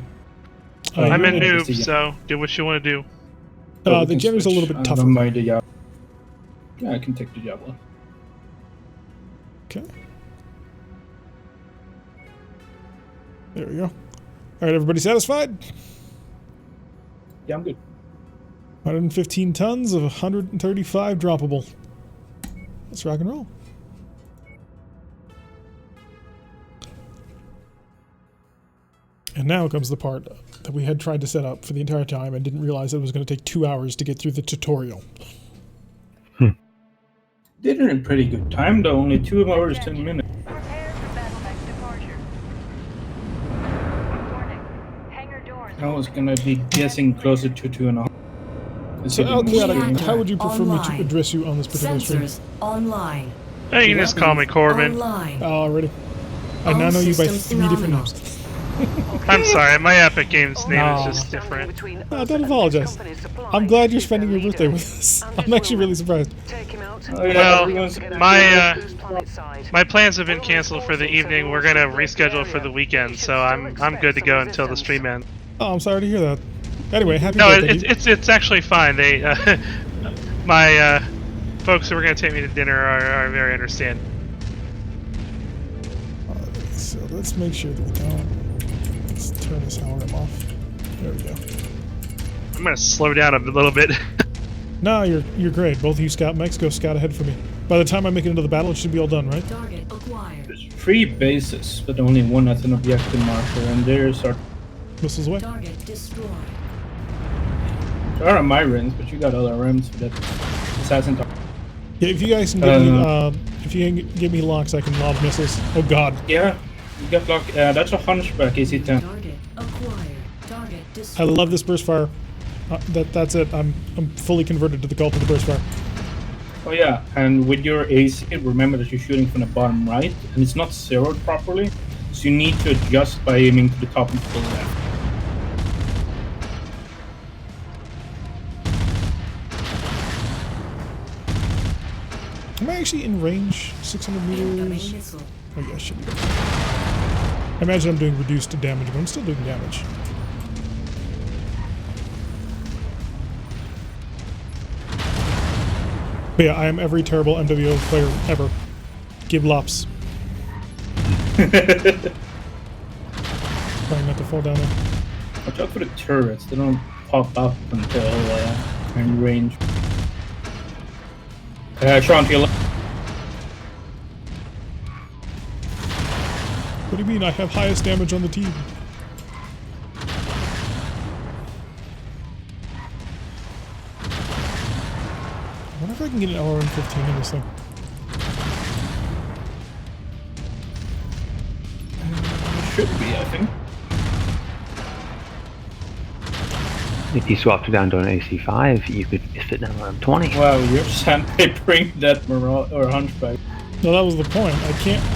I'm a noob, so do what you want to do. The Jenner's a little bit tougher. Yeah, I can take the Javelin. Okay. There we go. Alright, everybody satisfied? Yeah, I'm good. 115 tons of 135 droppable. Let's rock and roll. And now comes the part that we had tried to set up for the entire time and didn't realize it was going to take 2 hours to get through the tutorial. Did it in pretty good time though, only 2 hours, 10 minutes. Prepare for battle mech departure. Warning. I was gonna be guessing closer to 2.5. So, Chaotic, how would you prefer me to Online. address you on this particular stream? Sensors online. Hey, you can just call me Corbin. Online. Already. I now All know you by systems 3 different nominal. names. I'm sorry, my Epic Games name is Aw. just different. Don't apologize. I'm glad you're spending your birthday with us. I'm actually really surprised. Well, my plans have been canceled for the evening. We're gonna reschedule for the weekend, so I'm good to go until the stream ends. Oh, I'm sorry to hear that. Anyway, happy No, birthday. it's actually fine. They my folks who were gonna take me to dinner are very understanding. So let's make sure that we don't. Let's turn this alarm off. There we go. I'm gonna slow down a little bit. No, you're great. Both of you scout mechs go scout ahead for me. By the time I make it into the battle, it should be all done, right? Target acquired. There's 3 bases, but only one has an objective marker, and there's our. Missiles away. Target destroyed. There are my rims, but you got other rims for that assassin. Yeah, if you guys can give me, if you can give me locks, I can lob missiles. Oh God. Yeah, you got lock. That's a hunchback AC-10. Target acquired. Target I destroyed. love this burst fire. That's it. I'm fully converted to the cult of the burst fire. Oh yeah, and with your AC, remember that you're shooting from the bottom right, and it's not zeroed properly, so you need to adjust by aiming to the top and to the left. Am I actually in range? 600 Incoming meters? missile. Oh yeah, I should be. I imagine I'm doing reduced damage, but I'm still doing damage. But yeah, I am every terrible MWO player ever. Give lops. Trying not to fall down there. Watch out for the turrets, they don't pop up until in range. Sean, to your left. What do you mean I have highest damage on the team? I wonder if I can get an LRM-15 in this thing. Should be, I think. If you swapped it down to an AC5, you could fit down around 20. Wow, you're sandpapering that morale or hunchback. No, that was the point.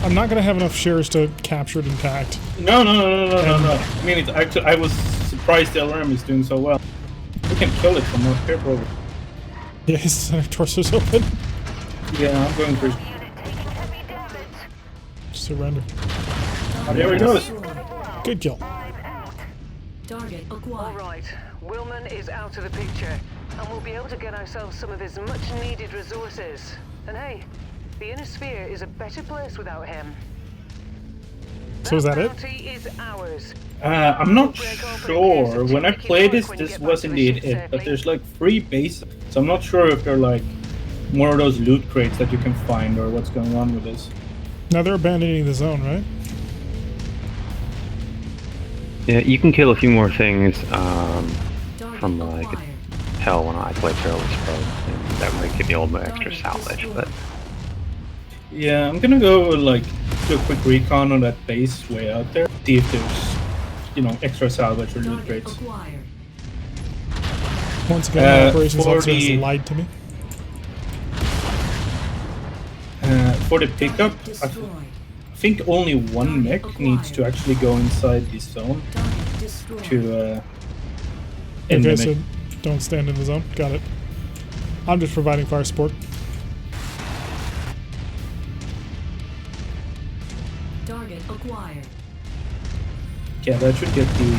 I'm not gonna have enough shares to capture it intact. No. I mean, it's actually, I was surprised the LRM is doing so well. We can kill it from up here, probably. Yeah, his center torso's open. Yeah, I'm going for. Surrender. Oh, there he goes. Good kill. Target acquired. Alright, Willman is out of the picture, and we'll be able to get ourselves some of his much-needed resources. And hey, the Inner Sphere is a better place without him. So is that it? Bounty is ours. I'm not sure. When I played this was indeed it, but there's like 3 bases. So I'm not sure if they're like more of those loot crates that you can find or what's going on with this. Now they're abandoning the zone, right? Yeah, you can kill a few more things from like hell when I play Perilous Pro, and that might give me a little bit extra salvage, but yeah, I'm gonna go like do a quick recon on that base way out there, see if there's, you know, extra salvage or loot crates. Once again, the operations officer has lied to me. For the pickup, I think only one mech needs to actually go inside this zone to end Okay, the so mech. don't stand in the zone. Got it. I'm just providing fire support. Target acquired. Yeah, that should get the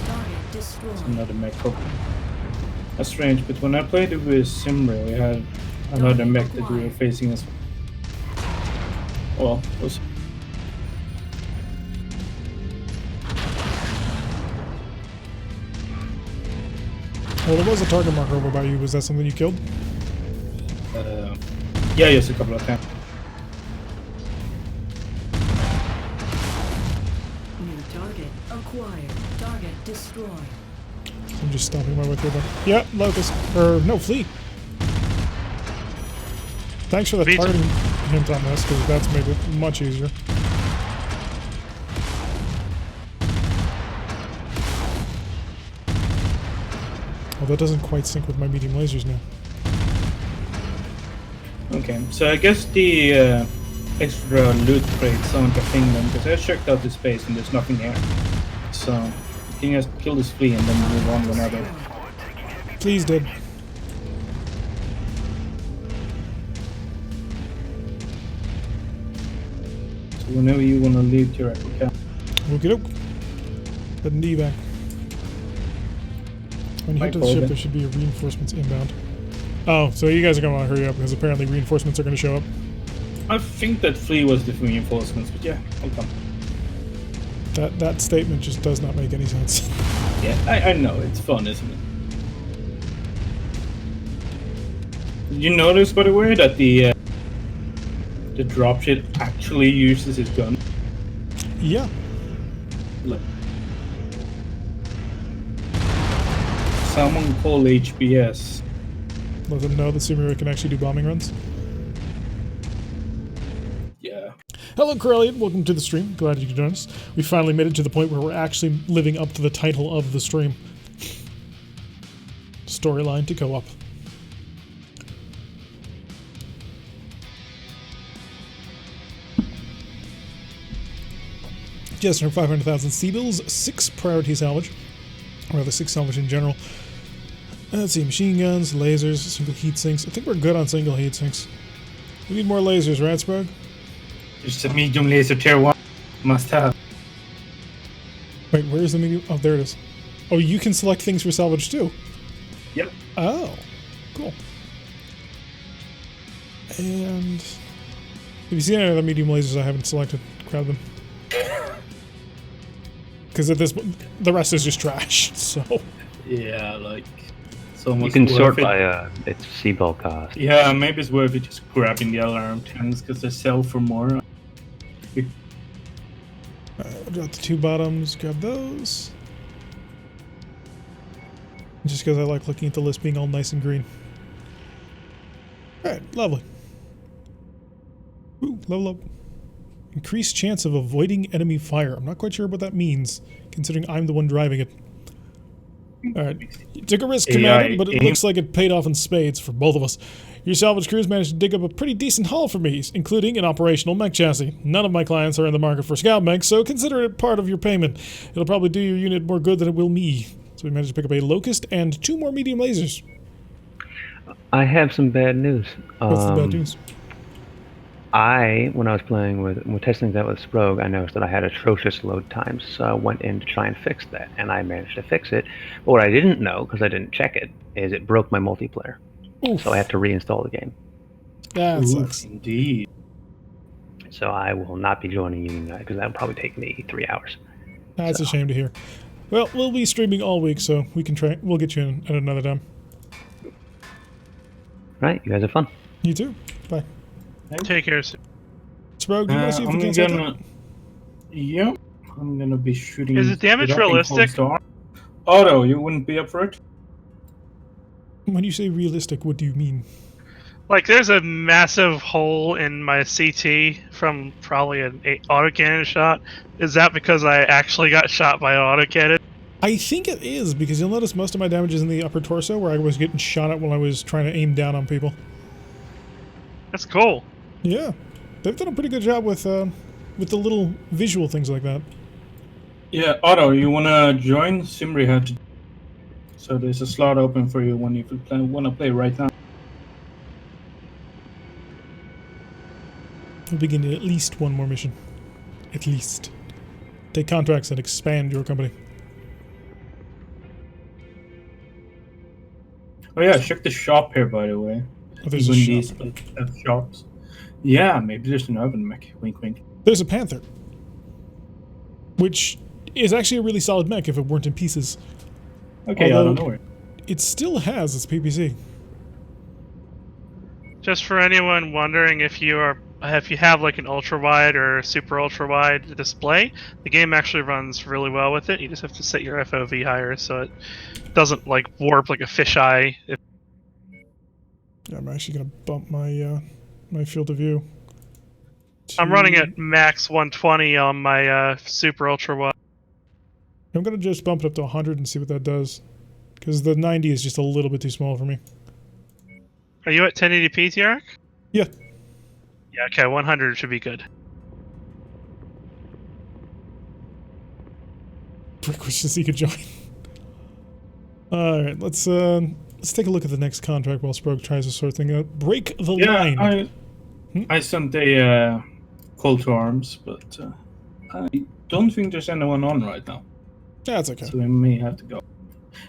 Target destroyed. another mech. That's strange, but when I played it with Simra, we had another mech that we were facing as well. It was Well, there was a target marker over by you. Was that something you killed? yeah, yes, a couple of times. New target acquired. Target destroyed. I'm just stopping my way through there. Yeah, Locust. Or, no, Fleet. Thanks for the targeting hint on this, because that's made it much easier. Well, that doesn't quite sync with my medium lasers now. Okay, so I guess the extra loot crates aren't a thing then, because I checked out the space and there's nothing here. So, you can just kill this flea and then move on to another. Please, dead. So whenever you want to leave your account. Okie doke. Heading to evac. When you head to the ship, there should be a reinforcements inbound. Oh, so you guys are going to want to hurry up because apparently reinforcements are going to show up. I think that flea was the reinforcements, but yeah, I'll come. That statement just does not make any sense. Yeah, I know, it's fun, isn't it? Did you notice, by the way, that the dropship actually uses his gun? Yeah. Look. Someone call HBS. Let them know that Sumeru can actually do bombing runs. Yeah. Hello, Corellian. Welcome to the stream. Glad you could join us. We finally made it to the point where we're actually living up to the title of the stream. Storyline to co-op. Just under 500,000 C-bills, 6 priority salvage. Or rather, 6 salvage in general. Let's see, machine guns, lasers, single heat sinks. I think we're good on single heat sinks. We need more lasers, right, Sprague? Just a medium laser tier 1. Must have. Wait, where is the medium? Oh, there it is. Oh, you can select things for salvage too? Yep. Oh, cool. And if you see any other medium lasers I haven't selected, grab them. Because at this, the rest is just trash, so. Yeah, like. So you can sort by its C-bill cost. Yeah, maybe it's worth it just grabbing the alarm tanks because they sell for more. I'll drop the 2 bottoms, grab those. Just because I like looking at the list being all nice and green. Alright, lovely. Ooh, level up. Increased chance of avoiding enemy fire. I'm not quite sure what that means, considering I'm the one driving it. Alright, you took a risk, Commander, but it looks like it paid off in spades for both of us. Your salvage crews managed to dig up a pretty decent haul for me, including an operational mech chassis. None of my clients are in the market for scout mechs, so consider it part of your payment. It'll probably do your unit more good than it will me. So we managed to pick up a Locust and 2 more medium lasers. I have some bad news. What's the bad news? When I was playing with testing that with Sprogue, I noticed that I had atrocious load times, so I went in to try and fix that, and I managed to fix it. But what I didn't know, because I didn't check it, is it broke my multiplayer. Oof. So I had to reinstall the game. That sucks. Indeed. So I will not be joining you tonight, because that'll probably take me 3 hours. That's a shame to hear. Well, we'll be streaming all week, so we can try. We'll get you in at another time. Right, you guys have fun. You too. Bye. Take care. Sprague, do you want to see if we can set that? Yep. I'm gonna be shooting. Is the damage realistic? Otto, you wouldn't be up for it? When you say realistic, what do you mean? Like, there's a massive hole in my CT from probably an autocannon shot. Is that because I actually got shot by an autocannon? I think it is, because you'll notice most of my damage is in the upper torso, where I was getting shot at when I was trying to aim down on people. That's cool. Yeah. They've done a pretty good job with the little visual things like that. Yeah, Otto, you wanna join? Simri had. So there's a slot open for you when you wanna play right now. We'll begin at least one more mission. At least. Take contracts that expand your company. Oh yeah, check the shop here, by the way. Oh, there's a shop. These have shops. Yeah, maybe there's an urban mech. Wink, wink. There's a Panther. Which is actually a really solid mech if it weren't in pieces. Okay, I don't know where. It still has its PPC. Just for anyone wondering, if you have like an ultra wide or super ultra wide display, the game actually runs really well with it. You just have to set your FOV higher so it doesn't like warp like a fisheye. Yeah, I'm actually gonna bump my my field of view. I'm running at max 120 on my super ultra wide. I'm gonna just bump it up to 100 and see what that does, because the 90 is just a little bit too small for me. Are you at 1080p, Tiark? Yeah. Yeah, okay, 100 should be good. Brick wishes he could join. Alright, let's take a look at the next contract while Sprogue tries to sort thing out. Break the line. I sent a call to arms, but I don't think there's anyone on right now. That's okay. So we may have to go.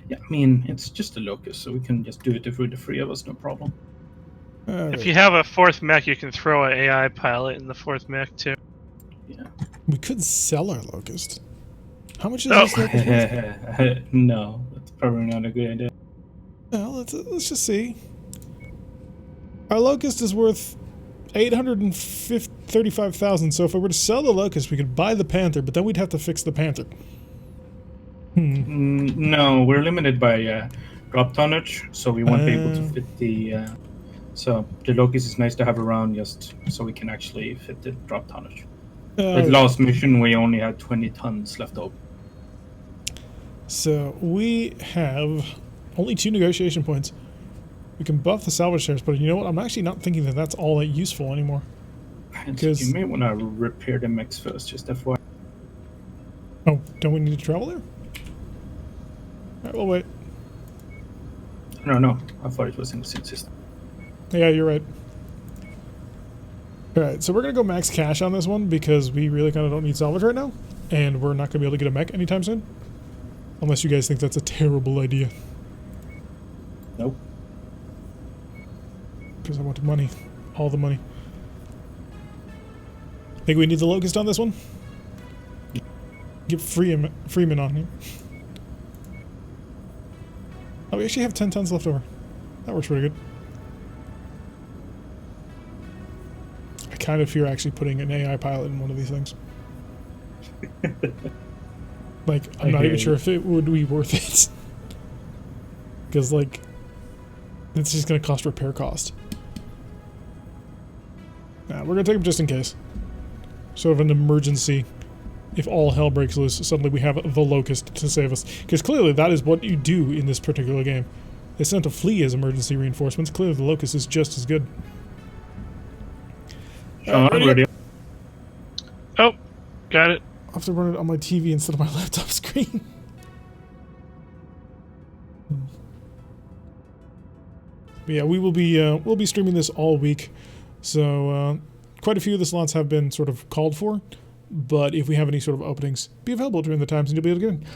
Yeah, I mean, it's just a locust, so we can just do it with the three of us, no problem. If you have a fourth mech, you can throw an AI pilot in the fourth mech, too. Yeah. We could sell our locust. How much is this locust worth? No, that's probably not a good idea. Well, let's just see. Our locust is worth 835,000. So if I were to sell the locust, we could buy the panther, but then we'd have to fix the panther. No, we're limited by drop tonnage, so we won't be able to fit the. So the locust is nice to have around, just so we can actually fit the drop tonnage. At last mission, we only had 20 tons left over. So we have only 2 negotiation points. We can buff the salvage shares, but you know what? I'm actually not thinking that that's all that useful anymore. Because you may want to repair the mechs first, just FYI. Oh, don't we need to travel there? Alright, we'll wait. No, I thought it was in the same system. Yeah, you're right. Alright, so we're going to go max cash on this one because we really kind of don't need salvage right now. And we're not going to be able to get a mech anytime soon. Unless you guys think that's a terrible idea. Nope. Because I want the money. All the money. Think we need the locust on this one? Get Freeman on here. Oh, we actually have 10 tons left over. That works pretty good. I kind of fear actually putting an AI pilot in one of these things. Like, I'm not even sure if it would be worth it. Because, like, it's just going to cost repair cost. Nah, we're going to take them just in case. Sort of an emergency. If all hell breaks loose, suddenly we have the locust to save us. Because clearly that is what you do in this particular game. They sent a flea as emergency reinforcements. Clearly the locust is just as good. Ready? Oh, got it. I have to run it on my TV instead of my laptop screen. But yeah, we'll be streaming this all week. So quite a few of the slots have been sort of called for. But if we have any sort of openings, be available during the times and you'll be able to get in.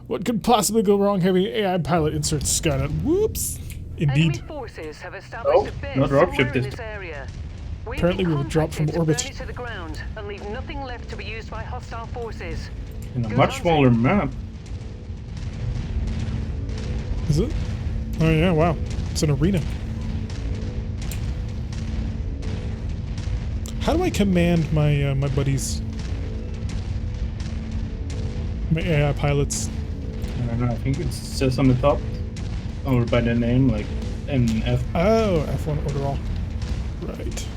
What could possibly go wrong having AI pilot insert Skynet? Whoops. Indeed. Enemy forces have established a base not dropship in this area. Apparently we were dropped from orbit. Burn it to the ground and leave nothing left to be used by hostile forces. In a much smaller map. Is it? Oh yeah, wow. It's an arena. How do I command my my buddies? My AI pilots. I don't know, I think it says on the top. Or by the name, like NF. Oh, F1 order all. Right.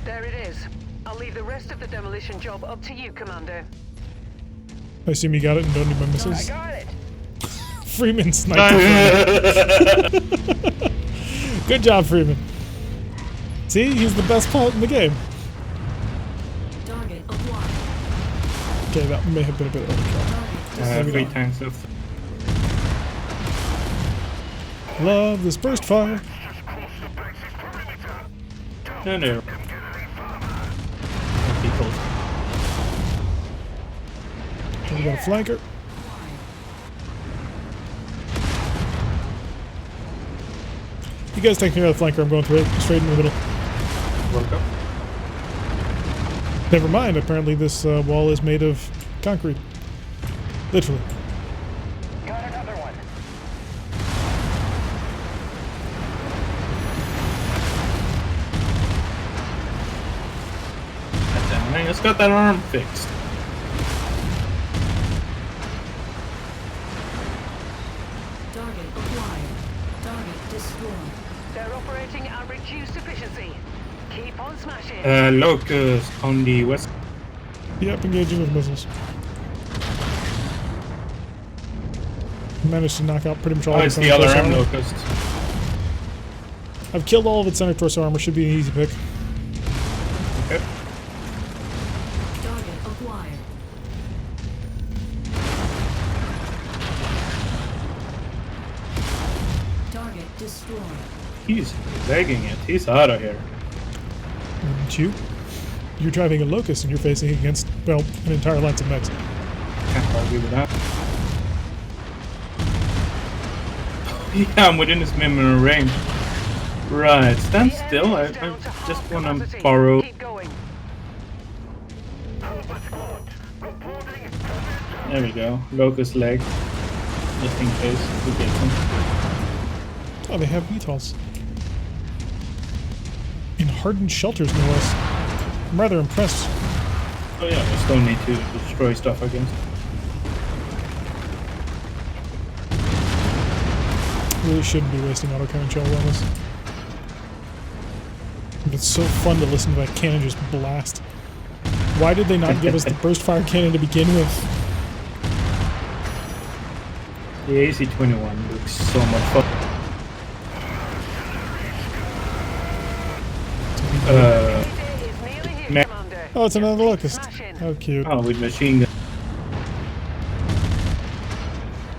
There it is. I'll leave the rest of the demolition job up to you, Commander. I assume you got it and don't need my missiles. I got it. Freeman sniper. Good job, Freeman. See, he's the best pilot in the game. Target acquired. Okay, that may have been a bit overkill. 3 tanks left. Love this burst fire. No, no. We got a flanker. You guys take care of the flanker. I'm going straight in the middle. Welcome. Never mind. Apparently, this wall is made of concrete. Literally. Got another one. I just got that arm fixed. Target acquired. Target destroyed. They're operating at reduced efficiency. Keep on smashing. Locust on the west. Yep, engaging with missiles. Managed to knock out pretty much all Oh, of it's its the center torso LRM armor. locust. I've killed all of its center torso armor. Should be an easy pick. Okay. Target acquired. Target destroyed. He's begging it. He's out of here. Wouldn't you? You're driving a locust and you're facing against, well, an entire lines of mechs. Can't argue with that. Yeah, I'm within his minimum range. Right, stand still. I just want to borrow. There we go. Locust leg. Just in case we get some. Oh, they have VTOLs. In hardened shelters, no less. I'm rather impressed. Oh yeah, we still need to destroy stuff against. Really shouldn't be wasting autocannon shell on this. But it's so fun to listen to that cannon just blast. Why did they not give us the burst fire cannon to begin with? The AC-21 looks so much fun. Oh, it's another locust. How cute. Oh, with machine gun.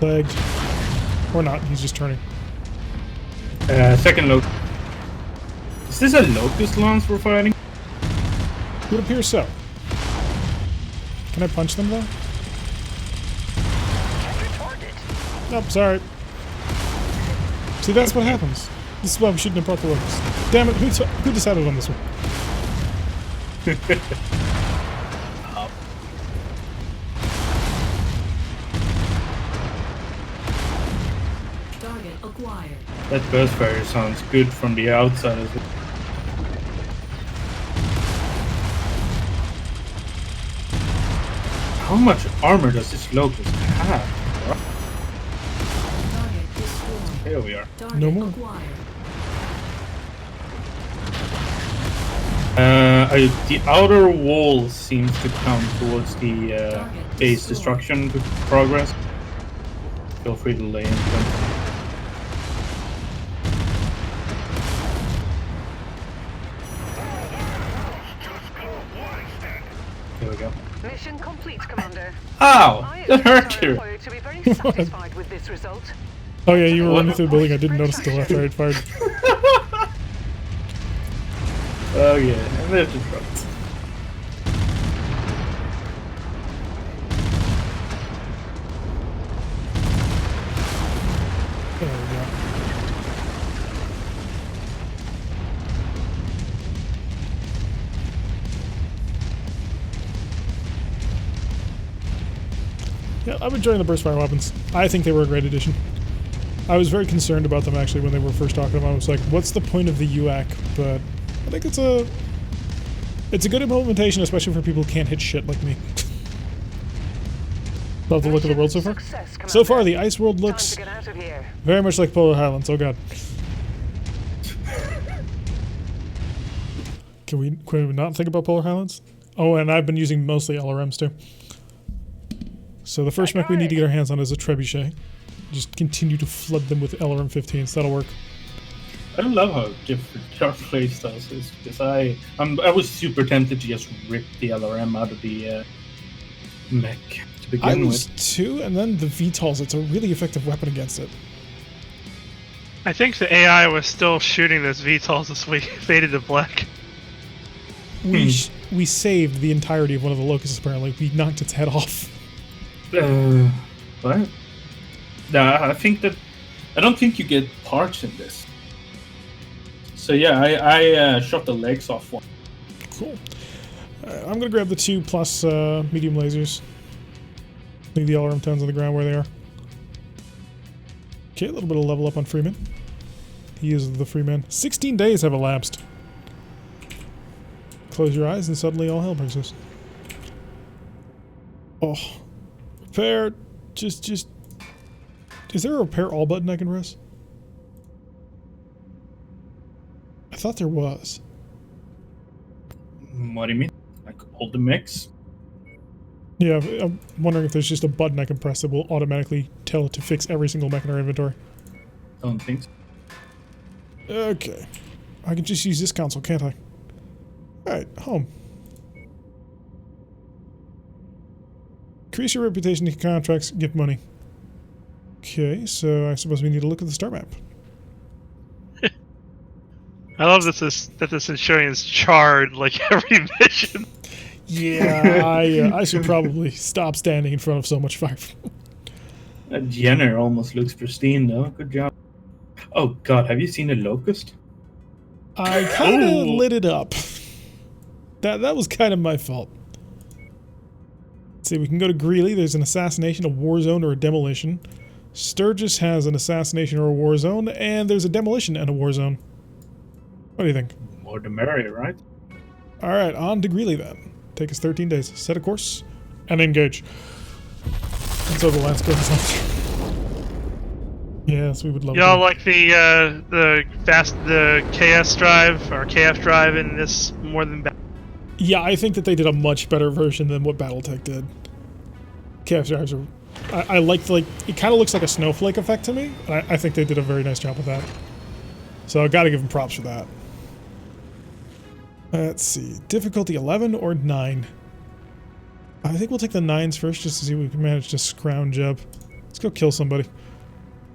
Leg. Or not, he's just turning. Second locust. Is this a locust lance we're fighting? It would appear so. Can I punch them though? Oh, sorry. See, that's what happens. This is why we shouldn't have brought the locust. Damn it, who decided on this one? Target acquired. That burst fire sounds good from the outside as well. How much armor does this locust have? Target destroyed. Here we are. Target No more. acquired. The outer wall seems to count towards the base destruction progress. Feel free to lay into them. Here we go. Mission complete, Commander. Ow! That hurt you! To be very satisfied with this result. Oh yeah, you were running through the building. I didn't notice until after I had fired. Oh yeah, and there's the trucks. There we go. Yeah, I'm enjoying the burst fire weapons. I think they were a great addition. I was very concerned about them actually when they were first talking about them. I was like, what's the point of the UAC? But I think it's a good implementation, especially for people who can't hit shit like me. Love the look of the world so far. So far, the ice world looks very much like Polar Highlands. Oh god. Can we not think about Polar Highlands? Oh, and I've been using mostly LRMs too. So the first mech we need to get our hands on is a trebuchet. Just continue to flood them with LRM-15s. That'll work. I love how different our playstyles is, because I was super tempted to just rip the LRM out of the mech to begin I with. was too, and then the VTOLs, it's a really effective weapon against it. I think the AI was still shooting those VTOLs as we faded to black. We saved the entirety of one of the locusts, apparently. We knocked its head off. What? Nah, I don't think you get parts in this. So yeah, I shot the legs off one. Cool. I'm gonna grab the 2 plus medium lasers. Leave the LRM-10s on the ground where they are. Okay, a little bit of level up on Freeman. He is the Freeman. 16 days have elapsed. Close your eyes and suddenly all hell breaks loose. Oh. Repair. Just... Is there a repair all button I can press? I thought there was. What do you mean? Like all the mechs? Yeah, I'm wondering if there's just a button I can press that will automatically tell it to fix every single mech in our inventory. Don't think so. Okay. I can just use this console, can't I? Alright, home. Increase your reputation in contracts, get money. Okay, so I suppose we need to look at the star map. I love that the Centurion's charred like every mission. Yeah, I should probably stop standing in front of so much fire. That Jenner almost looks pristine, though. Good job. Oh god, have you seen a locust? I kind of lit it up. That was kind of my fault. Let's see, we can go to Greeley. There's an assassination, a war zone, or a demolition. Sturgis has an assassination or a war zone, and there's a demolition and a war zone. What do you think? More the merrier, right? Alright, on to Greeley then. Take us 13 days. Set a course and engage. And so the last goes on. Yes, we would love Y'all like the KS drive or KF drive in this more than Yeah, I think that they did a much better version than what Battletech did. KF drives are... I like it kind of looks like a snowflake effect to me. And I think they did a very nice job with that. So I gotta give them props for that. Let's see. Difficulty 11 or 9? I think we'll take the 9s first just to see if we can manage to scrounge up. Let's go kill somebody.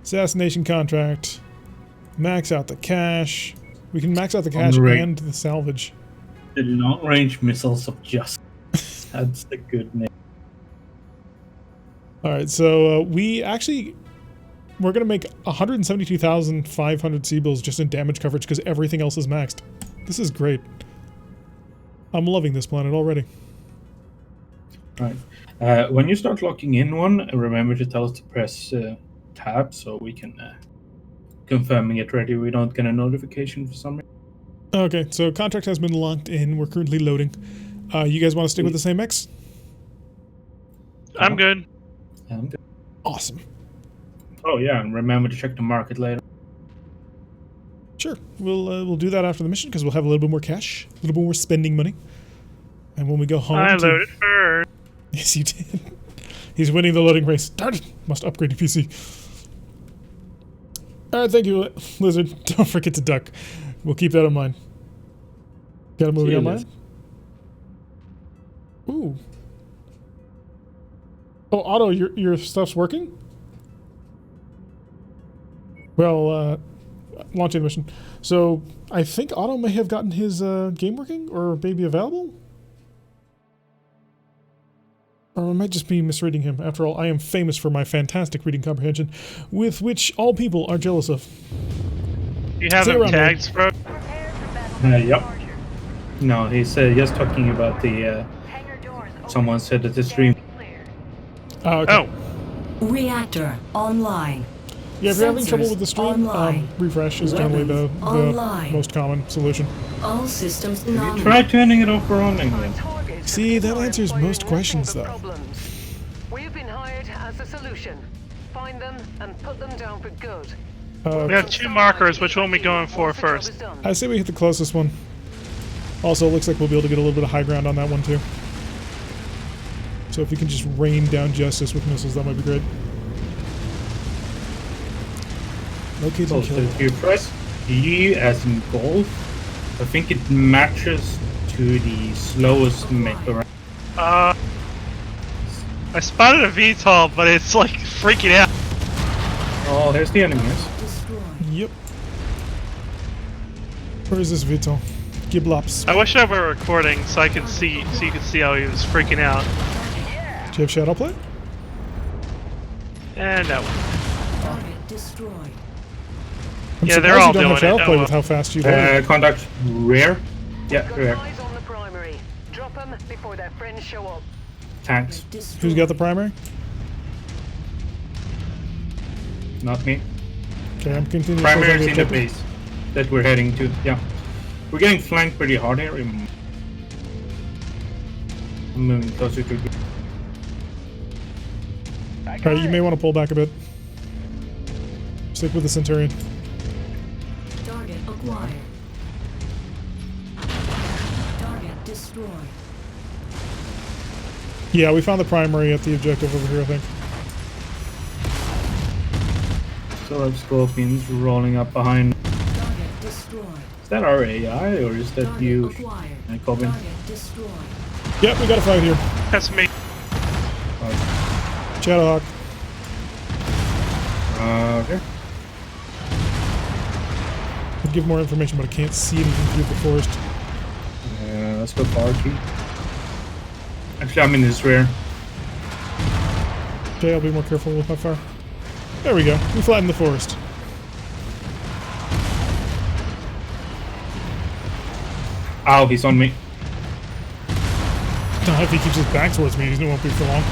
Assassination contract. Max out the cash. We can max out the cash and the salvage. The long-range missiles of justice. That's the good name. Alright, so we're going to make 172,500 C-bills just in damage coverage because everything else is maxed. This is great. I'm loving this planet already. Right. When you start locking in one, remember to tell us to press tab so we can confirm and get ready. We don't get a notification for some reason. Okay, so contract has been locked in. We're currently loading. You guys want to stick with the same X? I'm good. I'm good. Awesome. Oh yeah, and remember to check the market later. Sure, we'll do that after the mission because we'll have a little bit more cash, a little bit more spending money. And when we go home, I loaded first. Yes, you did. He's winning the loading race. Darn it! Must upgrade your PC. All right, thank you, Lizard. Don't forget to duck. We'll keep that in mind. Got a movie on mind? Ooh. Oh, Otto, your stuff's working? Well, launching the mission. So, I think Otto may have gotten his game working, or maybe available? Or I might just be misreading him. After all, I am famous for my fantastic reading comprehension, with which all people are jealous of. You have him tagged, bro? Yep. No, he's just talking about the... someone said that the stream... Okay. Reactor online. Yeah, if you're having trouble with the stream, refresh is generally the most common solution. All systems nominal. Try turning it off or on again. See, that answers most questions, though. We've been hired as a solution. Find them and put them down for good. We have 2 markers. Which one are we going for first? I say we hit the closest one. Also, it looks like we'll be able to get a little bit of high ground on that one, too. So if we can just rain down justice with missiles, that might be great. Located and killed. If you press E as in golf, I think it matches to the slowest mech around. I spotted a VTOL, but it's like freaking out. Oh, there's the enemies. Yep. Where is this VTOL? Giblops. I wish I were recording so I could see, so you could see how he was freaking out. Do you have shadow play? And no. Target destroyed. Yeah, they're all doing it. Shadow play with how fast you load. Contact rear. Yeah, rear. Eyes on the primary. Drop them before their friends show up. Tanks. Who's got the primary? Not me. Okay, I'm continuing. Primary is in the base that we're heading to. Yeah. We're getting flanked pretty hard here. I'm moving closer to... Alright, you may want to pull back a bit. Stick with the Centurion. Target acquired. Target destroyed. Yeah, we found the primary at the objective over here, I think. Still have scorpions rolling up behind. Target destroyed. Is that our AI or is that Target you, acquired. Corbin? Target destroyed. Yep, we got a fight here. That's me. Shadowhawk. Okay. I'd give more information, but I can't see anything through the forest. Let's go far key. Actually, I'm in this rear. Okay, I'll be more careful with how far. There we go. We flattened the forest. Ow, he's on me. If he keeps his back towards me, it won't be for long.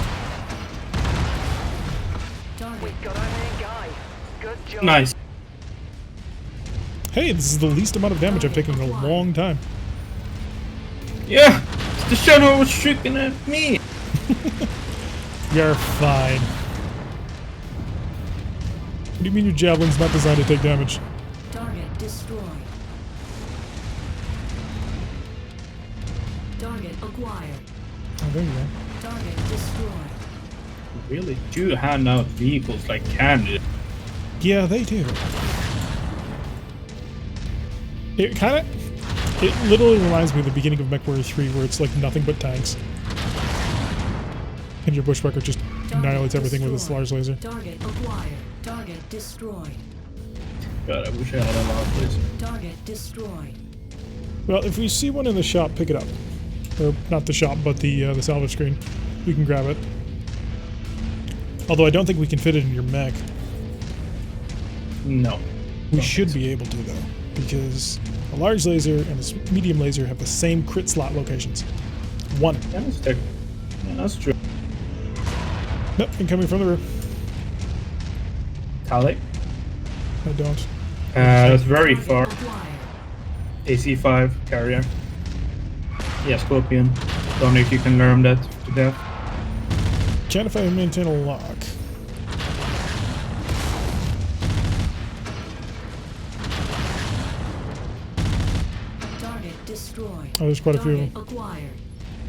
We got our main guy. Good job. Nice. Hey, this is the least amount of damage I've taken in a long time. Yeah, the shadow was shooting at me. You're fine. What do you mean your javelin's not designed to take damage? Target destroyed. Target acquired. Oh, there you go. Target destroyed. Really do hand out vehicles like candy. Yeah, they do. It literally reminds me of the beginning of MechWarrior 3 where it's like nothing but tanks. And your bushwhacker just annihilates everything with its large laser. Target acquired. Target destroyed. God, I wish I had a lot of this. Target destroyed. Well, if we see one in the shop, pick it up. Or not the shop, but the salvage screen. We can grab it. Although I don't think we can fit it in your mech. No. We should be able to though, because a large laser and a medium laser have the same crit slot locations. One. Yeah, that's true. Nope, incoming from the rear. Tally? I don't. That's very far. AC5 carrier. Yeah, Scorpion. Don't know if you can learn that to death. Can if I maintain a lock. Target destroyed. Oh, there's quite a few of them. Acquired.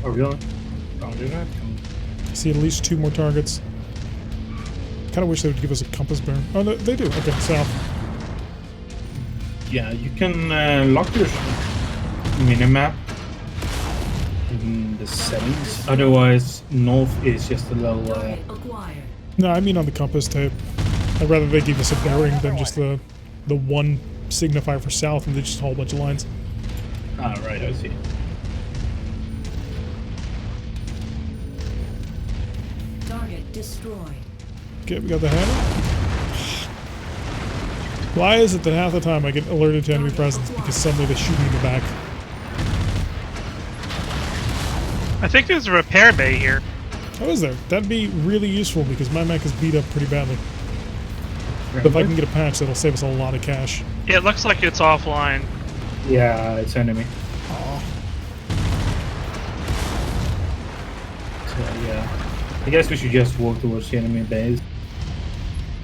Oh, really? Don't do that. I see at least 2 more targets. Kind of wish they would give us a compass bearing. Oh, no, they do. Okay, south. Yeah, you can lock your minimap in the settings. Otherwise, north is just a little. No, I mean on the compass tape. I'd rather they give us a bearing than just the one signifier for south and they just a whole bunch of lines. Ah, right, I see. Target destroyed. Okay, we got the hammer. Why is it that half the time I get alerted to enemy presence because suddenly they shoot me in the back? I think there's a repair bay here. Oh, is there? That'd be really useful because my mech is beat up pretty badly. But if I can get a patch, that'll save us a lot of cash. Yeah, it looks like it's offline. Yeah, it's enemy. Aww. So, yeah. I guess we should just walk towards the enemy base.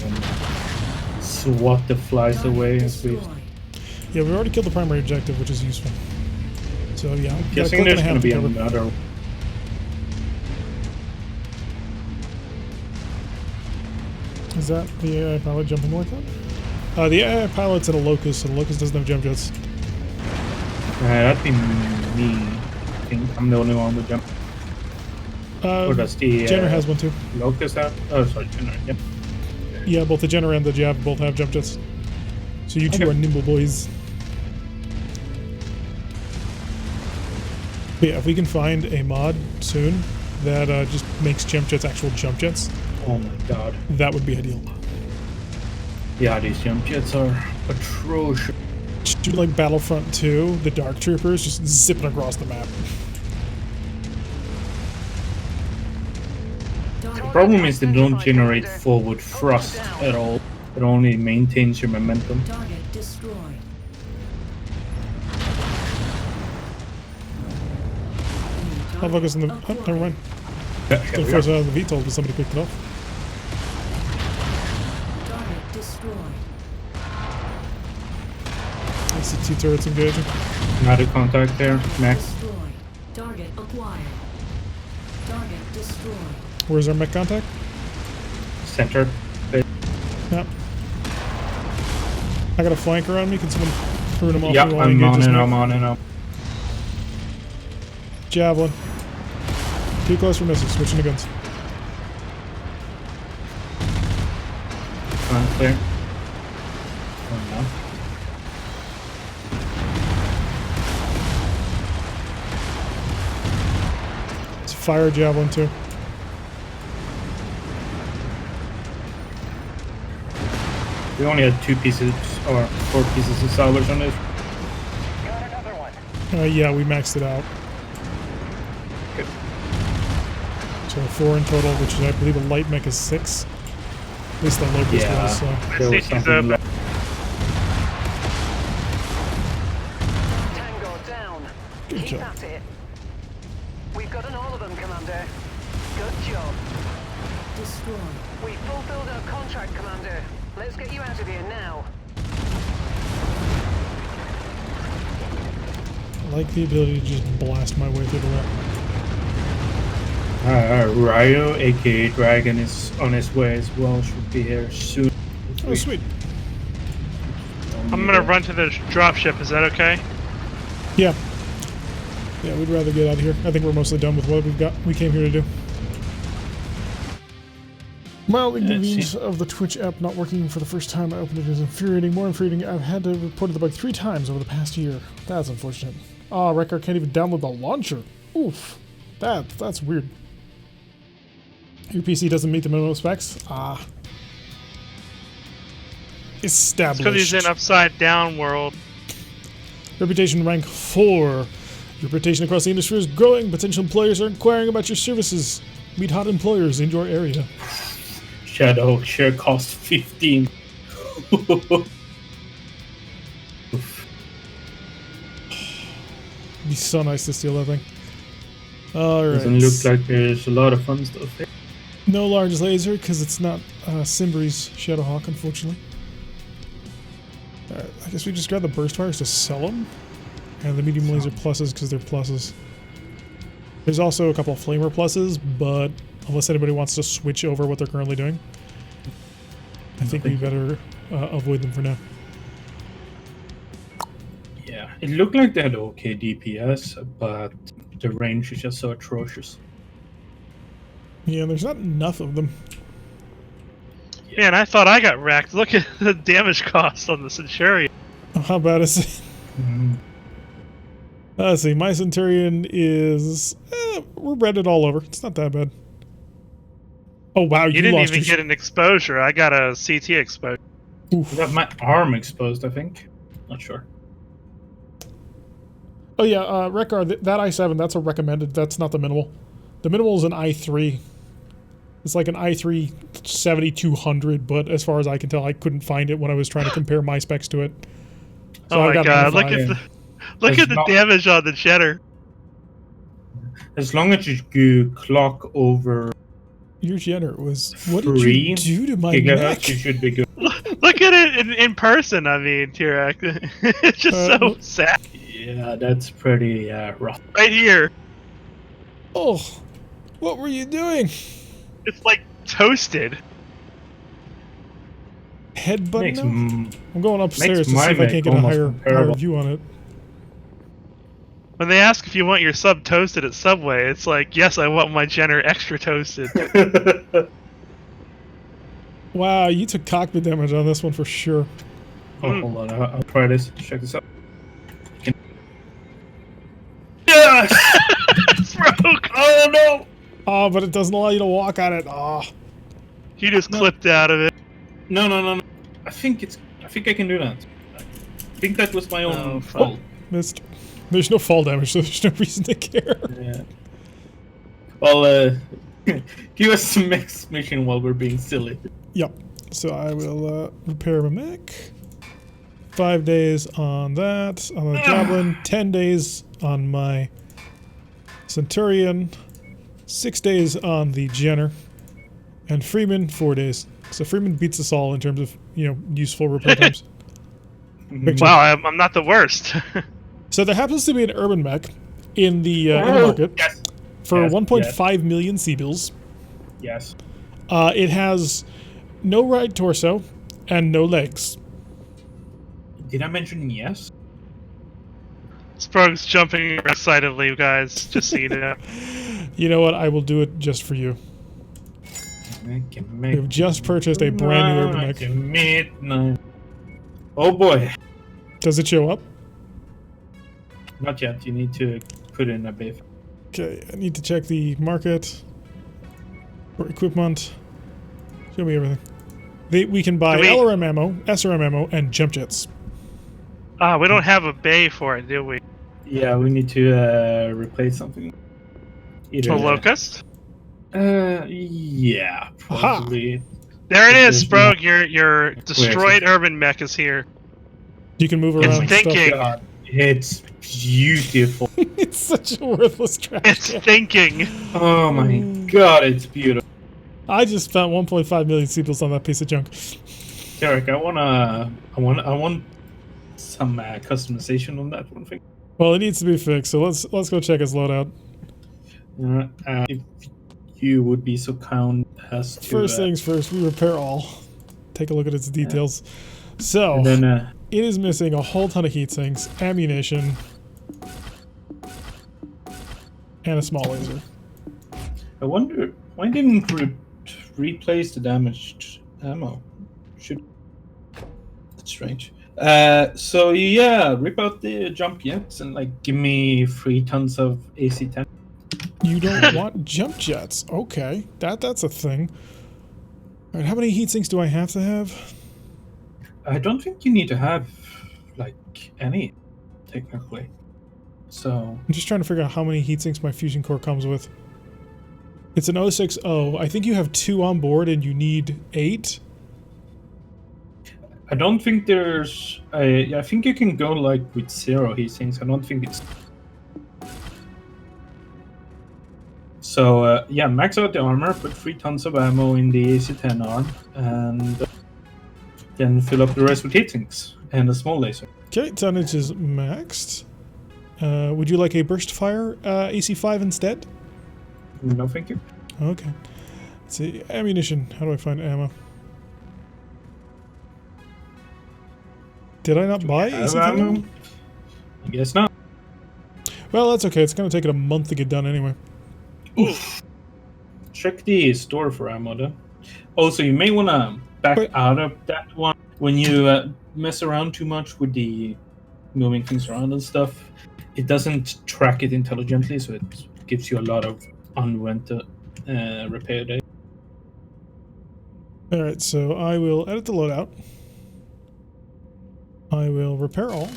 And swat the flies away as we... Yeah, we already killed the primary objective, which is useful. So yeah, I'm guessing there's going to be another. Is that the AI pilot jumping like that? The AI pilot's at a locust, so the locust doesn't have jump jets. That'd be me. I think I'm the only one with jump. Or does the Jenner has one too. Locust have? Oh, sorry, Jenner. Yep. Yeah, both the Jenner and the Jav both have jump jets. So you two are nimble boys. But yeah, if we can find a mod soon that just makes jump jets actual jump jets. Oh my god. That would be ideal. Yeah, these jump jets are atrocious. Just do like Battlefront 2, the Dark Troopers just zipping across the map. The problem is they don't generate forward thrust at all. It only maintains your momentum. Target destroyed. I'll focus on the... Oh, never mind. Still force out of the VTOL, but somebody picked it up. Target destroyed. I see 2 turrets engaging. Another contact there, Max. Destroyed. Target acquired. Target destroyed. Where's our mech contact? Center. Yep. I got a flanker on me. Can someone prune him off? Yep, I'm on and I'm on and I'm. Javelin. Too close for misses. Switching to guns. Clear. Oh, no. It's a fire javelin too. We only had 2 pieces or 4 pieces of salvage on this. Yeah, we maxed it out. Good. So 4 in total, which is, I believe, a light mech is 6. At least the locust was. So. There was something left. Tango down. Good Keep job. at it. We've gotten all of them, Commander. Good job. Destroyed. We fulfilled our contract, Commander. Let's get you out of here now. I like the ability to just blast my way through the wall. Ryo, aka Dragon, is on his way as well. Should be here soon. Oh, sweet. I'm gonna run to the dropship. Is that okay? Yeah. Yeah, we'd rather get out of here. I think we're mostly done with what we came here to do. Mild inconvenience of the Twitch app not working for the first time I opened it is infuriating. More infuriating, I've had to report the bug 3 times over the past year. That's unfortunate. Ah, Wrecker can't even download the launcher. Oof. That's weird. Your PC doesn't meet the minimum specs? Ah. Established. Because he's in upside down world. Reputation rank 4. Your reputation across the industry is growing. Potential employers are inquiring about your services. Meet hot employers in your area. Shadow share cost 15. It'd be so nice to steal that thing. Alright. Doesn't look like there's a lot of fun stuff there. No large laser, because it's not Simbri's Shadowhawk, unfortunately. Alright, I guess we just grab the burst fires to sell them. And the medium laser pluses, because they're pluses. There's also a couple of flamer pluses, but unless anybody wants to switch over what they're currently doing, I think we better avoid them for now. Yeah, it looked like they had okay DPS, but the range is just so atrocious. Yeah, there's not enough of them. Man, I thought I got wrecked. Look at the damage cost on the Centurion. Oh, how bad is it? Let's see, my Centurion is... we're redded all over. It's not that bad. Oh, wow, You didn't even get an exposure. I got a CT exposure. Oof. I got my arm exposed, I think. Not sure. Oh, yeah, Rekar, that i7, that's a recommended. That's not the minimal. The minimal is an i3. It's like an i3 7200, but as far as I can tell, I couldn't find it when I was trying to compare my specs to it. So oh my god, look at the damage on the Jenner. As long as you clock over... Your Jenner was... What did you do to my neck? You should be good. Look at it in person, I mean, Tirak. It's just so sad. Yeah, that's pretty rough. Right here. Oh, what were you doing? It's like toasted. Headbutt now? I'm going upstairs to see if I can't get a higher view on it. When they ask if you want your sub toasted at Subway, it's like, yes, I want my Jenner extra toasted. Wow, you took cockpit damage on this one for sure. Oh, hold on, I'll try this. Check this out. Yes! It's broke! Oh no! Oh, but it doesn't allow you to walk on it. Oh. He just clipped out of it. No. I think I can do that. I think that was my own fault. Missed. There's no fall damage, so there's no reason to care. Yeah. Well, give us some next mission while we're being silly. Yep. So I will repair my mech. 5 days on that. On the Javelin. 10 days on my Centurion. 6 days on the Jenner. And Freeman, 4 days. So Freeman beats us all in terms of, useful repair times. Wow, I'm not the worst. So there happens to be an urban mech in the market for Yes, 1.5 million C-bills. Yes. It has no right torso and no legs. Did I mention yes? Sprog's jumping excitedly, guys, just so you know. You know what? I will do it just for you. We've just purchased a brand new urban mech. Midnight. Oh boy. Does it show up? Not yet. You need to put in a bid. Okay, I need to check the market for equipment. Show me everything. We can buy LRM ammo, SRM ammo, and jump jets. We don't have a bay for it, do we? Yeah, we need to replace something. A locust? Yeah, probably. There it is, Sprog. Your destroyed urban mech is here. You can move around. It's thinking. God, it's beautiful. It's such a worthless trash. It's thinking. Oh my god, it's beautiful. I just spent 1.5 million C-bills on that piece of junk. Derek, I want some customization on that one thing. Well, it needs to be fixed, so let's go check its loadout. If you would be so kind as to... First things first, we repair all. Take a look at its details. So, and then, it is missing a whole ton of heat sinks, ammunition, and a small laser. I wonder, why didn't replace the damaged ammo? That's strange. So yeah, rip out the jump jets and like give me 3 tons of AC-10. You don't want jump jets? Okay, that's a thing. All right, how many heat sinks do I have to have? I don't think you need to have like any, technically. So I'm just trying to figure out how many heat sinks my fusion core comes with. It's an 060. I think you have 2 on board and you need 8. I don't think there's... I think you can go like with 0 heat sinks. I don't think it's... So yeah, max out the armor, put 3 tons of ammo in the AC-10 arm, and then fill up the rest with heat sinks and a small laser. Okay, tonnage is maxed. Would you like a burst fire AC-5 instead? No, thank you. Okay. Let's see. Ammunition. How do I find ammo? Did I not buy AC-10 ammo? I guess not. Well, that's okay. It's going to take it a month to get done anyway. Oof. Check the store for ammo, though. Also, you may want to back out of that one. When you mess around too much with the moving things around and stuff, it doesn't track it intelligently, so it gives you a lot of unwanted repair days. Alright, so I will edit the loadout. I will repair all.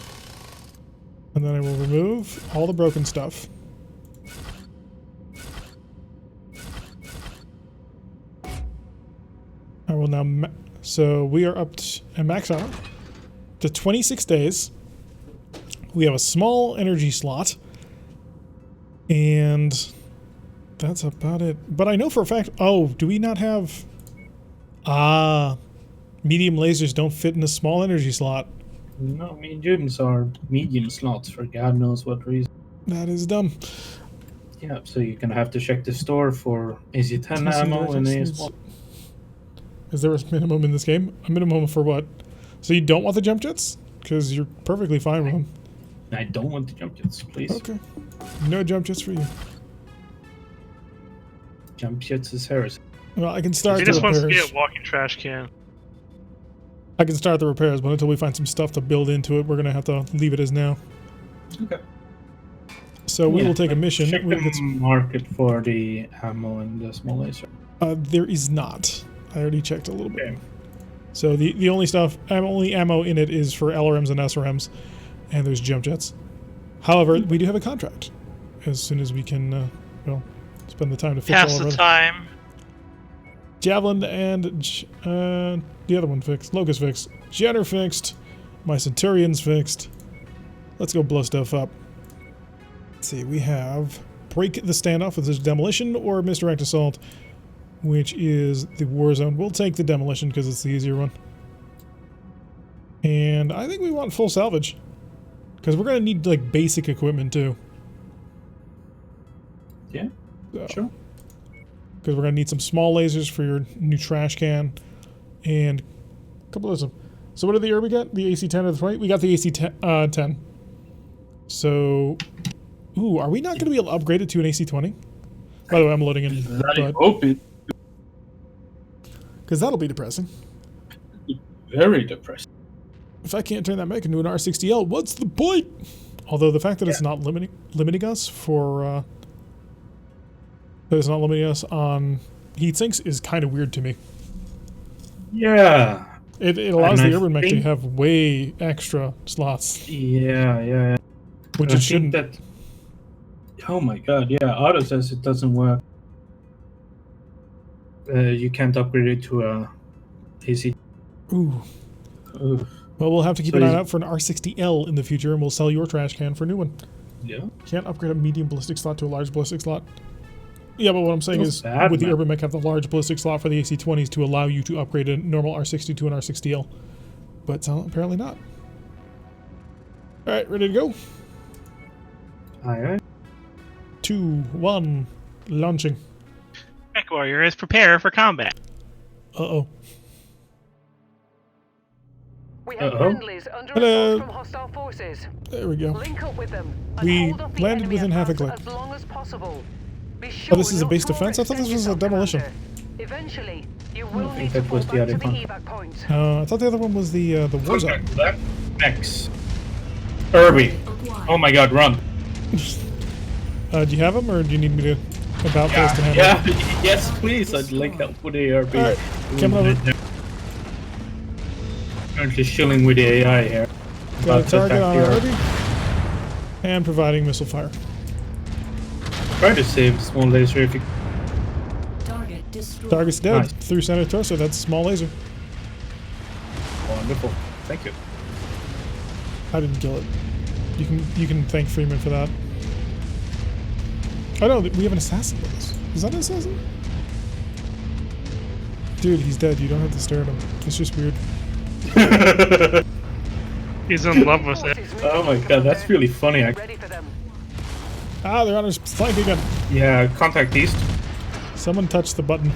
And then I will remove all the broken stuff. I will now... So we are up to max armor to 26 days. We have a small energy slot. And that's about it. But I know for a fact... Oh, do we not have... medium lasers don't fit in a small energy slot. No, mediums are medium slots for God knows what reason. That is dumb. Yeah, so you're gonna have to check the store for AC-10 ammo and AS1. Is there a minimum in this game? A minimum for what? So you don't want the jump jets? Because you're perfectly fine with them. I don't want the jump jets, please. Okay. No jump jets for you. Jump jets is heresy. Well, I can start He the just wants to be repairs. a walking trash can. I can start the repairs, but until we find some stuff to build into it, we're going to have to leave it as now. Okay. So we will take a mission. Check We'll the get some... market for the ammo and the small laser. There is not. I already checked a little bit. So the only stuff, only ammo in it is for LRMs and SRMs, and there's jump jets. However, we do have a contract. As soon as we can, well, spend the time to fix all Pass of the it. time. Javelin and the other one fixed. Locust fixed. Jenner fixed. My Centurion's fixed. Let's go blow stuff up. Let's see, we have break the standoff with this demolition or misdirect assault, which is the war zone. We'll take the demolition because it's the easier one. And I think we want full salvage because we're going to need like basic equipment too. Yeah. Sure. Because we're going to need some small lasers for your new trash can. And a couple of them. So what did the Irby get? The AC-10 or the 20? We got the AC-10. So... Ooh, are we not going to be able to upgrade it to an AC-20? By the way, I'm loading in. I hope it. Because that'll be depressing. Very depressing. If I can't turn that mech into an R60L, what's the point? Although the fact that it's not limiting us for... that it's not limiting us on heat sinks is kind of weird to me. Yeah. It allows the urban mech to have way extra slots. Yeah. Which it shouldn't. Oh my god, yeah. Otto says it doesn't work. You can't upgrade it to a AC. Ooh. Well, we'll have to keep an eye out for an R60L in the future, and we'll sell your trash can for a new one. Yeah. Can't upgrade a medium ballistic slot to a large ballistic slot. Yeah, but what I'm saying is, would the urban mech have the large ballistic slot for the AC-20s to allow you to upgrade a normal R60 to an R60L? But apparently not. Alright, ready to go? Aye. 2, 1, launching. MechWarrior is prepared for combat. Uh-oh. We have friendlies under assault from hostile forces. There we go. Link up with them. We landed within half a click. As long as possible. Be sure Oh, this is a base defense? I thought this was a demolition. Eventually, you will I need think to that was fall the back other to the one. evac point. I thought the other one was the war zone. Next. Irby. Oh my god, run. Do you have them, or do you need me to about face to handle? Yeah, yes, please. I'd like help with the Irby. Alright, coming over. Currently shilling with the AI here. Got a target on our Irby. And providing missile fire. Try to save small laser if you... Target destroyed. Target's dead. Nice. Through center torso, that's small laser. Wonderful. Thank you. I didn't kill it. You can thank Freeman for that. Oh no, we have an assassin with us. Is that an assassin? Dude, he's dead. You don't have to stare at him. It's just weird. He's in love with it. Oh my god, that's really funny. Ah, they're on his flank again. Yeah, contact east. Someone touched the button.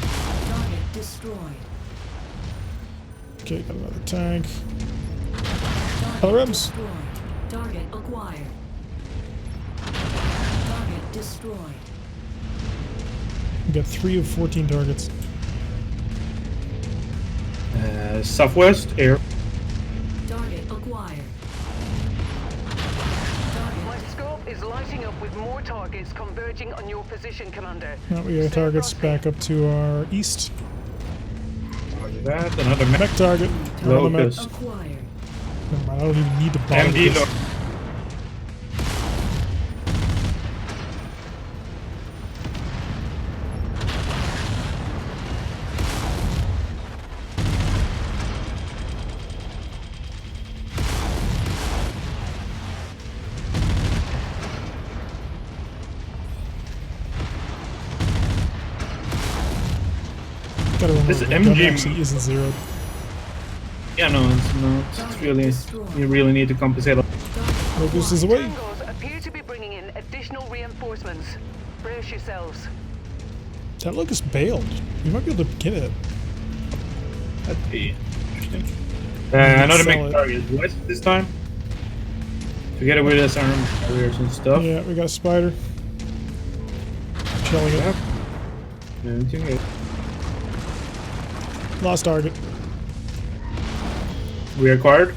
Target destroyed. Okay, got another tank. Target LRMs. destroyed. Target acquired. Target destroyed. We got 3 of 14 targets. Southwest, air. Target acquired. My scope is lighting up with more targets converging on your position, Commander. Now we got targets back up to our east. Roger that. Another mech target. Locust. Acquired. Never mind, I don't even need to bother MD with this. look. Gotta remember, This the gun MG actually isn't zeroed. Yeah, no, it's not. It's really, you really need to compensate. Locust is away. Tangos appear to be bringing in additional reinforcements. Brace yourselves. That Locust bailed. You might be able to get it. That'd be interesting. Another sell mech it. target. What this time? Together with us arm carriers and stuff. Yeah, we got a spider. Shelling it. Anything else? Lost target. We acquired.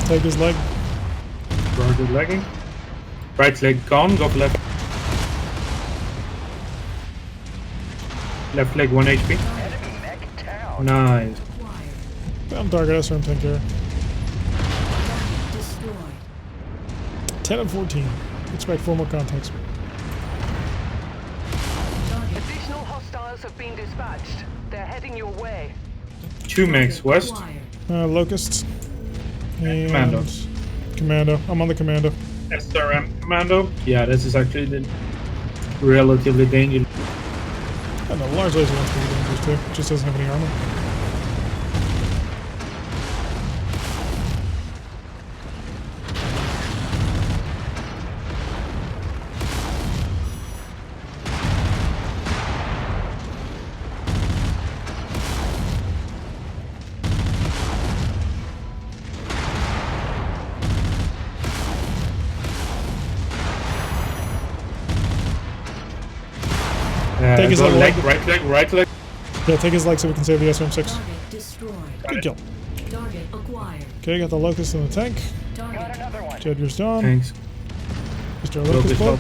Take his leg. Roger legging. Right leg gone, go for left. Left leg 1 HP. Nice. Down target SRM tank here. Destroyed. 10 of 14. Expect 4 more contacts. Additional hostiles have been dispatched. They're heading your way. 2 mechs west. Locusts. And Commando. Commando. I'm on the Commando. SRM Commando. Yeah, this is actually the relatively dangerous. And the large laser one's pretty dangerous too. Just doesn't have any armor. Take his leg, right leg. Yeah, take his leg so we can save the SRM-6. Target destroyed. Good kill. Target acquired. Okay, got the Locust in the tank. Target. Jedger's down. Thanks. Mr. Locust blow.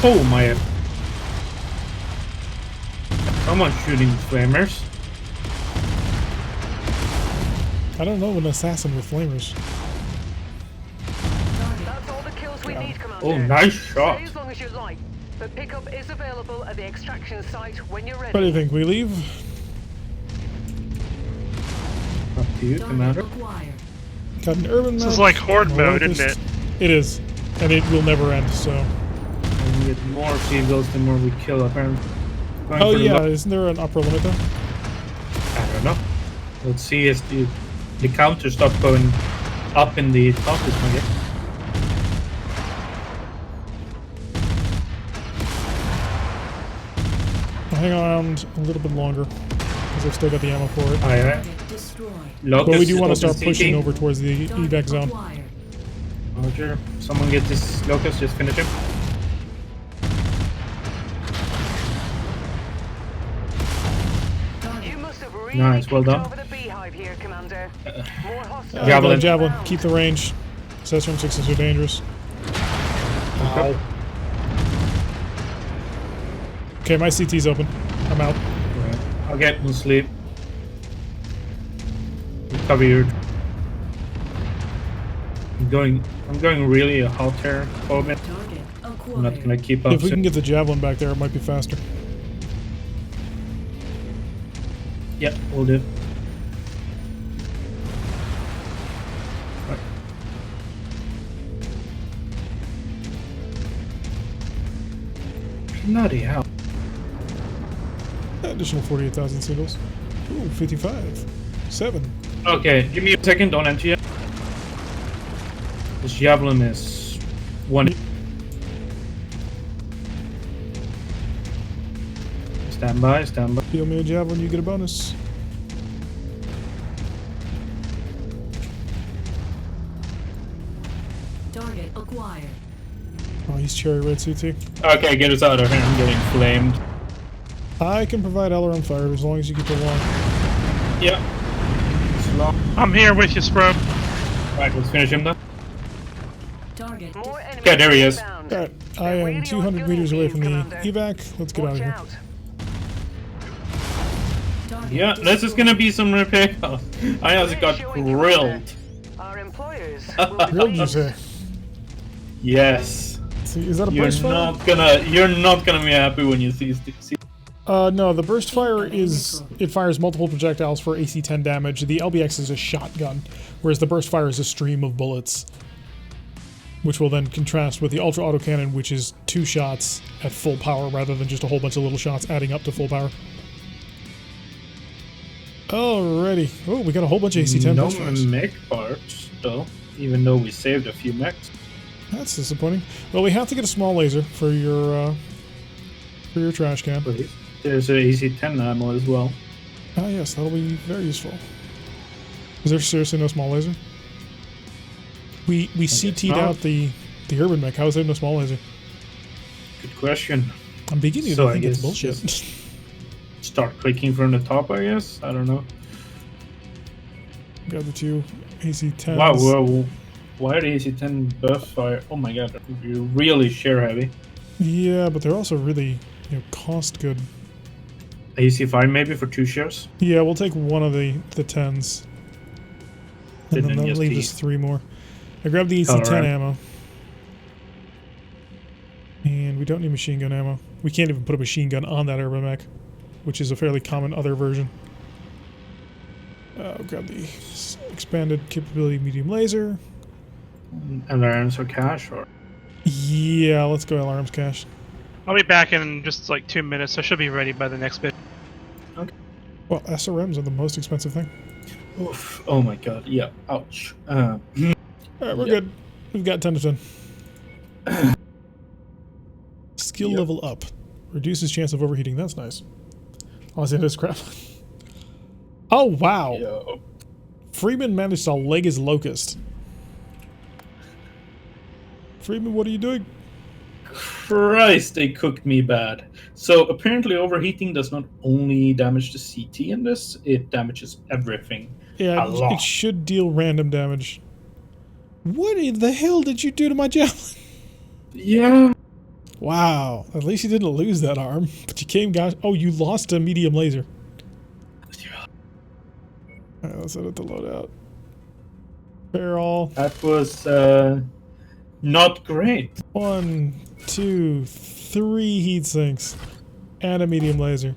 Oh my! Someone's shooting flamers. I don't know an assassin with flamers. That's all the kills we need, Commander. Oh, nice shot. Stay as long as you like, but pickup is available at the extraction site when you're ready. What do you think? We leave? Up to you, Commander. Got an urban map. This is like horde mode, isn't it? It is, and it will never end. So. And we get more seagulls the more we kill, apparently. Oh yeah, isn't there an upper limit though? I don't know. Let's see as the counter stop going up in the top is my guess. I'll hang around a little bit longer because I've still got the ammo for it. Aye. But we do want to start pushing over towards the evac zone. Roger. Someone get this locust, just finish him. Nice, well done. Javelin. Javelin. Keep the range. SRM-6s are dangerous. Ow. Okay, my CT's open. I'm out. Right. I'll get in sleep. Cover your. I'm going really hot here. I'm not gonna keep up. If we can get the javelin back there, it might be faster. Yep, we'll do. Right. Bloody hell. Additional 48,000 singles. Ooh, 55. 7. Okay, give me a second, don't enter yet. This javelin is 1. Stand by, stand by. Deal me a javelin, you get a bonus. Target acquired. Oh, he's cherry red CT. Okay, get us out of here. I'm getting flamed. I can provide LRM fire as long as you keep it long. Yep. I'm here with you, Spro. Right, let's finish him then. Target. Okay, there he is. Alright, I am 200 meters away from the evac. Let's get out of here. Yeah, this is gonna be some repair. I just got grilled. Grilled, you say? Yes. See, is that a burst fire? You're not gonna be happy when you see. No, the burst fire is, it fires multiple projectiles for AC-10 damage. The LBX is a shotgun, whereas the burst fire is a stream of bullets, which will then contrast with the ultra autocannon, which is 2 shots at full power rather than just a whole bunch of little shots adding up to full power. Alrighty. Oh, we got a whole bunch of AC-10 No burst fires. mech parts, though, even though we saved a few mechs. That's disappointing. Well, we have to get a small laser for your trash can. Please. There's an AC-10 ammo as well. Ah, yes, that'll be very useful. Is there seriously no small laser? We CT'd out the urban mech. How is there no small laser? Good question. I'm beginning to think it's bullshit. Start clicking from the top, I guess? I don't know. Got the 2 AC-10s. Wow, whoa. Why are the AC-10 buff fire? Oh my god, you're really shear heavy. Yeah, but they're also really, cost good. AC-5 maybe for 2 shares? Yeah, we'll take one of the 10s. And then that'll leave us 3 more. I grabbed the AC-10 ammo. And we don't need machine gun ammo. We can't even put a machine gun on that urban mech, which is a fairly common other version. Grab the expanded capability medium laser. Alarms or cash or? Yeah, let's go alarms cache. I'll be back in just like 2 minutes. So I should be ready by the next bit. Okay. Well, SRMs are the most expensive thing. Oof. Oh my god. Yeah. Ouch. Alright, we're good. We've got 10 to 10. Skill level up. Reduces chance of overheating. That's nice. Honestly, this crap. Oh, wow. Yo. Freeman managed to leg his locust. Freeman, what are you doing? Christ, they cooked me bad. So apparently overheating does not only damage the CT in this, it damages everything. Yeah, a lot. It should deal random damage. What in the hell did you do to my javelin? Yeah. Wow. At least you didn't lose that arm. But you came, gosh. Oh, you lost a medium laser. Yeah. Alright, let's edit the loadout. Repair all. That was not great. 1, 2, 3 heat sinks. And a medium laser.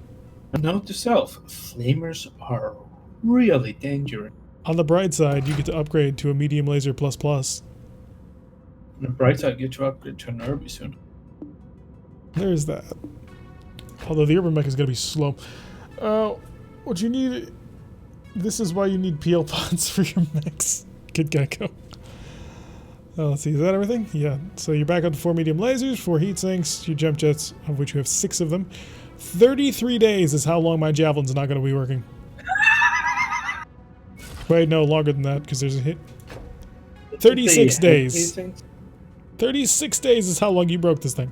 Note to self, flamers are really dangerous. On the bright side, you get to upgrade to a medium laser plus plus. On the bright side, get to upgrade to an Irby soon. There's that. Although the urban mech is going to be slow. What you need... This is why you need PL pods for your mechs. Good gecko. Let's see, is that everything? Yeah. So you're back up to 4 medium lasers, 4 heat sinks, your jump jets, of which you have 6 of them. 33 days is how long my javelin's not going to be working. Wait, no, longer than that, because there's a hit. 36 days. 36 days is how long you broke this thing.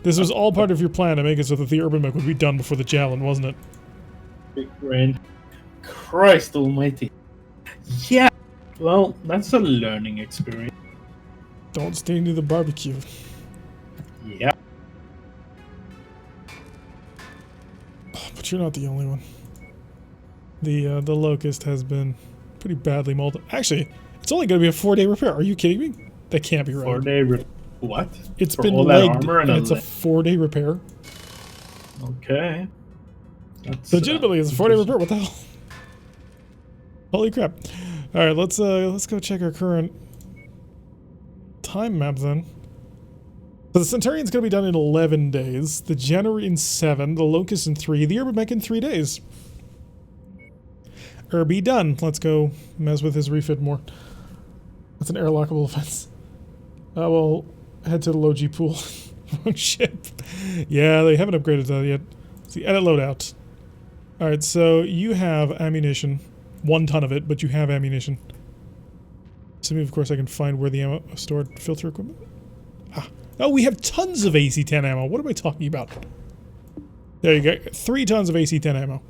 This was all part of your plan to make it so that the urban mech would be done before the javelin, wasn't it? Big brain. Christ almighty. Yeah. Well, that's a learning experience. Don't stay near the barbecue. Yeah. But you're not the only one. The locust has been pretty badly molded. Actually, it's only going to be a 4-day repair. Are you kidding me? That can't be right. 4-day what? It's For been all legged, that and it's a 4-day repair. Okay. That's, legitimately, it's a 4-day repair. What the hell? Holy crap! All right, let's go check our current time map then. So the Centurion's going to be done in 11 days. The Jenner in 7. The Locust in 3. The Urban Mech in 3 days. Irby done. Let's go mess with his refit more. That's an airlockable offense. We'll head to the low G pool. Wrong ship. Yeah, they haven't upgraded that yet. See, edit loadout. Alright, so you have ammunition. 1 ton of it, but you have ammunition. Assuming, of course, I can find where the ammo stored. Filter equipment. Ah. Oh, we have tons of AC-10 ammo. What am I talking about? There you go. 3 tons of AC-10 ammo.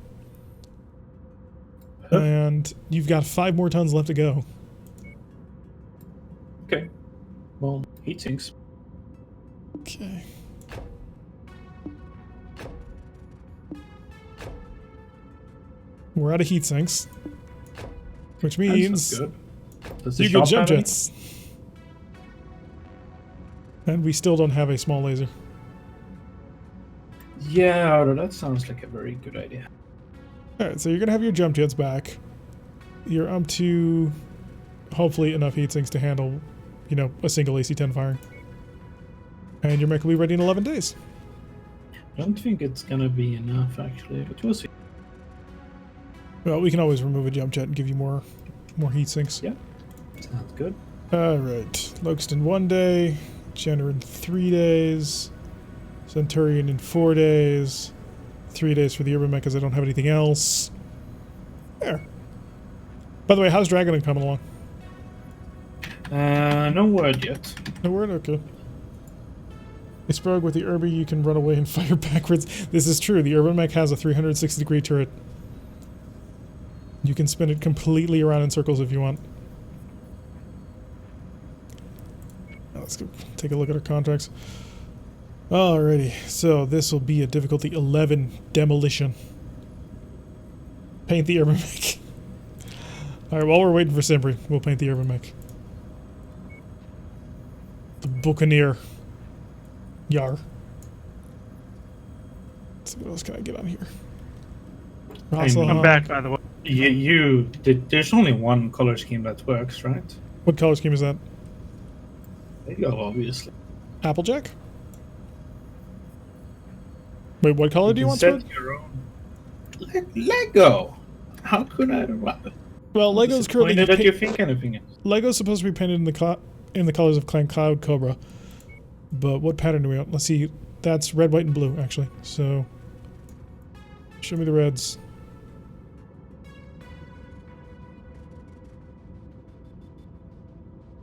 And you've got 5 more tons left to go. Okay. Well, heat sinks. Okay. We're out of heat sinks. Which means good. you get jump jets. And we still don't have a small laser. Yeah, that sounds like a very good idea. Alright, so you're going to have your jump jets back. You're up to hopefully enough heat sinks to handle, you know, a single AC-10 firing. And your mech will be ready in 11 days. I don't think it's going to be enough, actually, but we'll see. Well, we can always remove a jump jet and give you more heat sinks. Yeah, sounds good. Alright, Locust in 1 day, Jenner in 3 days, Centurion in 4 days, 3 days for the Urban Mech because I don't have anything else. There. By the way, how's Dragon coming along? No word yet. No word? Okay. I spoke with the Irby, you can run away and fire backwards. This is true, the Urban Mech has a 360-degree turret. You can spin it completely around in circles if you want. Now let's go take a look at our contracts. Alrighty, so this will be a difficulty 11 demolition. Paint the Urban Mech. Alright, while we're waiting for Simbri, we'll paint the Urban Mech. The Buccaneer. Yar. Let's see, what else can I get on here? I'm back, by the way. There's only one color scheme that works, right? What color scheme is that? Lego, obviously. Applejack? Wait, what color do you want, set Sword? your own Lego. How could I? Well, Lego's currently that you think anything else. Lego's supposed to be painted in the colors of Clan Cloud Cobra. But what pattern do we want? Let's see. That's red, white, and blue, actually. So, show me the reds.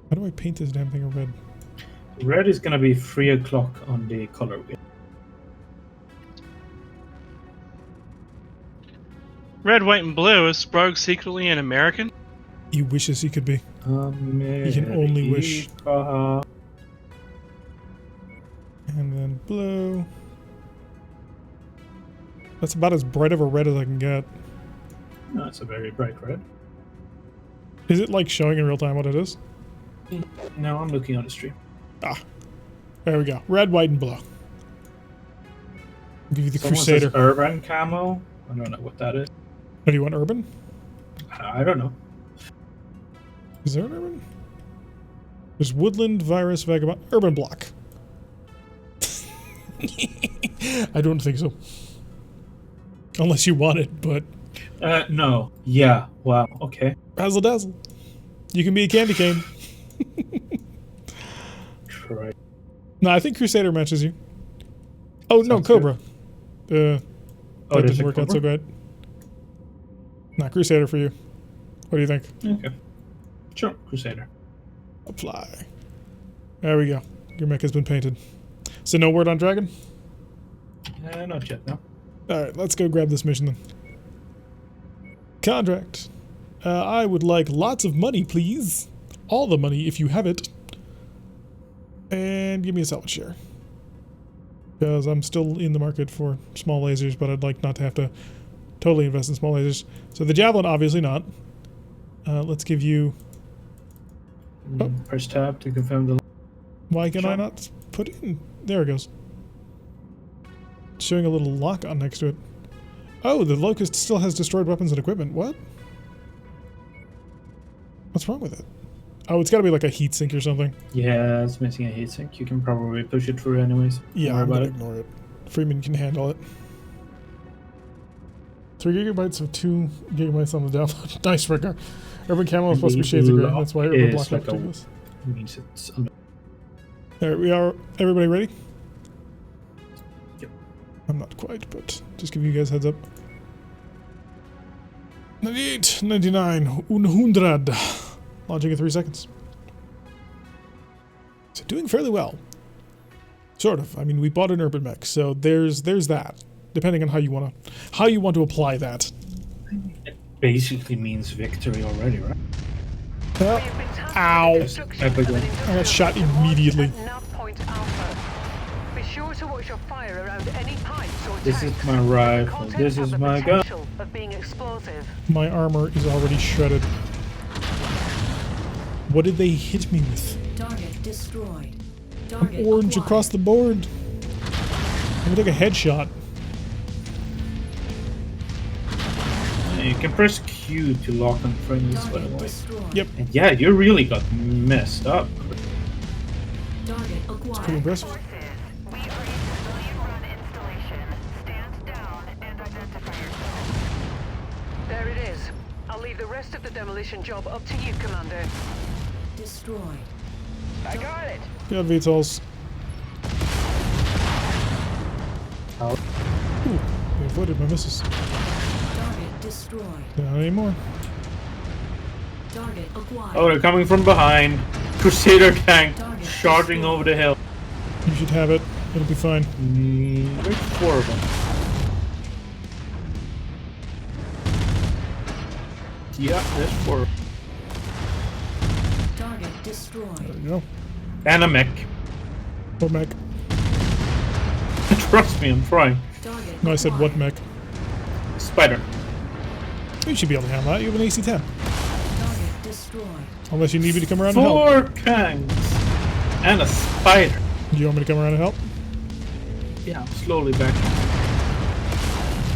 How do I paint this damn thing red? Red is gonna be 3 o'clock on the color wheel. Red, white, and blue. Is Sprague secretly an American? He wishes he could be. He can only wish. And then blue. That's about as bright of a red as I can get. No, it's a very bright red. Is it like showing in real time what it is? No, I'm looking on the stream. Ah. There we go. Red, white, and blue. I'll give you the Someone Crusader. says urban camo. I don't know what that is. What do you want, urban? I don't know. Is there an urban? There's woodland, virus, vagabond, urban block. I don't think so. Unless you want it, but... No. Yeah. Wow. Okay. Razzle dazzle. You can be a candy cane. Right. No, I think Crusader matches you. Oh, no, Sounds Cobra. That there's didn't a work out so Cobra? great. Nah, Crusader for you. What do you think? Okay. Sure, Crusader. Apply. There we go. Your mech has been painted. So no word on Dragon? Not yet, no. Alright, let's go grab this mission then. Contract. I would like lots of money, please. All the money, if you have it. And give me a salvage share. Because I'm still in the market for small lasers, but I'd like not to have to totally invest in small lasers. So the Javelin, obviously not. Let's give you... Oh. Press tab to confirm the... Why can I not put in? There it goes. It's showing a little lock on next to it. Oh, the Locust still has destroyed weapons and equipment. What? What's wrong with it? Oh, it's got to be like a heatsink or something. Yeah, it's missing a heatsink. You can probably push it through anyways. Yeah, I'm going to ignore it. Freeman can handle it. 3 gigabytes of 2 gigabytes on the download. Nice, Ricker. Urban Camo is supposed to be shades of gray. That's why Urban Block like ridiculous. Means it's... There we are. Everybody ready? Yep. I'm not quite, but just giving you guys a heads up. 98, 99, 100. Launching in 3 seconds. So doing fairly well. Sort of. I mean, we bought an urban mech, so there's that. Depending on how you want to apply that. It basically means victory already, right? Ow! I got shot immediately. Be sure to watch your fire around any pipes or This is my rifle. This is my gun. of being explosive. My armor is already shredded. What did they hit me with? Target destroyed. I'm orange across the board. I'm gonna take a headshot. You can press Q to lock on friendlies, by the way. Yep. And yeah, you really got messed up. It's pretty impressive. There it is. I'll leave the rest of the demolition job up to you, Commander. Destroyed. I got it. Got VTOLs. Ooh, they avoided my misses. Target destroyed. Not anymore. Target acquired. Oh, they're coming from behind. Crusader tank charging over the hill. You should have it. It'll be fine. There's 4 of them. Yeah, there's 4. Target destroyed. There you go. And a mech. What mech? Trust me, I'm trying. No, I said what mech? Spider. You should be able to handle that. You have an AC-10. Target destroyed. Unless you need me to come around and help. 4 tanks and a spider. Do you want me to come around and help? Yeah, I'm slowly back.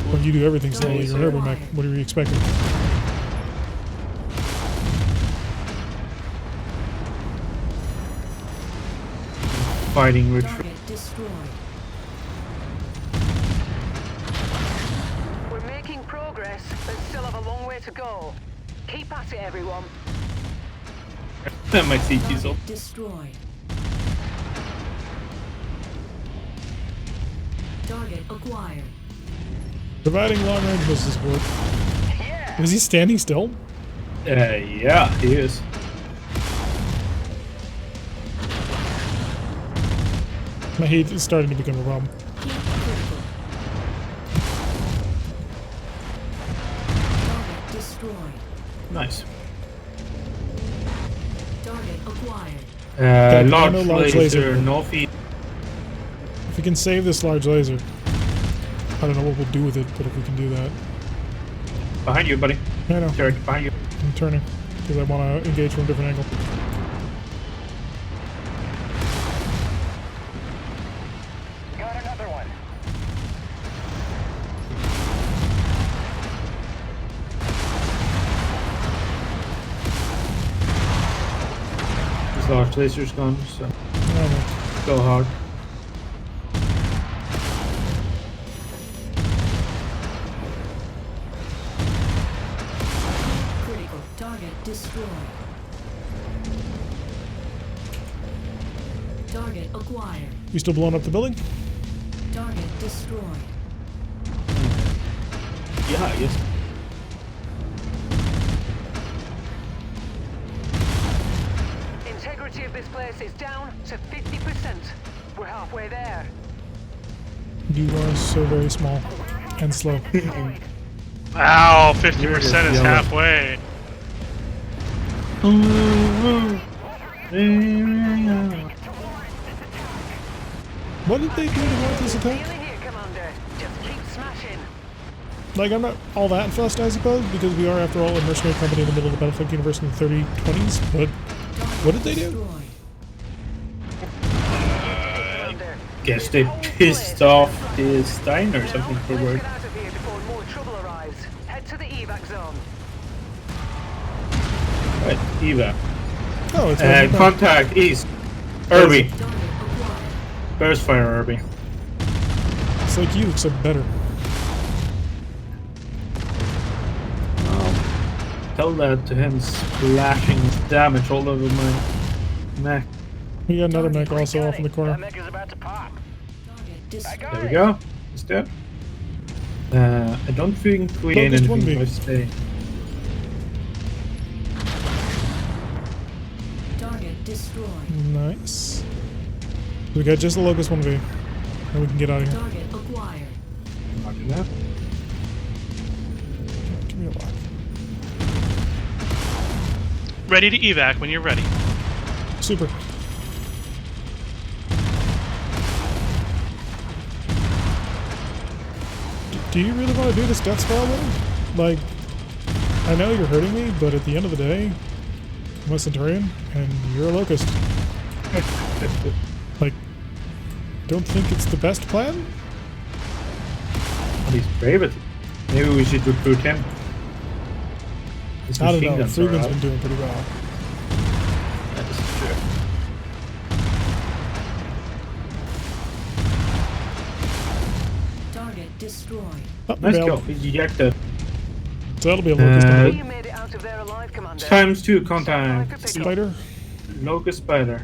Well, you do everything slowly. You're an urban mech. What are you expecting? fighting retreat. Target destroyed. We're making progress, but still have a long way to go. Keep at it, everyone. That might see Diesel. Target destroyed. Target acquired. Providing long-range missile support. Was he standing still? Yeah, he is. My heat is starting to become a problem. Heat critical. Target destroyed. Nice. Target acquired. Large laser, northeast. If we can save this large laser, I don't know what we'll do with it, but if we can do that. Behind you, buddy. I know. Derek, behind you. I'm turning because I want to engage from a different angle. Got another one. This large laser's gone, so go hard. Critical. Target destroyed. Target acquired. You still blowing up the building? Target destroyed. Yeah, I guess. Integrity of this place is down to 50%. We're halfway there. You are so very small and slow. Ow, 50% is halfway. What did they do to warrant this attack? Here, Commander. Just keep smashing. Like, I'm not all that fussed, I suppose, because we are, after all, a mercenary company in the middle of the Battlefield universe in the 3020s, but what did they do? Guess they pissed off the Stein or something for work. Get out of here before more trouble arrives. Head to the evac zone. Right, Eva. Oh, it's contact east. Irby. Burst fire, Irby. It's like you, except better. Tell that to him splashing damage all over my mech. We got another mech also off in the corner. There we go. He's dead. I don't think we gain anything by staying. Target destroyed. Nice. We got just the Locust 1V. And we can get out of here. Target acquired. Roger that. Give me a lock. Ready to evac when you're ready. Super. Do you really want to do this death spiral with him? Like, I know you're hurting me, but at the end of the day, I'm a Centurion, and you're a Locust. Like, don't think it's the best plan? Well, he's brave. Maybe we should recruit him. I don't know. Freeman's been doing pretty well. That is true. Target destroyed. Oh, Nice kill. He's ejected. So that'll be a Locust. You made it out of there alive, Commander. Times 2 contact. Spider? Locust spider.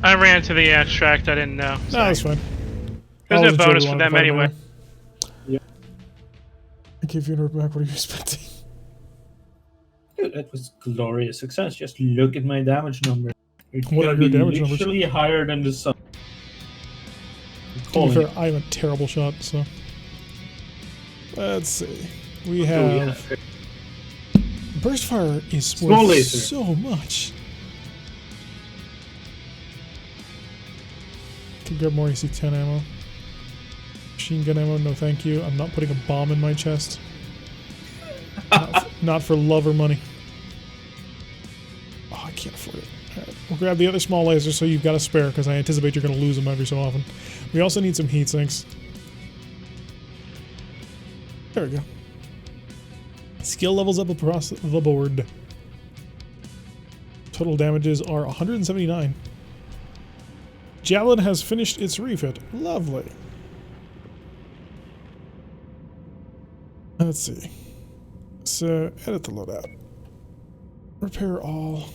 I ran to the extract, I didn't know. No, that's fine. There's no bonus for them anyway. Yeah. I gave you an orb back. What are you expecting? Dude, that was glorious success. Just look at my damage number. It's What are your damage numbers? literally higher than the sun. To be fair, I'm a terrible shot, so. Let's see. We have. Burst fire is Small worth laser. so much. Can grab more AC-10 ammo. Machine gun ammo, no thank you. I'm not putting a bomb in my chest. Not for love or money. Oh, I can't afford it. Alright, we'll grab the other small laser so you've got a spare, because I anticipate you're going to lose them every so often. We also need some heat sinks. There we go. Skill levels up across the board. Total damages are 179. Javelin has finished its refit. Lovely. Let's see. So, edit the loadout. Repair all.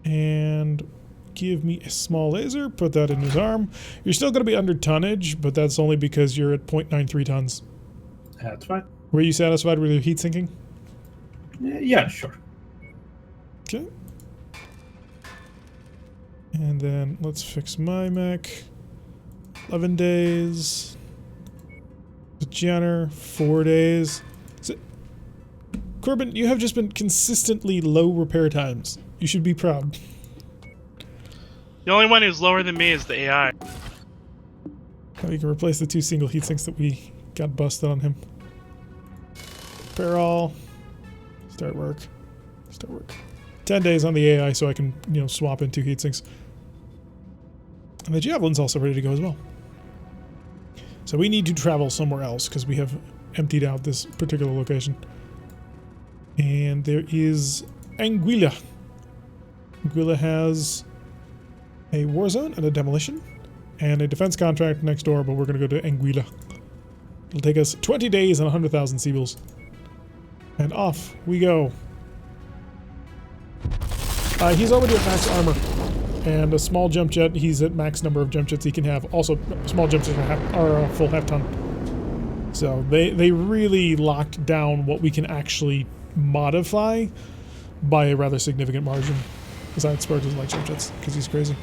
And give me a small laser. Put that in his arm. You're still going to be under tonnage, but that's only because you're at 0.93 tons. That's fine. Were you satisfied with your heat sinking? Yeah, sure. Okay. And then let's fix my mech. 11 days. The Jenner, 4 days. Corbin, you have just been consistently low repair times. You should be proud. The only one who's lower than me is the AI. Oh, you can replace the 2 single heat sinks that we got busted on him. Repair all. Start work. Start work. 10 days on the AI so I can, swap in 2 heat sinks. And the Javelin's also ready to go as well. So we need to travel somewhere else because we have emptied out this particular location. And there is Anguilla. Anguilla has a war zone and a demolition and a defense contract next door, but we're going to go to Anguilla. It'll take us 20 days and 100,000 Seabills. And off we go. He's already at max armor. And a small jump jet, he's at max number of jump jets he can have. Also, small jump jets are a full half ton. So they really locked down what we can actually modify by a rather significant margin. Besides, Spur doesn't like jump jets because he's crazy.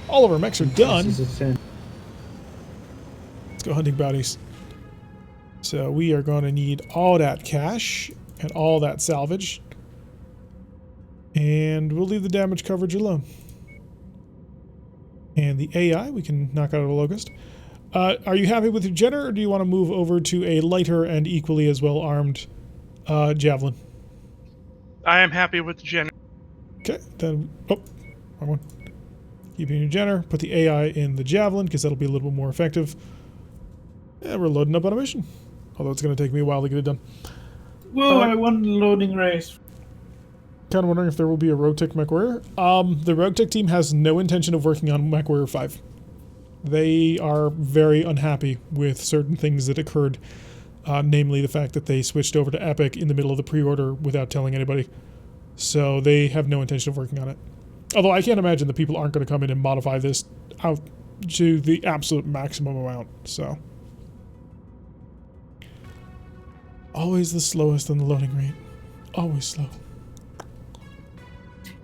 All of our mechs are done. Let's go hunting bounties. So we are going to need all that cash and all that salvage. And we'll leave the damage coverage alone. And the AI, we can knock out a locust. Are you happy with your Jenner, or do you want to move over to a lighter and equally as well armed Javelin? I am happy with the Jenner. Okay, then... Oh, wrong one. Keep in your Jenner, put the AI in the Javelin, because that'll be a little bit more effective. And we're loading up on a mission. Although it's going to take me a while to get it done. Whoa, I won the loading race. Kind of wondering if there will be a Rogue Tech MechWarrior. The Rogue Tech team has no intention of working on MechWarrior 5. They are very unhappy with certain things that occurred, namely the fact that they switched over to Epic in the middle of the pre-order without telling anybody. So they have no intention of working on it. Although I can't imagine that people aren't going to come in and modify this out to the absolute maximum amount, so. Always the slowest on the loading rate. Always slow.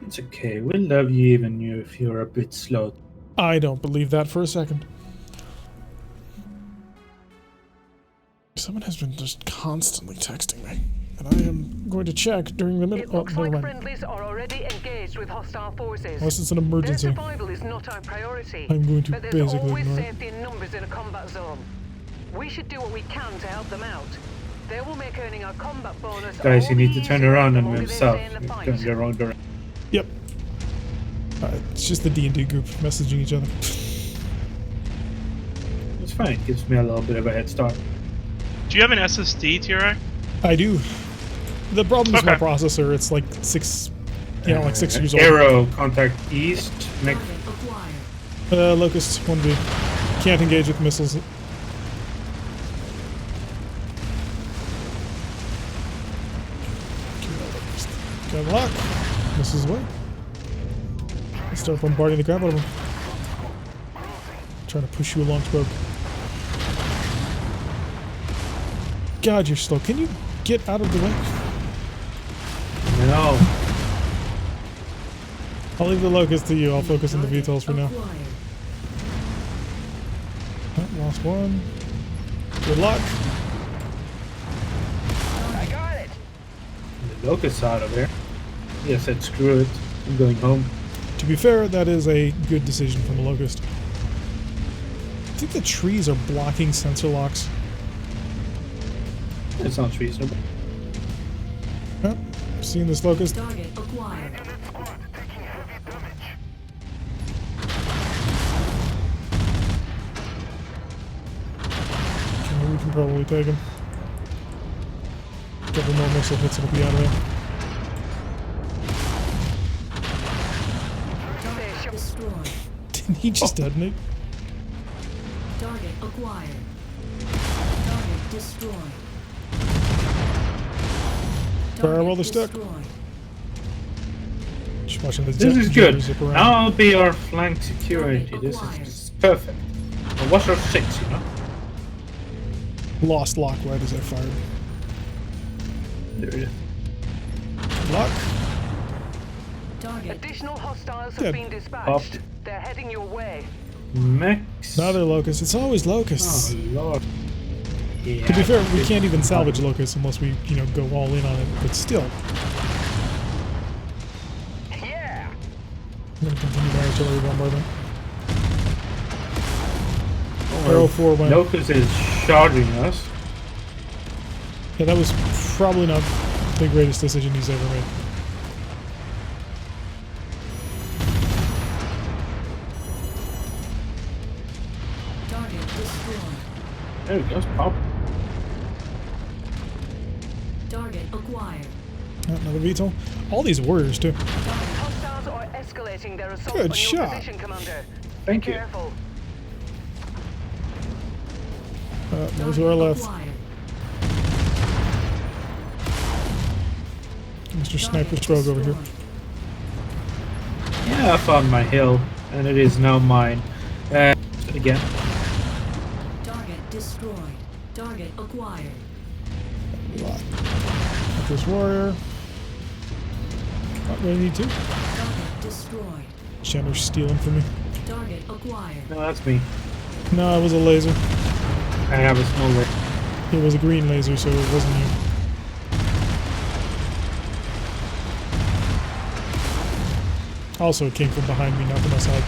It's okay, we'll love you even if you're a bit slow. I don't believe that for a second. Someone has been just constantly texting me, and I am going to check during the middle. It looks like friendlies are already engaged with hostile forces. Unless it's an emergency. Their survival is not our priority. I'm going to but there's basically always ignore safety in numbers in a combat zone. We should do what we can to help them out. They will make earning our combat bonus. Guys, you need to turn around and move south. You're going the wrong direction. Yep. It's just the D&D group messaging each other. It's fine. It gives me a little bit of a head start. Do you have an SSD, TRI? I do. The problem is my processor. It's like 6 years old. Arrow, contact east. Locust 1B. Can't engage with missiles. Got luck. Misses away. Let's start bombarding the crap out of him. Trying to push you along, Spoke. God, you're slow. Can you get out of the way? No. I'll leave the locust to you. I'll focus on the VTOLs for now. Oh, lost one. Good luck. I got it. The locust's out of there. He said, screw it. I'm going home. To be fair, that is a good decision from the locust. I think the trees are blocking sensor locks. That sounds reasonable. Yep. Seeing this locust. Target acquired. Okay, we can probably take him. A couple more missile hits and we'll be out of there. Destroyed. He just detonate. Target acquired. Target destroyed. Fire while they're stuck. Just watching the This is good. zip around. Now I'll be our flank security. This is perfect. But what's our 6, you know? Lost lock right as I fired. There it is. Lock. Additional hostiles have Good. been dispatched. Popped. They're heading your way. Max. Another locust. It's always locusts. Oh, Lord. Yeah, To be fair, we can't even salvage locusts unless we, go all in on it. But still. Yeah. I'm gonna continue my artillery bombardment. Arrow 4 went. Locust is charging us. Yeah, that was probably not the greatest decision he's ever made. Target destroyed. There it goes, pop. Target acquired. Another VTOL. All these warriors, too. Hostiles are escalating their assault Good on shot. your position, Commander. Thank Be you. careful. Those are our left. Mr. Sniper Stroke over here. Yeah, I found my hill, and it is now mine. Again. Target destroyed. Target acquired. This warrior. Not really need to. Target destroyed. Chandler's stealing from me. Target acquired. No, that's me. No, it was a laser. I have a small laser. It was a green laser, so it wasn't you. Also, it came from behind me, not from my side.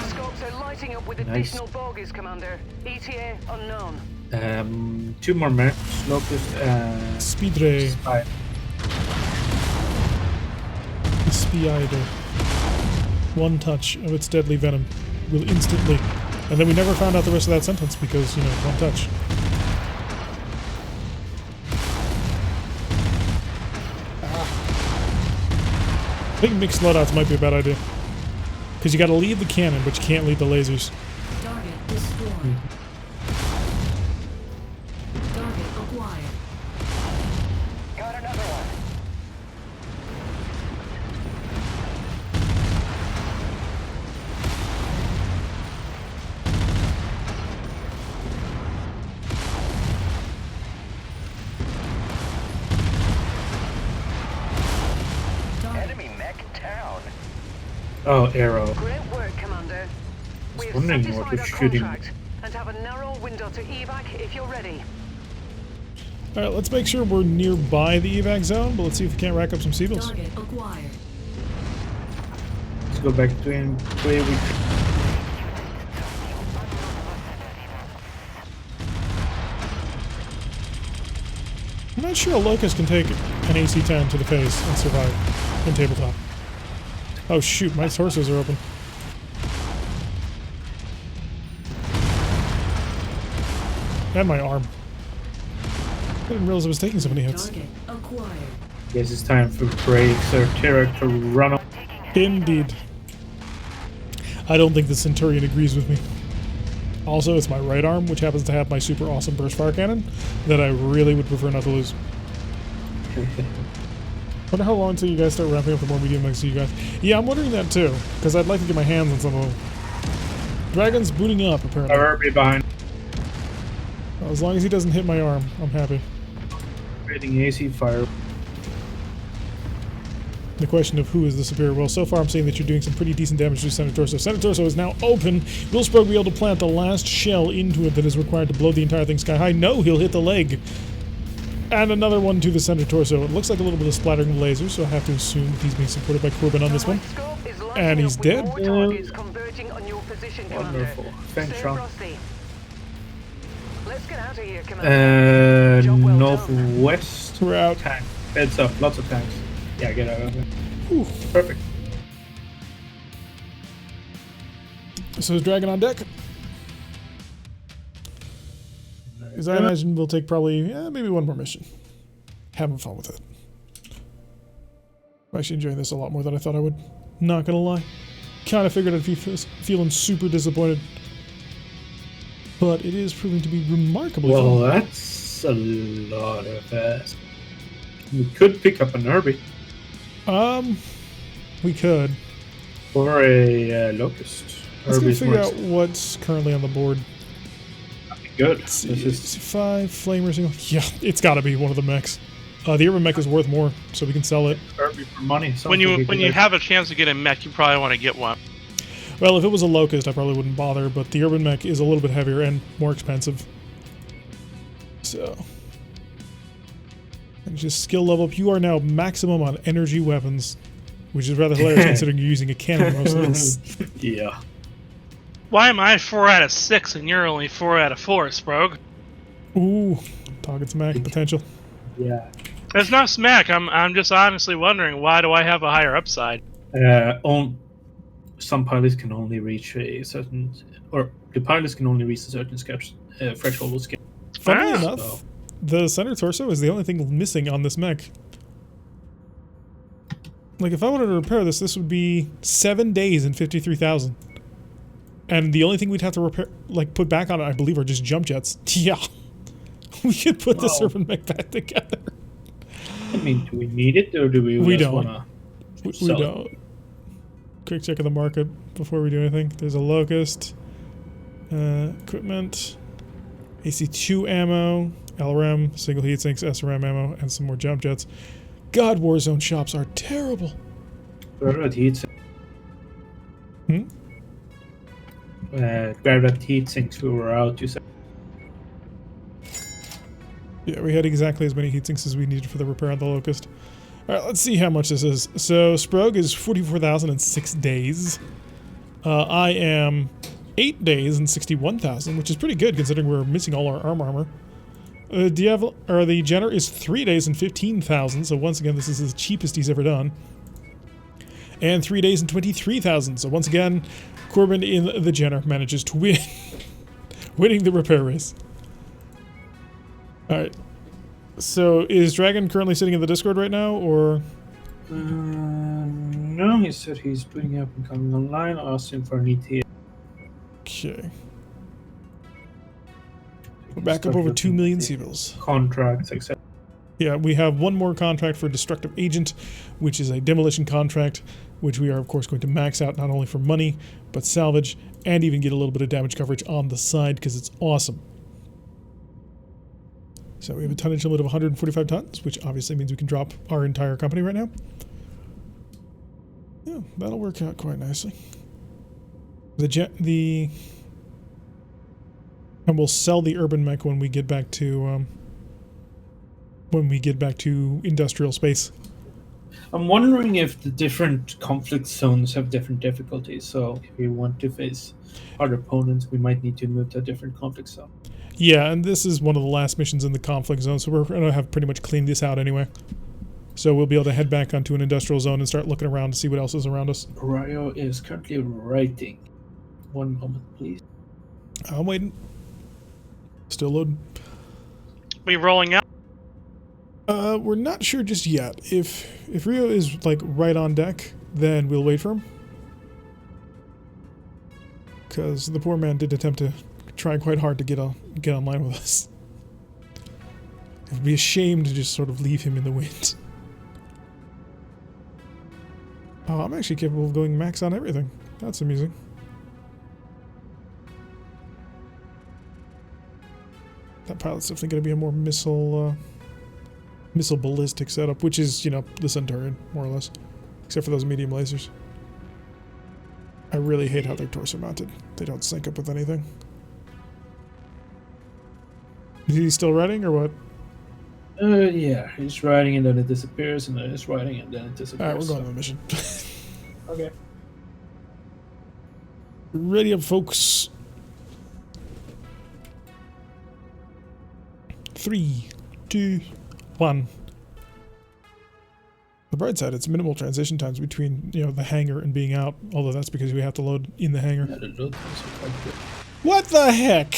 Scopes are lighting up with additional bogies, Commander. ETA unknown. 2 more maps. Locust and Speed ray. Spy. Spider. One touch of its deadly venom will instantly. And then we never found out the rest of that sentence because, one touch. I think mixed loadouts might be a bad idea. Because you gotta lead the cannon, but you can't lead the lasers. Target destroyed. Target acquired. Got another one. Enemy mech down. Oh, arrow. Great work, Commander. We have wondering satisfied what was our shooting. contract and have a narrow window to evac if you're ready. Alright, let's make sure we're nearby the evac zone, but let's see if we can't rack up some Seabills. Target acquired. Let's go back to where we. I'm not sure a Locust can take an AC-10 to the face and survive in tabletop. Oh shoot, my torsos are open. And my arm. I didn't realize I was taking so many hits. Target acquired. Guess it's time for Brakes or Terra to run off. Indeed. I don't think the Centurion agrees with me. Also, it's my right arm, which happens to have my super awesome burst fire cannon, that I really would prefer not to lose. Wonder how long until you guys start ramping up the more medium mechs to you guys. Yeah, I'm wondering that too, because I'd like to get my hands on some of them. Dragon's booting up, apparently. I'll be behind. Well, as long as he doesn't hit my arm, I'm happy. Creating AC fire. The question of who is the superior. Well, so far I'm seeing that you're doing some pretty decent damage to Senator Torso. Senator Torso is now open. Will Sprague be able to plant the last shell into it that is required to blow the entire thing sky high? No, he'll hit the leg. And another one to the Senator Torso. It looks like a little bit of splattering of lasers, so I have to assume that he's being supported by Corbin on this one. And he's dead. Wonderful. Thanks, Sean. Let's get out of here, Commander. Northwest. We're out. Tank. Heads up. Lots of tanks. Yeah, get out of there. Whew. Perfect. So is Dragon on deck? Because I imagine we'll take probably maybe one more mission. having fun with it. I'm actually enjoying this a lot more than I thought I would. Not gonna lie. Kind of figured I'd be feeling super disappointed. But it is proving to be remarkably fun. Well, that's a lot of we could pick up an Herbie. We could. Or a Locust. Let's go figure out what's currently on the board. That'd be good. This is 5 flamers. Yeah, it's got to be one of the mechs. The urban mech is worth more, so we can sell it. Herbie for money. When you have a chance to get a mech, you probably want to get one. Well, if it was a Locust, I probably wouldn't bother, but the urban mech is a little bit heavier and more expensive. So, and just skill level up. You are now maximum on energy weapons, which is rather hilarious considering you're using a cannon most of this. Yeah. Why am I 4 out of 6 and you're only 4 out of 4, Sprog? Ooh, target smack potential. Yeah. There's no smack. I'm just honestly wondering, why do I have a higher upside? Some pilots can only reach a certain, or the pilots can only reach a certain threshold of skill. Funnily enough, the center torso is the only thing missing on this mech. Like, if I wanted to repair this, this would be 7 days and 53,000. And the only thing we'd have to repair, like, put back on it, I believe, are just jump jets. Yeah. We could put this urban mech back together. I mean, do we need it, or do we just want to We don't. Quick check of the market before we do anything. There's a Locust. Equipment. AC2 ammo. LRM. Single heat sinks. SRM ammo. And some more jump jets. God, Warzone shops are terrible. Grab that heat sink. Grab that heat sinks we were out, you said. Yeah, we had exactly as many heat sinks as we needed for the repair on the Locust. Alright, let's see how much this is. So, Sprog is 44,000 in 6 days. I am 8 days and 61,000, which is pretty good considering we're missing all our armor. The Jenner is 3 days and 15,000, so once again, this is the cheapest he's ever done. And 3 days and 23,000, so once again, Corbin in the Jenner manages to win. Winning the repair race. Alright. So, is Dragon currently sitting in the Discord right now, or...? No, he said he's booting up and coming online. I asked him for an ETA. Okay. We're back up over 2 million civils. Contracts, etc. Yeah, we have one more contract for Destructive Agent, which is a demolition contract, which we are, of course, going to max out not only for money, but salvage, and even get a little bit of damage coverage on the side, because it's awesome. So we have a tonnage limit of 145 tons, which obviously means we can drop our entire company right now. Yeah, that'll work out quite nicely. And we'll sell the urban mech when we get back to industrial space. I'm wondering if the different conflict zones have different difficulties. So if we want to face hard opponents, we might need to move to a different conflict zone. Yeah, and this is one of the last missions in the conflict zone, so we're going to have pretty much cleaned this out anyway. So we'll be able to head back onto an industrial zone and start looking around to see what else is around us. Orion is currently writing. One moment, please. I'm waiting. Still loading. We rolling out? We're not sure just yet. If Rio is, like, right on deck, then we'll wait for him. Because the poor man did attempt to try quite hard to get online with us. It would be a shame to just sort of leave him in the wind. Oh, I'm actually capable of going max on everything. That's amusing. That pilot's definitely going to be a more missile ballistic setup, which is, you know, the Centurion, more or less. Except for those medium lasers. I really hate how they're torso mounted. They don't sync up with anything. Is he still riding, or what? Yeah, he's riding and then it disappears, and then it's riding and then it disappears. Alright, we're going on the mission. Okay. Ready up, folks. 3, 2, 1. The bright side, it's minimal transition times between, you know, the hangar and being out, although that's because we have to load in the hangar. Yeah, the load times are quite good. What the heck?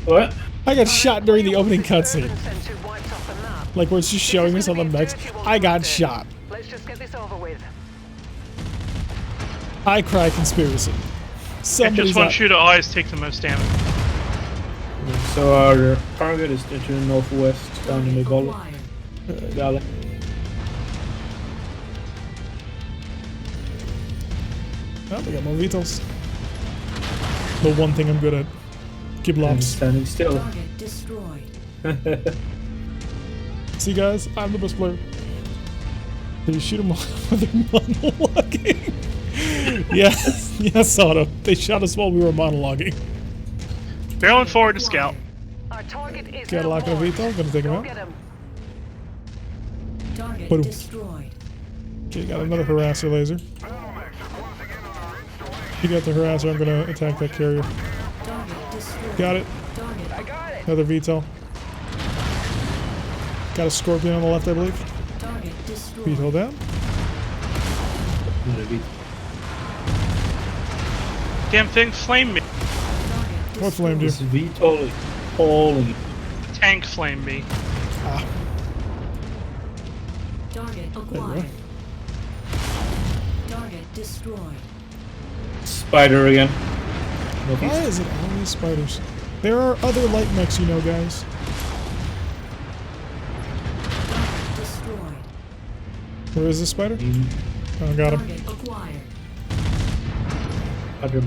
What? I got shot during the opening cutscene. Like where it's just showing us on the mechs. I got shot. Let's just get this over with. I cry conspiracy. I Somebody's just want out. you to always take the most damage. So our target is to the northwest down in the valley. Oh, we got more VTOLs. The one thing I'm good at. Keep lobs. Standing still. Target destroyed. See guys, I'm the best player. Did you shoot him while they're monologuing? Yes, yes, Otto. They shot us while we were monologuing. Barreling forward to scout. Our target is Got a lock on VTOL, gonna take him out. Target Boom. destroyed. Okay, got another harasser laser. You got the harasser, I'm gonna attack that carrier. Target destroyed. Got it. Target. I got it. Another VTOL. Got a Scorpion on the left, I believe. Target destroyed. VTOL down. Damn thing flamed me. What flamed you? This VTOL is falling. Tank flamed me. Ah. Target acquired. Target destroyed. Spider again. Why is it always spiders? There are other light mechs, you know, guys. Target destroyed. Where is this spider? Oh, got him. Target acquired. Other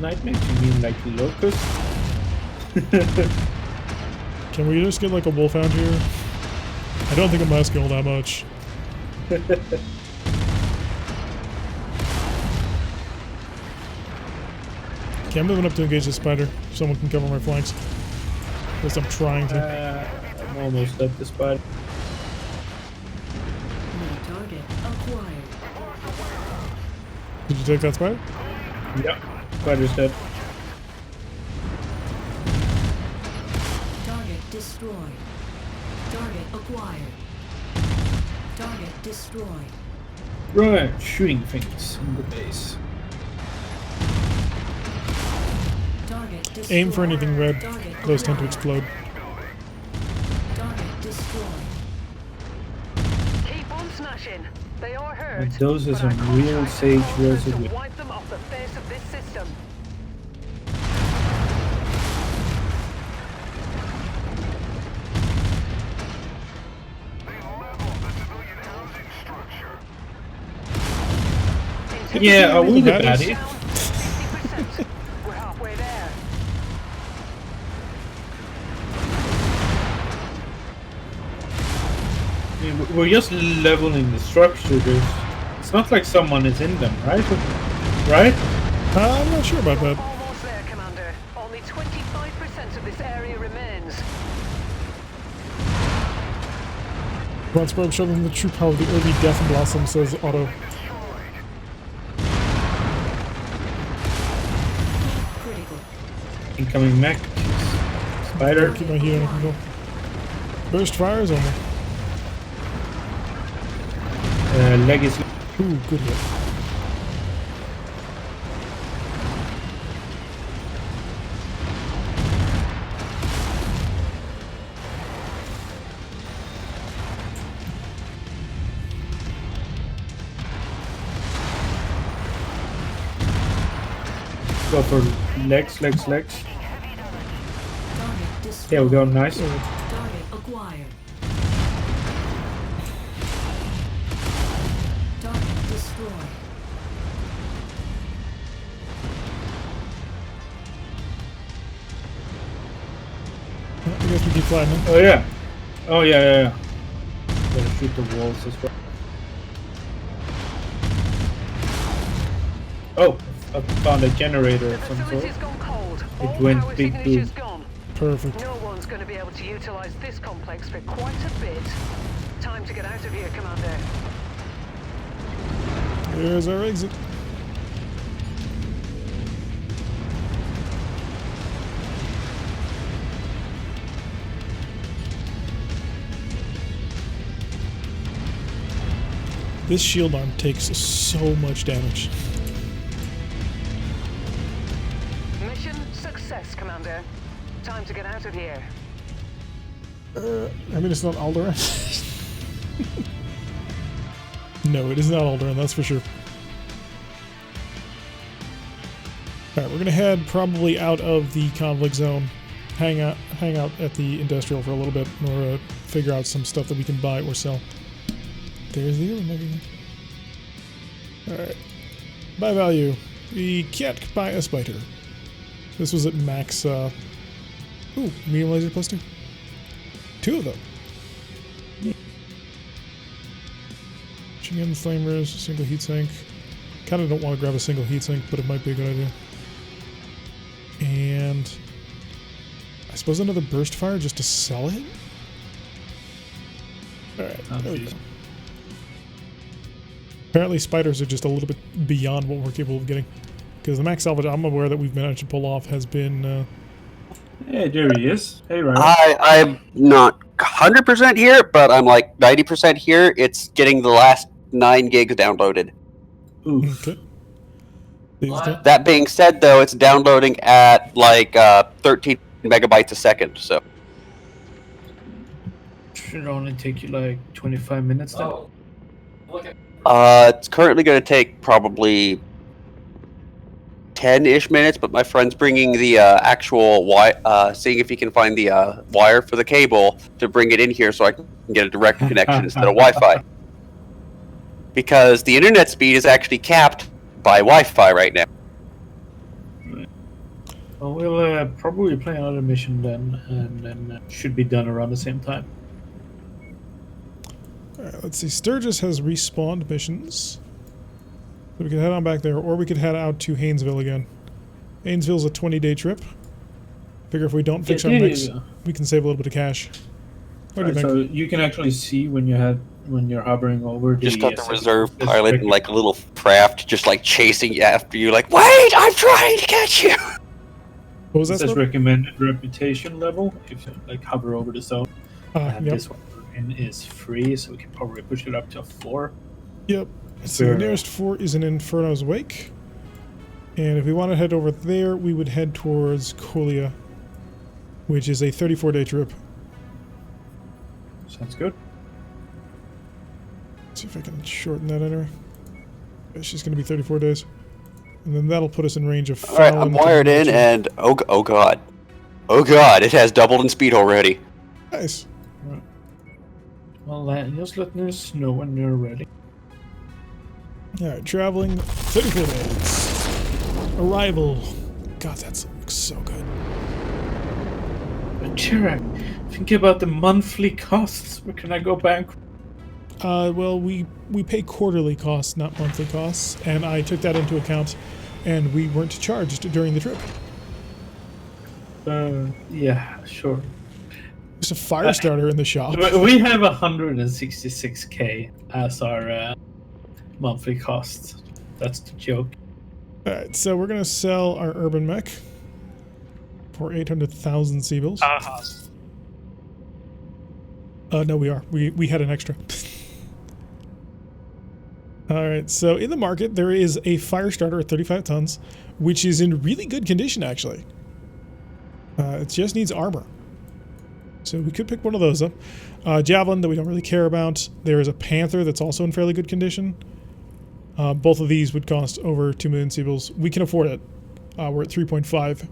nightmares? You mean like locusts? Can we just get like a wolfhound here? I don't think I'm asking all that much. Okay, I'm moving up to engage the spider. Someone can cover my flanks. At least I'm trying to. I'm almost at the spider. New target acquired. Did you take that spider? Yep. Spider's dead. Target destroyed. Target acquired. Target destroyed. Right, shooting things in the base. Target destroyed. Aim for anything red. Target Those tend to acquired. explode. Target destroyed. Keep on smashing. They are hurt. And those are but our some real contract sage calls us residue. to wipe them off the face of this system. Yeah, are we the baddies? baddie? We're halfway there. I mean, we're just leveling the structure. It's not like someone is in them, right? Right? I'm not sure about that. Almost there, Commander. Only 25% of this area remains. Bronzeberg showed them the true power of the early Death Blossom, says Otto. Critical. Incoming mech. Spider. Keep my heat under control. Burst fires on me. Legacy. Ooh, good hit. Go for legs. Target destroyed. There we go, nice. Target acquired. Target destroyed. I guess we keep flattening. Oh yeah. Oh yeah. Gotta shoot the walls as well. Oh, I found a generator of some sort. Facility's gone cold. All It went power big signature's boom. gone. Perfect. No one's going to be able to utilize this complex for quite a bit. Time to get out of here, Commander. Here's our exit. This shield arm takes so much damage. Mission success, Commander. Time to get out of here. I mean, it's not Alderaan. No, it is not Alderaan, that's for sure. Alright, we're gonna head probably out of the conflict zone. Hang out at the industrial for a little bit in order to figure out some stuff that we can buy or sell. There's the other mega. Alright. Buy value. We can't buy a spider. This was at max, ooh, medium laser plus 2. 2 of them. Machine gun flamers, single heatsink. Kinda don't want to grab a single heatsink, but it might be a good idea. And I suppose another burst fire just to sell it? Alright, there we go. Apparently spiders are just a little bit beyond what we're capable of getting. Because the max salvage I'm aware that we've managed to pull off has been... Hey, there he is. Hey, Ryan. I'm not 100% here, but I'm like 90% here. It's getting the last 9 gigs downloaded. Oof. Okay. That being said, though, it's downloading at like 13 megabytes a second, so... Should only take you like 25 minutes then? It's currently going to take probably 10-ish minutes, but my friend's bringing the actual seeing if he can find the wire for the cable to bring it in here so I can get a direct connection instead of Wi-Fi. Because the internet speed is actually capped by Wi-Fi right now. Well, we'll probably play another mission then, and then should be done around the same time. Alright, let's see. Sturgis has respawned missions. So we can head on back there, or we could head out to Haynesville again. Haynesville's a 20-day trip. Figure if we don't fix our mix, we can save a little bit of cash. What do you think? So you can actually see when you're hovering over the... Just got the reserve pilot in like a little craft just like chasing you after you like, wait, I'm trying to catch you! What was that? It says recommended reputation level if you like hover over the zone. And yep. this one is free, so we can probably push it up to 4. Yep. So the nearest 4 is in Inferno's Wake. And if we want to head over there, we would head towards Colia, which is a 34-day trip. Sounds good. Let's see if I can shorten that anyway. It's just going to be 34 days. And then that'll put us in range of... Alright, I'm wired in and... Oh god. Oh god, it has doubled in speed already. Nice. Right. Well, just let us know when you're ready. Alright, traveling 34 days. Arrival. God, that looks so good. But Chirac, think about the monthly costs. Where can I go bankrupt? Well, we pay quarterly costs, not monthly costs, and I took that into account, and we weren't charged during the trip. Yeah, sure. There's a fire starter in the shop. We have 166k as our monthly costs. That's the joke. Alright, so we're gonna sell our urban mech for 800,000 Seabills. No, we are. We had an extra. Alright, so in the market there is a fire starter at 35 tons, which is in really good condition actually. It just needs armor. So we could pick one of those up. Javelin that we don't really care about. There is a Panther that's also in fairly good condition. Both of these would cost over 2 million Seabills. We can afford it. We're at 3.5.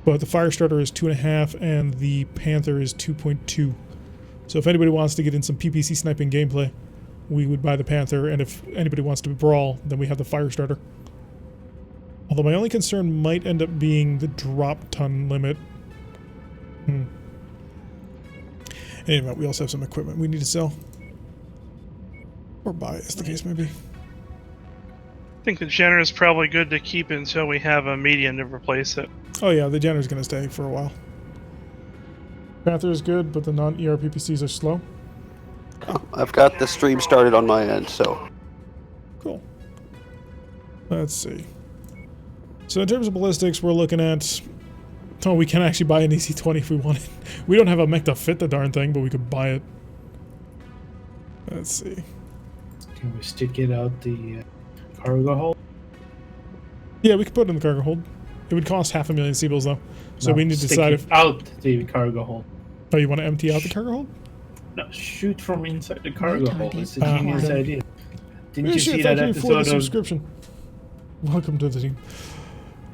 But the fire starter is 2.5 and the Panther is 2.2. So if anybody wants to get in some PPC sniping gameplay, we would buy the Panther, and if anybody wants to brawl, then we have the fire starter. Although my only concern might end up being the drop ton limit. Anyway, we also have some equipment we need to sell. Or buy, as the case may be. I think the Jenner is probably good to keep until we have a median to replace it. Oh yeah, the Jenner's gonna stay for a while. Panther is good, but the non-ER PPCs are slow. I've got the stream started on my end, so... Cool. Let's see. So in terms of ballistics, we're looking at... Oh, we can actually buy an EC-20 if we wanted. We don't have a mech to fit the darn thing, but we could buy it. Let's see. Can we stick it out the cargo hold? Yeah, we could put it in the cargo hold. It would cost 500,000 Seabills though. So No, we need to stick decide it if... out the cargo hold. Oh, you want to empty out the cargo hold? No, shoot from inside the cargo hold. It's a Ah, genius okay. idea. Didn't Yeah, you shit, see that thank you for the episode of... subscription. Welcome to the team.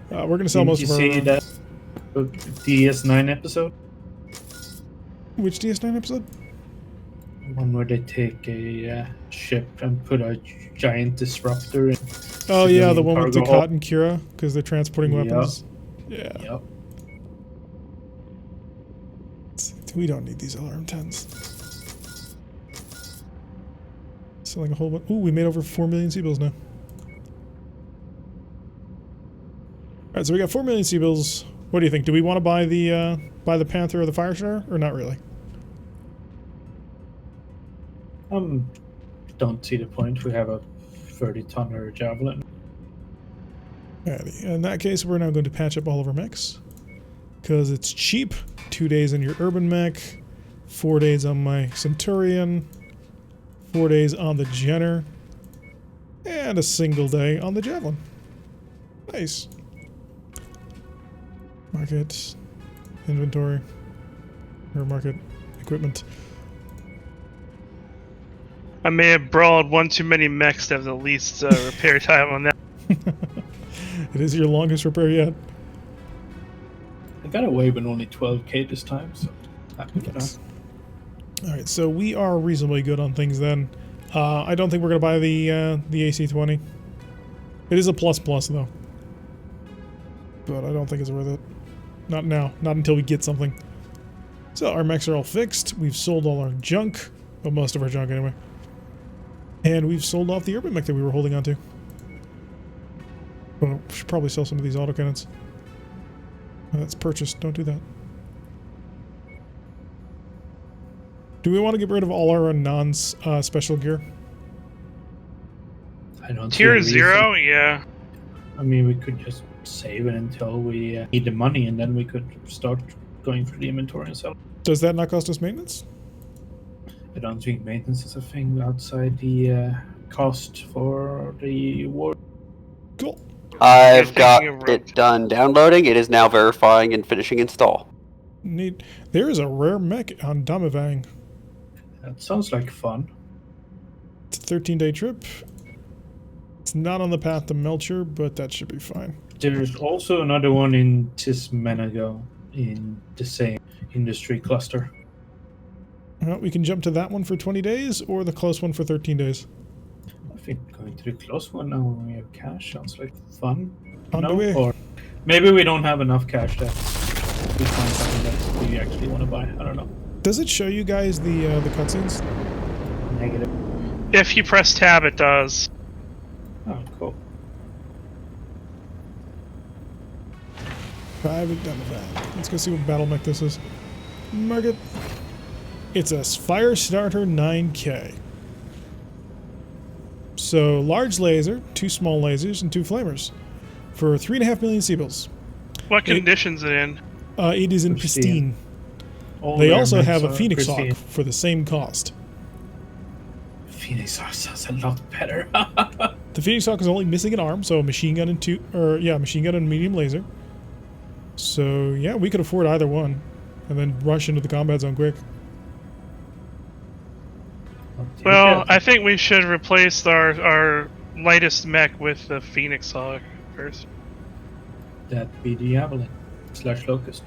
We're going to sell Didn't most you of our... see that DS9 episode? Which DS9 episode? One where they take a ship and put a giant disruptor in. Oh yeah, the one with cargo Ducat hold. and Kira, because they're transporting Yep. weapons. Yeah. Yep. We don't need these alarm 10s. Selling a whole bunch. Ooh, we made over 4 million Seabills now. Alright, so we got 4 million Seabills. What do you think? Do we want to buy the Panther or the Firestar, or not really? Don't see the point. We have a 30-tonner Javelin. Alrighty. In that case, we're now going to patch up all of our mechs. Because it's cheap. 2 days on your Urban Mech. 4 days on my Centurion. 4 days on the Jenner. And a single day on the Javelin. Nice. Market. Inventory. Or market. Equipment. I may have brawled one too many mechs to have the least repair time on that. It is your longest repair yet. I got away with only 12k this time, so happy with Nice. that. Alright, so we are reasonably good on things then. I don't think we're going to buy the AC-20. It is a plus though. But I don't think it's worth it. Not now. Not until we get something. So our mechs are all fixed. We've sold all our junk. Well, most of our junk anyway. And we've sold off the Urban Mech that we were holding on to. Well, we should probably sell some of these autocannons. Oh, that's purchased. Don't do that. Do we want to get rid of all our non-special gear? I don't see a Tier reason. 0, yeah. I mean, we could just save it until we need the money, and then we could start going through the inventory and sell. Does that not cost us maintenance? I don't think maintenance is a thing outside the cost for the war. Cool. I've got it done downloading. It is now verifying and finishing install. Neat. There is a rare mech on Damavang. That sounds like fun. It's a 13-day trip. It's not on the path to Melcher, but that should be fine. There's also another one in Tismenago in the same industry cluster. Well, we can jump to that one for 20 days or the close one for 13 days. I think going to the close one now when we have cash sounds like fun. On the way. Or maybe we don't have enough cash that we find something that we actually want to buy. I don't know. Does it show you guys the cutscenes? Negative. If you press tab, it does. Oh, cool. Private Damavang. Let's go see what battle mech this is. Market. It's a Firestarter 9K. So, large laser, 2 small lasers, and 2 flamers. For 3.5 million Seabills. What condition's it in? It is in pristine. All They their also mechs have a are Phoenix pristine. Hawk for the same cost. Phoenix Hawk sounds a lot better. The Phoenix Hawk is only missing an arm, so a machine gun and machine gun and medium laser. So yeah, we could afford either one, and then rush into the combat zone quick. Well, I think we should replace our lightest mech with the Phoenix Hawk first. That'd be the Avalanche / Locust.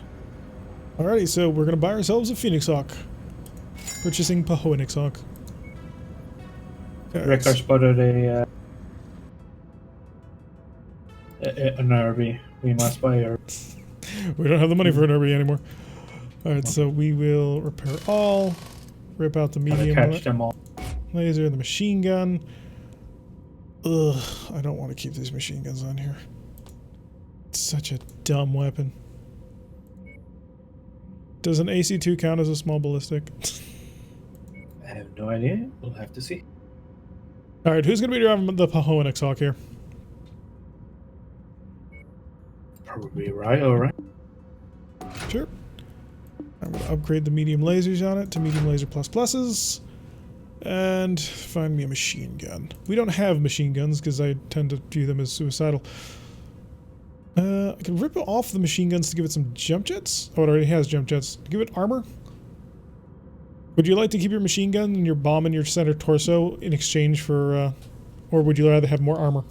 Alrighty, so we're gonna buy ourselves a Phoenix Hawk. Purchasing Pahoenix Hawk. Rekar spotted an RV. We must buy her. We don't have the money for an RB anymore. Alright, so we will repair all. Rip out the medium catch them all. laser and the machine gun. Ugh, I don't want to keep these machine guns on here. It's such a dumb weapon. Does an AC-2 count as a small ballistic? I have no idea. We'll have to see. Alright, who's going to be driving the Pahoenix Hawk here? Probably Ryo, right? Sure. I'm going to upgrade the medium lasers on it to medium laser pluses. And find me a machine gun. We don't have machine guns because I tend to view them as suicidal. I can rip off the machine guns to give it some jump jets. Oh, it already has jump jets. Give it armor. Would you like to keep your machine gun and your bomb in your center torso in exchange for, or would you rather have more armor?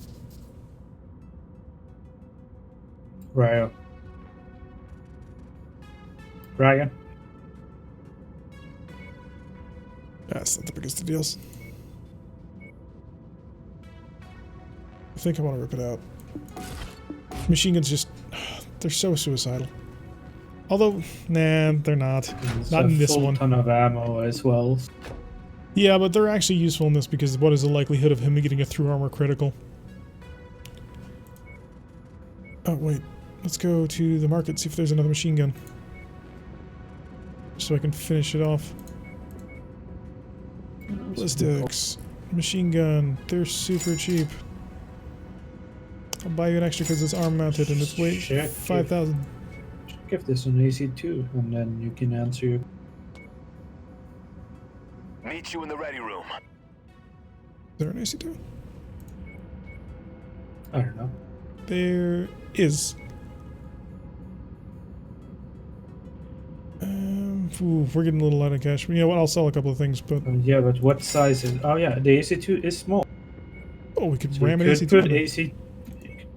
Ryan. Ryan. That's not the biggest of deals. I think I want to rip it out. Machine guns just, they're so suicidal. Although, nah, they're not. It's not in this full one. Ton of ammo as well. Yeah, but they're actually useful in this because what is the likelihood of him getting a through armor critical? Oh, wait. Let's go to the market, see if there's another machine gun. So I can finish it off. Ballistics. Machine gun. They're super cheap. I'll buy you an extra because it's arm mounted and it's weight 5,000. Give this an AC2 and then you can answer your... Meet you in the ready room. Is there an AC2? I don't know. There is. Ooh, we're getting a little out of cash. You know what? I'll sell a couple of things, but... yeah, but what size is... Oh yeah, the AC2 is small. Oh, we could So ram an AC2. Put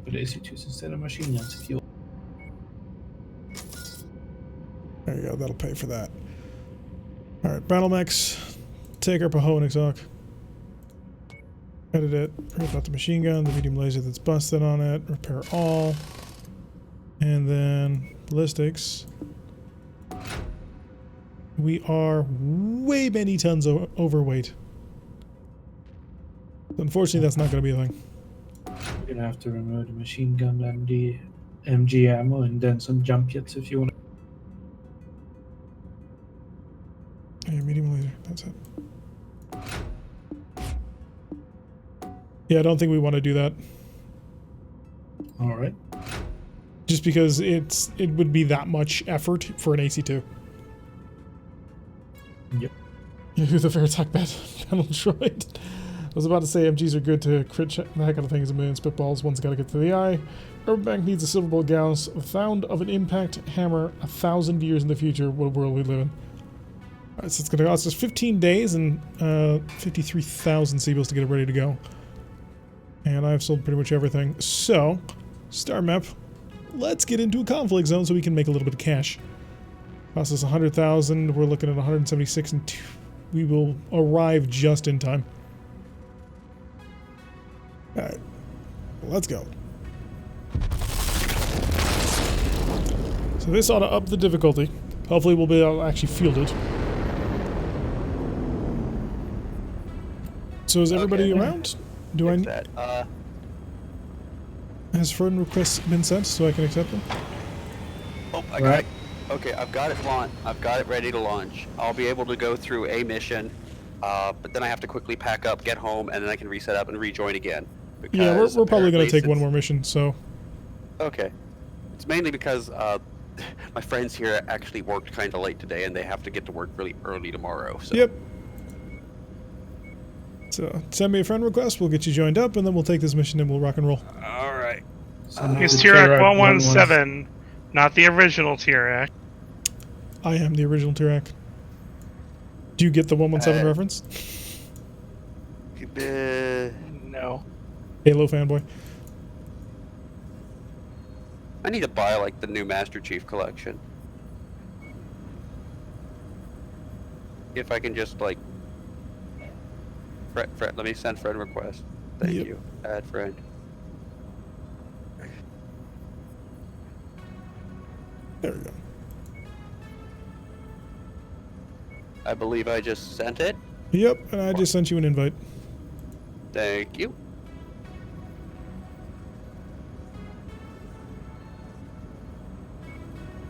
put AC2s instead of machine guns if you... There you go, that'll pay for that. Alright, battle mechs. Take our Pahonix Hawk. Edit it. Rip out the machine gun, the medium laser that's busted on it. Repair all. And then ballistics. We are way many tons overweight. Unfortunately, that's not going to be a thing. You're gonna have to remove the machine gun and the MG ammo and then some jump jets if you want. Yeah, medium laser. That's it. Yeah, I don't think we want to do that. All right. Just because it would be that much effort for an AC2. Yep. You're the fair attack battle droid. I was about to say MGs are good to crit check that kind of thing as a million spitballs. One's got to get to the eye. Urban Bank needs a silver bolt gauss found of an impact hammer 1,000 years in the future. What world we live in? Alright, so it's going to cost us 15 days and 53,000 Seabills to get it ready to go. And I've sold pretty much everything. So, star map. Let's get into a conflict zone so we can make a little bit of cash. Cost us 100,000. We're looking at 176, and we will arrive just in time. Alright, let's go. So this ought to up the difficulty. Hopefully we'll be able to actually field it. So is everybody around? Do I... that. Has friend requests been sent so I can accept them? Oh, I got it. Okay, I've got it ready to launch. I'll be able to go through a mission, but then I have to quickly pack up, get home, and then I can reset up and rejoin again. Yeah, we're probably going to take one more mission, so... Okay. It's mainly because my friends here actually worked kind of late today, and they have to get to work really early tomorrow, so... Yep. So, send me a friend request, we'll get you joined up, and then we'll take this mission and we'll rock and roll. Alright. It's Tirak 117, not the original Tirak. I am the original Tirak. Do you get the 117 reference? No. Halo fanboy. I need to buy, like, the new Master Chief collection. If I can just, like... let me send friend request. Thank you. Add friend. There we go. I believe I just sent it. Yep, and I just sent you an invite. Thank you.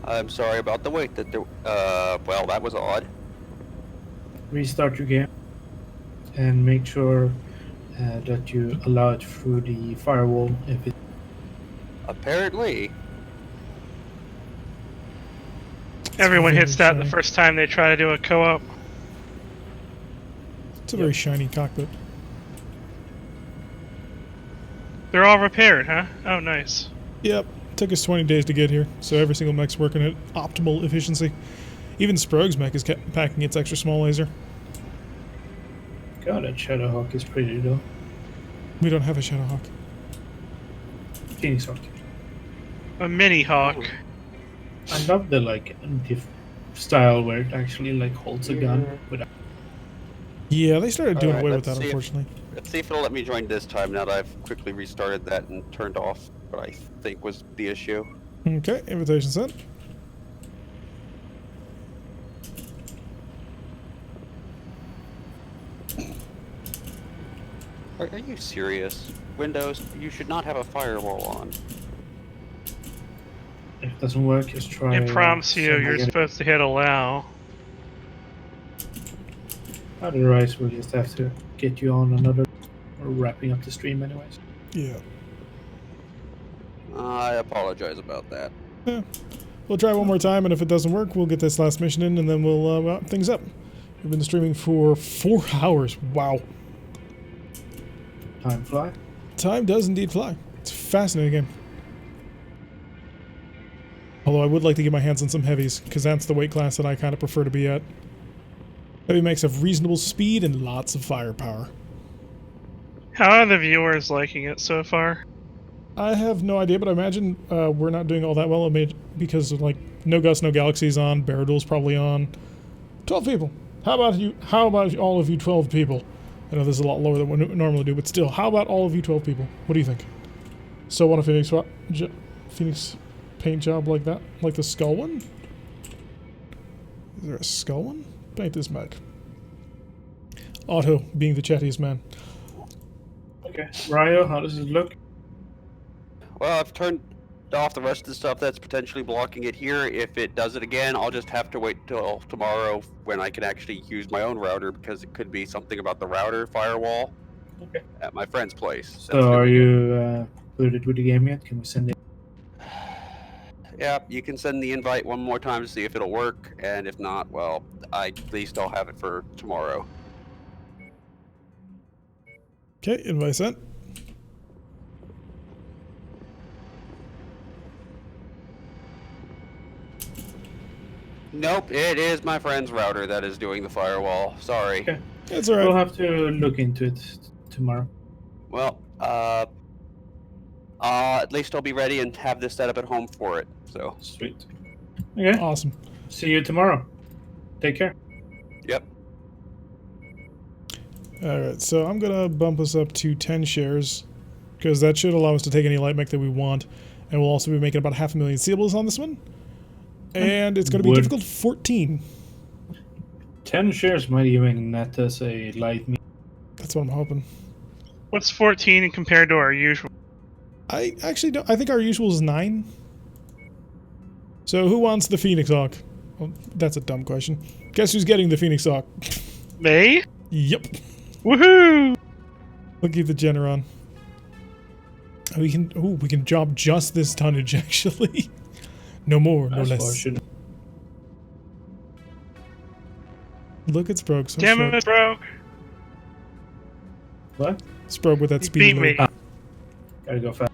I'm sorry about the wait. Well, that was odd. Restart your game and make sure that you allow it through the firewall if it... Apparently. Everyone hits that the first time they try to do a co-op. It's a very shiny cockpit. They're all repaired, huh? Oh, nice. Yep. took us 20 days to get here, so every single mech's working at optimal efficiency. Even Sprogue's mech is packing its extra small laser. God, that Shadowhawk is pretty though. We don't have a Shadowhawk. Phoenix Hawk. A mini hawk. I love the like style where it actually like holds a gun without. Yeah, they started doing Alright, away with let's that, see unfortunately. Let's see if it'll let me join this time now that I've quickly restarted that and turned off what I think was the issue. Okay, invitation sent. Are you serious? Windows, you should not have a firewall on. If it doesn't work, just try. It prompts you, you're supposed to hit allow. Otherwise, we'll just have to get you on another. We're wrapping up the stream, anyways. Yeah. I apologize about that. Yeah. We'll try one more time, and if it doesn't work, we'll get this last mission in, and then we'll wrap things up. We've been streaming for 4 hours. Wow. Time fly? Time does indeed fly. It's a fascinating game. Although I would like to get my hands on some heavies, because that's the weight class that I kind of prefer to be at. Heavy mechs have reasonable speed and lots of firepower. How are the viewers liking it so far? I have no idea, but I imagine we're not doing all that well because of, like, No Gus, No Galaxy's on, Barradool's probably on. 12 people. How about you? How about all of you 12 people? I know this is a lot lower than what we normally do, but still, how about all of you 12 people? What do you think? So want a Phoenix paint job like that? Like the skull one? Is there a skull one? Paint this mech. Otto being the chattiest man. Okay. Ryo, how does it look? Well, I've turned off the rest of the stuff that's potentially blocking it here. If it does it again, I'll just have to wait till tomorrow when I can actually use my own router, because it could be something about the router firewall at my friend's place. So are you booted with the game yet? Can we send it? Yeah, you can send the invite one more time to see if it'll work, and if not, well, at least I'll have it for tomorrow. Okay, invite sent. Nope, it is my friend's router that is doing the firewall. Sorry. Okay. It's alright. We'll have to look into it tomorrow. Well, at least I'll be ready and have this set up at home for it. So sweet. Okay. Awesome. See you tomorrow. Take care. Yep. Alright, so I'm gonna bump us up to 10 shares, because that should allow us to take any light mech that we want, and we'll also be making about 500,000 sealables on this one. And it's going to be difficult 14. 10 shares might even net us a light me. That's what I'm hoping. What's 14 compared to our usual? I actually don't. I think our usual is 9. So who wants the Phoenix Hawk? Well, that's a dumb question. Guess who's getting the Phoenix Hawk? Me? Yep. Woohoo! We'll keep the Generon. We can drop just this tonnage actually. No more, no less. Look, it's broke. So damn it, it's broke. What? It's broke with that You speed. beat me. Gotta go fast.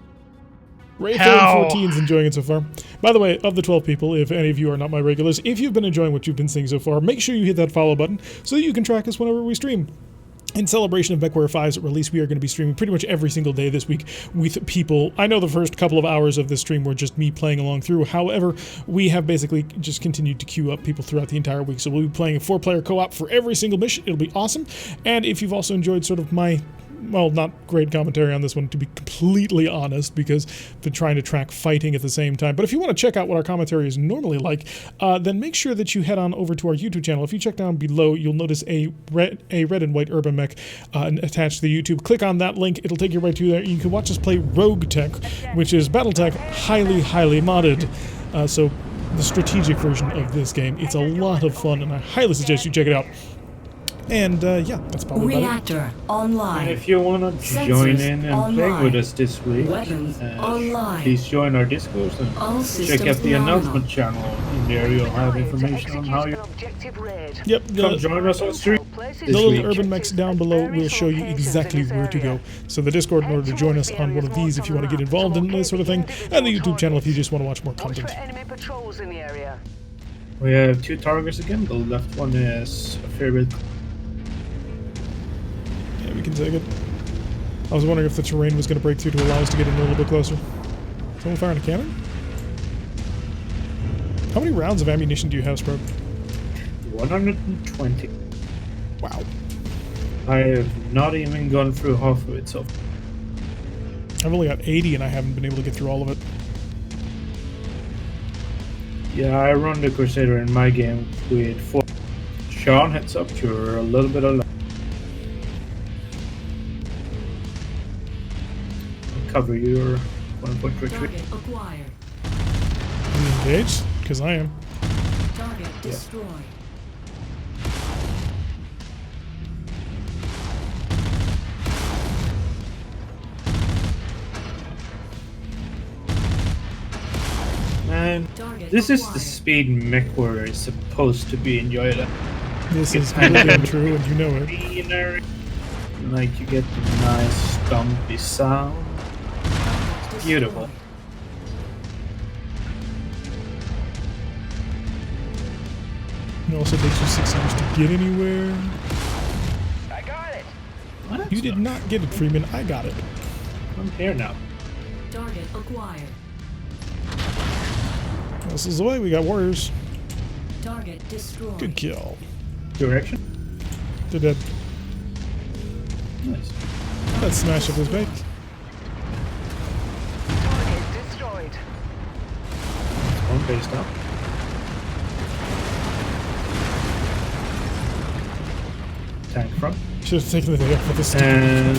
Ray14 is enjoying it so far. By the way, of the 12 people, if any of you are not my regulars, if you've been enjoying what you've been seeing so far, make sure you hit that follow button so that you can track us whenever we stream. In celebration of MechWarrior 5's release, we are going to be streaming pretty much every single day this week with people. I know the first couple of hours of this stream were just me playing along through. However, we have basically just continued to queue up people throughout the entire week. So we'll be playing a 4-player co-op for every single mission. It'll be awesome. And if you've also enjoyed sort of my, well, not great commentary on this one, to be completely honest, because I've been trying to track fighting at the same time. But if you want to check out what our commentary is normally like, then make sure that you head on over to our YouTube channel. If you check down below, you'll notice a red and white urban mech attached to the YouTube. Click on that link. It'll take you right to there. You can watch us play Rogue Tech, which is Battletech highly, highly modded. So the strategic version of this game. It's a lot of fun, and I highly suggest you check it out. And yeah, that's probably Reactor about it. online. And if you want to join in and play with us this week, please join our Discord and check out the announcement channel. In there you'll have information on how you Yep, come join us on stream. The little urban mechs down below will show you exactly where to go. So the Discord in order to join us on one of these if you want to get involved in this sort of thing, and the YouTube channel if you just want to watch more content. We have 2 targets again. The left one is a fair bit. Yeah, we can take it. I was wondering if the terrain was going to break through to allow us to get in a little bit closer. Someone firing a cannon? How many rounds of ammunition do you have, Sprog? 120. Wow. I have not even gone through half of it so far. I've only got 80 and I haven't been able to get through all of it. Yeah, I run the Crusader in my game with 4. Sean, heads up, you're a little bit alone. I'll cover your 1-point retreat. Engaged? Because I am. Target destroyed. Man, this is the speed MechWarrior is supposed to be enjoyed at. This is completely untrue, and you know it. Like, you get the nice stumpy sound. Beautiful. It also takes you 6 years to get anywhere. I got it. What? You did not get it, Freeman. I got it. I'm here now. Target acquired. This is the way. We got warriors. Target destroyed. Good kill. Direction? They're dead. Nice. Let's smash up this bait. Target destroyed. One base down. Tank front. Should have taken the day off for this. And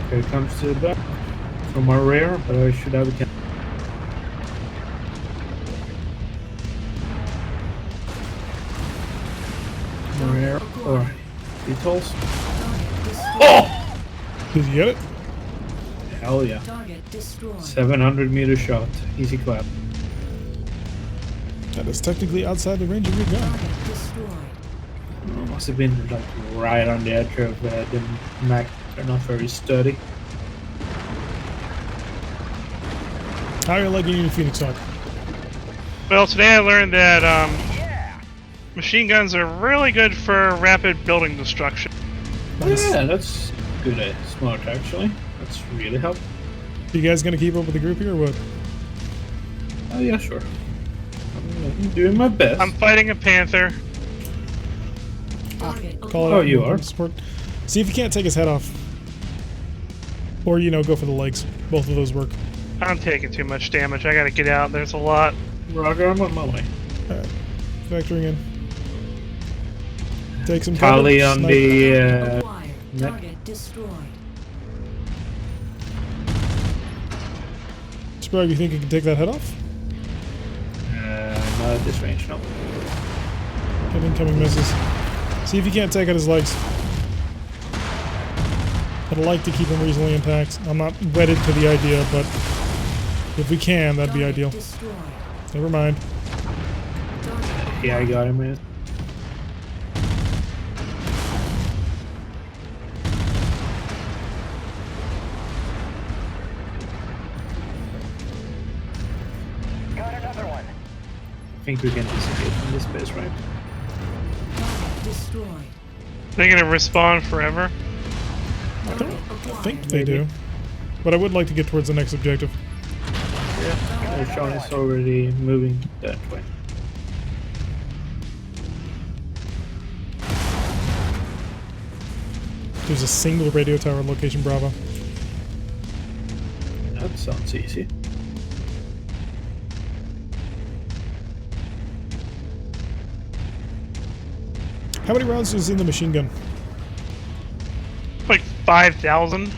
here comes the back from our rear, but I should have a cannon. Rear or details. Oh! Did you get it? Hell yeah. Target destroyed. 700-meter shot. Easy clap. That is technically outside the range of your gun. Target destroyed. Oh, must have been like right on the edge of the mech. They're not very sturdy. How are you liking your Phoenix Hawk? Well, today I learned that machine guns are really good for rapid building destruction. Nice. Yeah, that's good. Smart, actually. That's really helpful. You guys gonna keep up with the group here or what? Oh, yeah, sure. I'm doing my best. I'm fighting a panther. Call it out. You are? Support. See if you can't take his head off. Or, you know, go for the legs. Both of those work. I'm taking too much damage. I gotta get out. There's a lot. Roger, I'm on my way. Alright. Factoring in. Take some Tally cover. on Snipe. the Target destroyed. Sprague, you think you can take that head off? Not at this range, no. Get incoming misses. See if you can't take out his legs. I'd like to keep him reasonably intact. I'm not wedded to the idea, but if we can, that'd be ideal. Never mind. Yeah, I got him, man. Got another one. I think we can disengage from this base, right? Destroyed. They're gonna respawn forever. I think they do. But I would like to get towards the next objective. Yeah, Sean is already moving that way. There's a single radio tower in location Bravo. That sounds easy. How many rounds is in the machine gun? Like 5,000.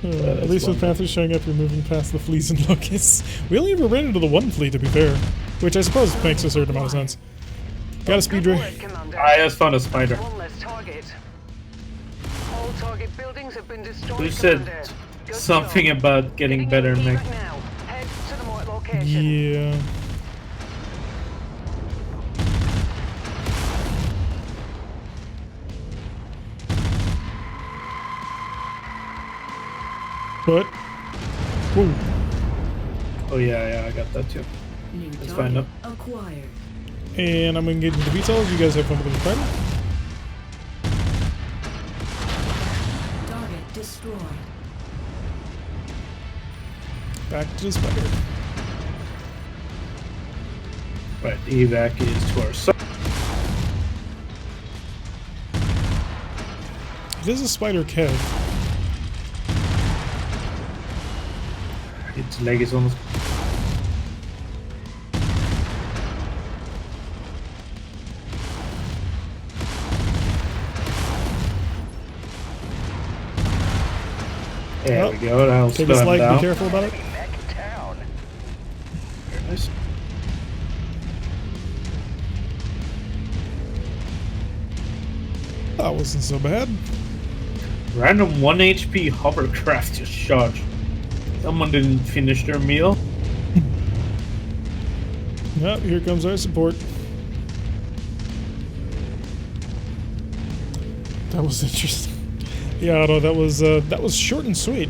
At least with Panthers showing up, you're moving past the fleas and locusts. We only ever ran into the one flea, to be fair. Which I suppose makes a certain amount of sense. Got a speed ray. I just found a spider. One less target. All target buildings have been destroyed. Who said something about getting better mech? Head to the marked location. Yeah. But, whoa. Oh yeah, I got that too. New Let's find target out. acquired. And I'm engaging the VTOLs. You guys have fun with the spider. Target destroyed. Back to the spider. Right, the evac is to our side. It is a spider Kev. Its leg is almost. There we go. That'll take slow a him slide. down. Be careful about it. Very nice. That wasn't so bad. Random 1 HP hovercraft just charged. Someone didn't finish their meal. Yep, here comes our support. That was interesting. Yeah, no, that was short and sweet.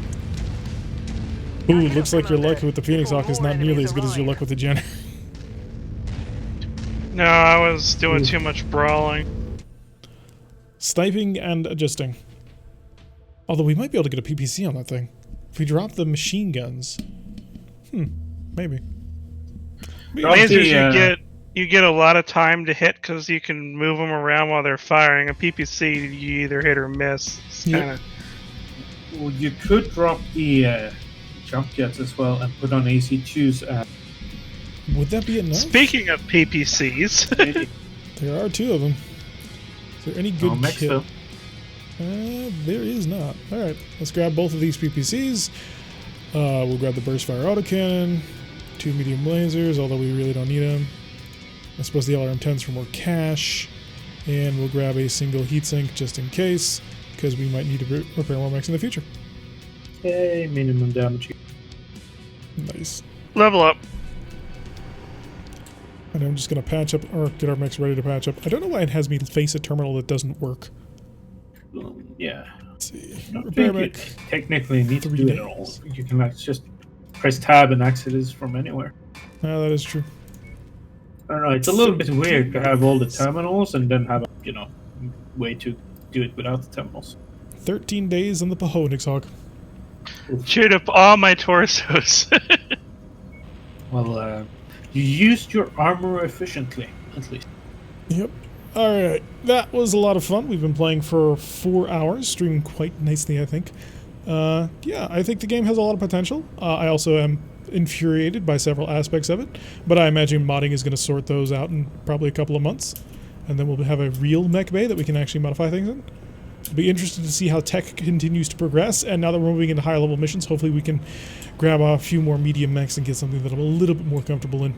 Ooh, looks like your luck with the Phoenix Hawk is not nearly as good as your luck with the Jenner. No, I was doing too much brawling. Sniping and adjusting. Although we might be able to get a PPC on that thing. If we drop the machine guns. Maybe. Lasers, you get a lot of time to hit because you can move them around while they're firing. A PPC, you either hit or miss. It's kinda... Well, you could drop the jump jets as well and put on AC2s. Would that be enough? Speaking of PPCs, there are 2 of them. Is there any good kit? There is not. Alright, let's grab both of these PPCs. We'll grab the burst fire autocannon, 2 medium lasers, although we really don't need them. I suppose the LRM-10s for more cash. And we'll grab a single heatsink just in case, because we might need to repair more mechs in the future. Yay, minimum damage. Nice. level up. And I'm just going to patch up, or get our mechs ready to patch up. I don't know why it has me face a terminal that doesn't work. Yeah. Let's see. I don't Repair think mech. you technically need to 3 do days. it all. You can like just press tab and exit it from anywhere. That is true. I don't know, it's a little bit weird to have all the terminals and then have a, way to do it without the terminals. 13 days on the Pahonix Hawk. Chewed up all my torsos. Well, you used your armor efficiently, at least. Yep. Alright, that was a lot of fun. We've been playing for 4 hours, streaming quite nicely, I think. Yeah, I think the game has a lot of potential. I also am infuriated by several aspects of it, but I imagine modding is going to sort those out in probably a couple of months, and then we'll have a real mech bay that we can actually modify things in. I'll be interested to see how tech continues to progress, and now that we're moving into higher level missions, hopefully we can grab a few more medium mechs and get something that I'm a little bit more comfortable in.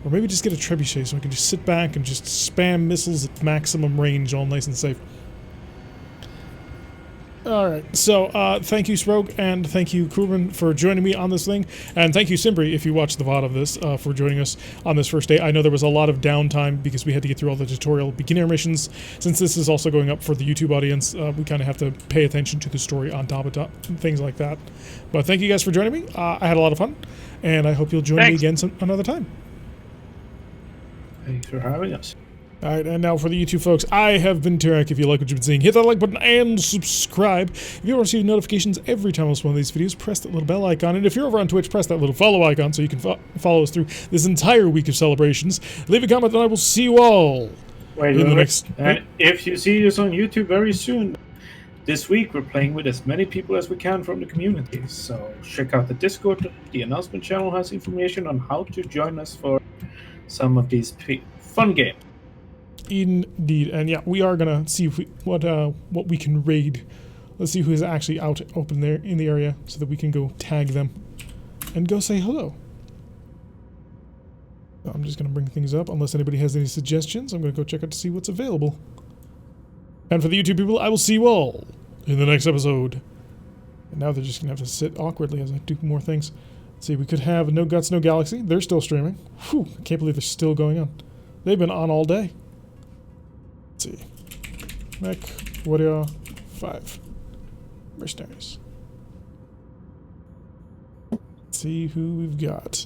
Or maybe just get a trebuchet so I can just sit back and just spam missiles at maximum range, all nice and safe. Alright, so thank you Sprogue, and thank you Krubin for joining me on this thing, and thank you Simbri, if you watched the VOD of this, for joining us on this first day. I know there was a lot of downtime because we had to get through all the tutorial beginner missions. Since this is also going up for the YouTube audience, we kind of have to pay attention to the story on top of things like that. But thank you guys for joining me. I had a lot of fun, and I hope you'll join me again another time. Thanks for having us. Alright, and now for the YouTube folks, I have been Tarek. If you like what you've been seeing, hit that like button and subscribe. If you want to receive notifications every time I post one of these videos, press that little bell icon. And if you're over on Twitch, press that little follow icon so you can follow us through this entire week of celebrations. Leave a comment and I will see you all in the next... And if you see us on YouTube very soon, this week we're playing with as many people as we can from the community. So check out the Discord. The announcement channel has information on how to join us for some of these fun games. Indeed, and yeah, we are gonna see if what we can raid. Let's see who is actually out open there in the area, so that we can go tag them and go say hello. I'm just gonna bring things up unless anybody has any suggestions. I'm gonna go check out to see what's available. And for the YouTube people, I will see you all in the next episode. And now they're just gonna have to sit awkwardly as I do more things. Let's see, we could have No Guts, No Galaxy. They're still streaming. Whew, I can't believe they're still going on. They've been on all day. Let's see. MechWarrior 5. Mercenaries. Let's see who we've got.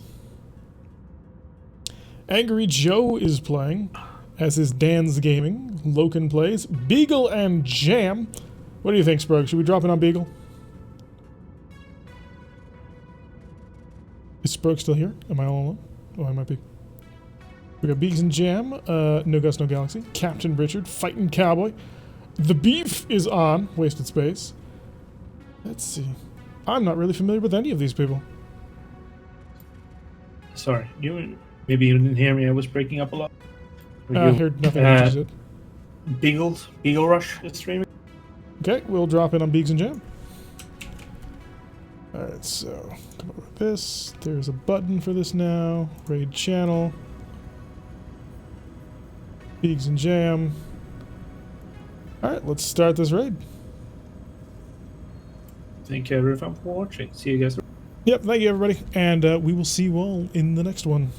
Angry Joe is playing, as is Dan's Gaming. Loken plays. Beagle and Jam. What do you think, Sprug? Should we drop in on Beagle? Is Sprug still here? Am I all alone? Oh, I might be. We got Beaks and Jam, No Gus, No Galaxy, Captain Richard, Fightin' Cowboy. The Beef is on Wasted Space. Let's see. I'm not really familiar with any of these people. Sorry, maybe you didn't hear me. I was breaking up a lot. I heard nothing you just said. Beagle Rush is streaming. Okay, we'll drop in on Beaks and Jam. Alright, so come over with this. There's a button for this now. Raid channel. Beaks and Jam. Alright, let's start this raid. Thank you everyone for watching. See you guys. Yep, thank you everybody. And we will see you all in the next one.